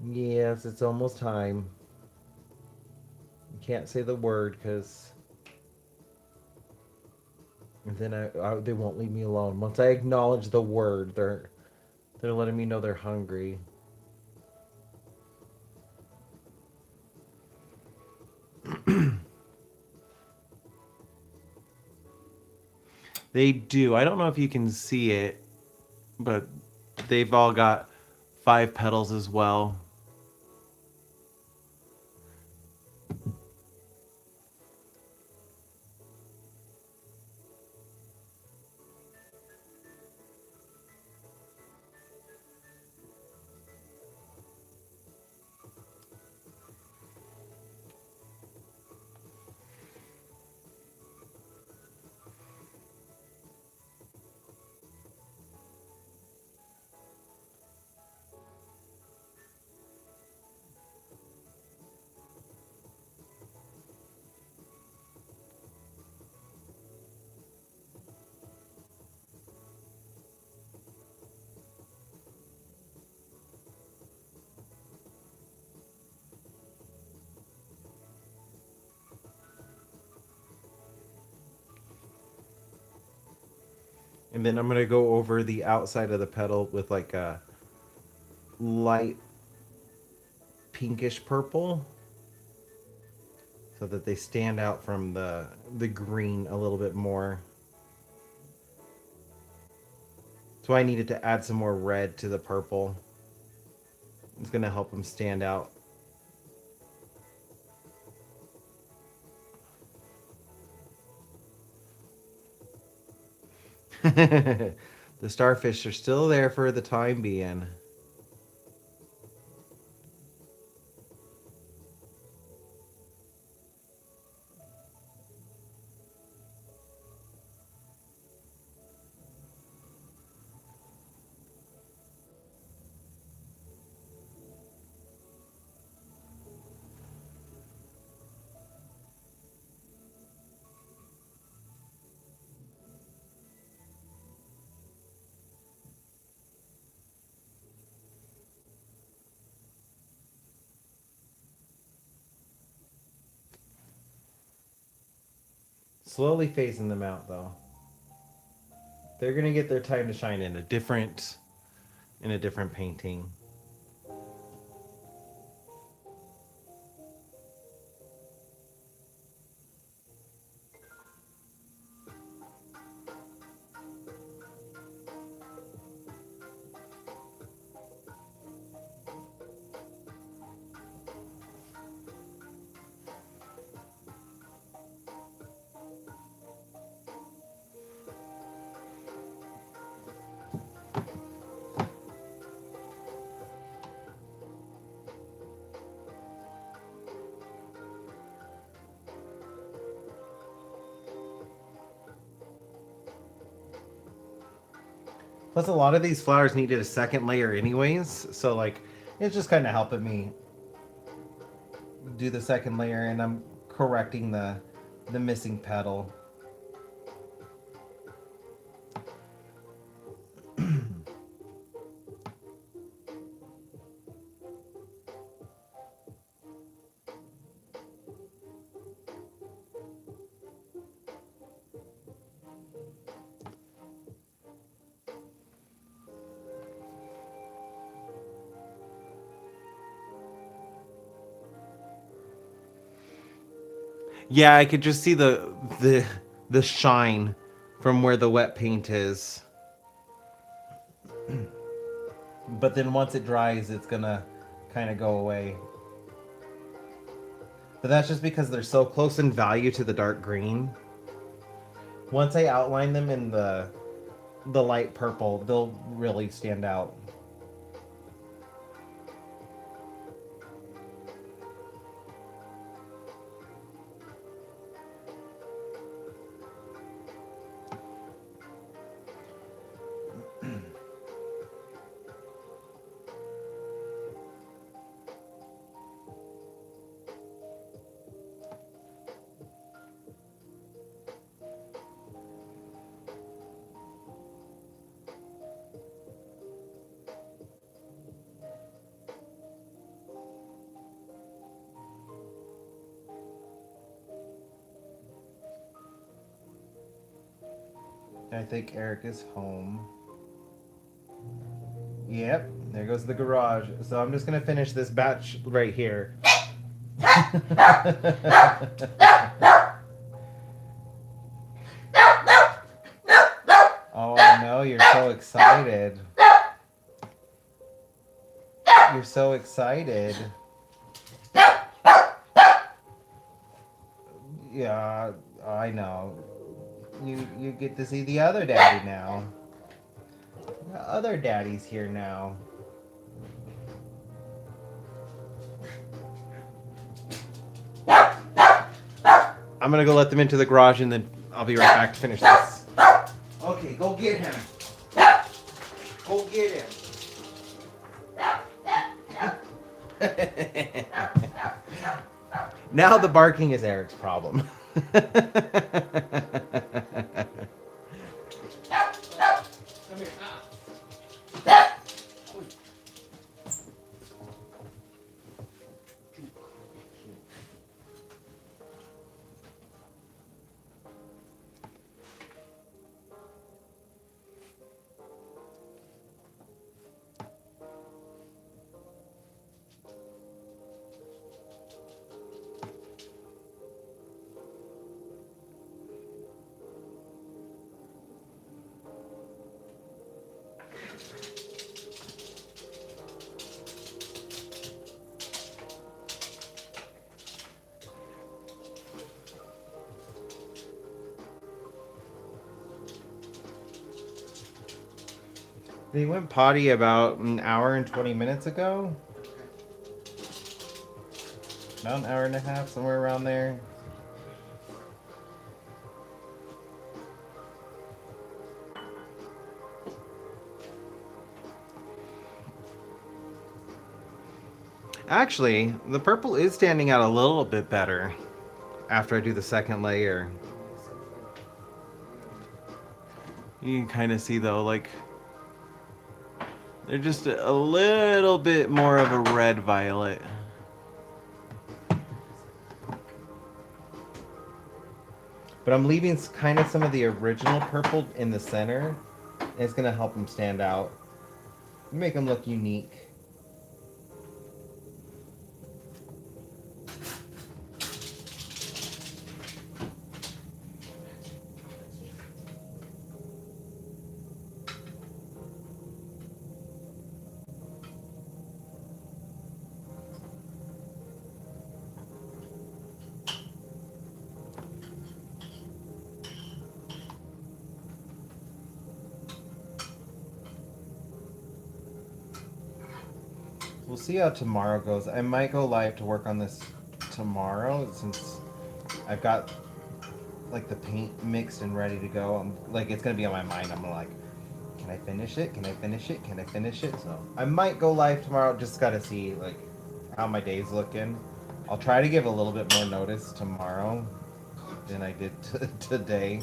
Yes, it's almost time. You can't say the word because then they won't leave me alone. Once I acknowledge the word, they're letting me know they're hungry. They do. I don't know if you can see it, but they've all got 5 petals as well. And then I'm going to go over the outside of the petal with like a light pinkish purple so that they stand out from the green a little bit more. So I needed to add some more red to the purple. It's going to help them stand out. The starfish are still there for the time being. Slowly phasing them out though. They're gonna get their time to shine in a different painting. Plus, a lot of these flowers needed a second layer anyways, so like it's just kind of helping me do the second layer, and I'm correcting the missing petal. Yeah, I could just see the shine from where the wet paint is. But then once it dries, it's gonna kind of go away. But that's just because they're so close in value to the dark green. Once I outline them in the light purple, they'll really stand out. I think Eric is home. Yep, there goes the garage. So I'm just gonna finish this batch right here. Oh no, you're so excited. You're so excited. Yeah, I know. You get to see the other daddy now. The other daddy's here now. I'm gonna go let them into the garage and then I'll be right back to finish this. Okay, go get him. Go get him. Now the barking is Eric's problem. They went potty about an hour and 20 minutes ago. About an hour and a half, somewhere around there. Actually, the purple is standing out a little bit better after I do the second layer. You can kind of see though, like, they're just a little bit more of a red violet. But I'm leaving kind of some of the original purple in the center. And it's going to help them stand out. Make them look unique. We'll see how tomorrow goes. I might go live to work on this tomorrow since I've got like the paint mixed and ready to go. I'm like, it's gonna be on my mind. I'm like, can I finish it? Can I finish it? Can I finish it? So I might go live tomorrow. Just gotta see like how my day's looking. I'll try to give a little bit more notice tomorrow than I did today.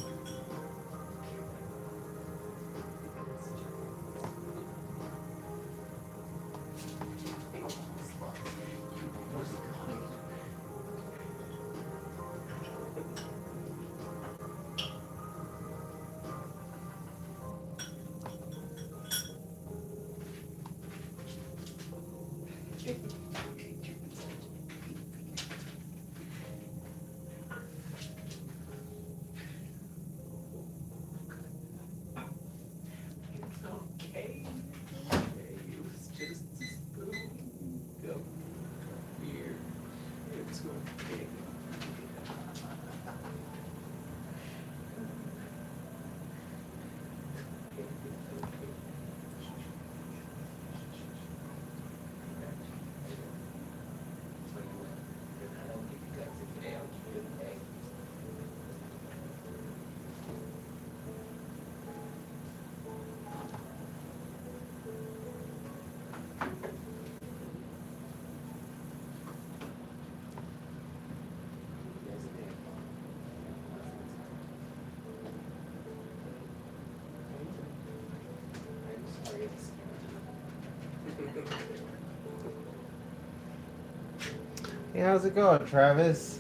Hey, how's it going, Travis?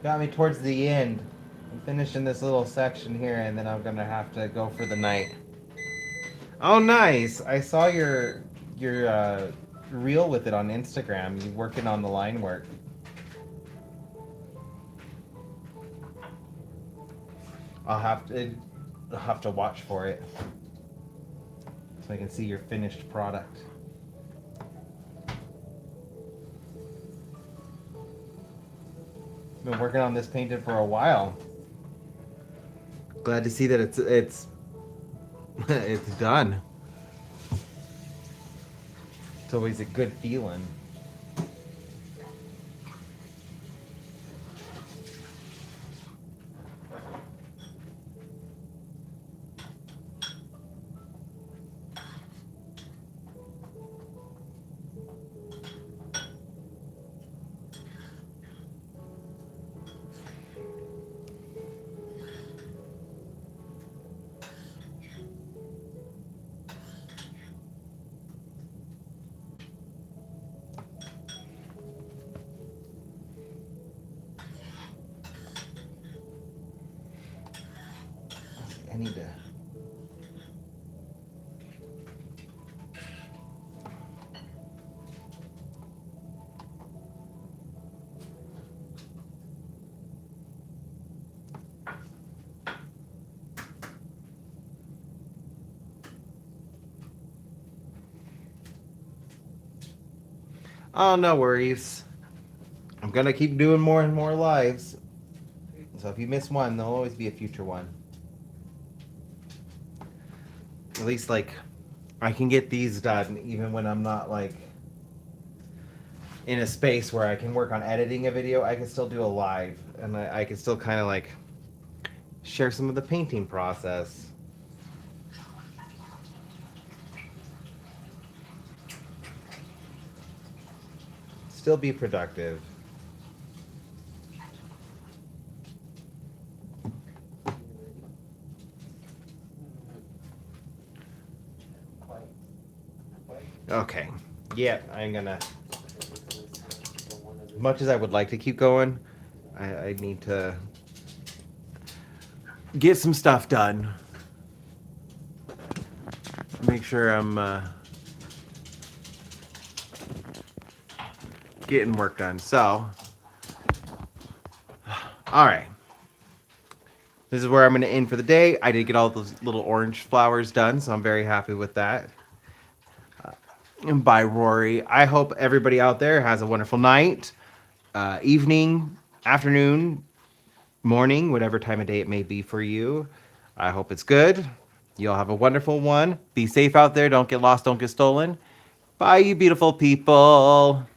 Got me towards the end. I'm finishing this little section here, and then I'm gonna have to go for the night. Oh, nice! I saw your reel with it on Instagram. You working on the line work. I'll have to watch for it so I can see your finished product. Been working on this painted for a while. Glad to see that it's it's done. It's always a good feeling. I need to. Oh, no worries. I'm gonna keep doing more and more lives. So if you miss one, there'll always be a future one. At least like I can get these done even when I'm not like in a space where I can work on editing a video. I can still do a live, and I can still kind of like share some of the painting process. Still be productive. Okay. Yeah, I'm gonna. As much as I would like to keep going, I need to get some stuff done. Make sure I'm getting work done. So, all right. This is where I'm going to end for the day. I did get all those little orange flowers done, so I'm very happy with that. And by Rory. I hope everybody out there has a wonderful night, evening, afternoon, morning, whatever time of day it may be for you. I hope it's good. You'll have a wonderful one. Be safe out there. Don't get lost. Don't get stolen. Bye, you beautiful people.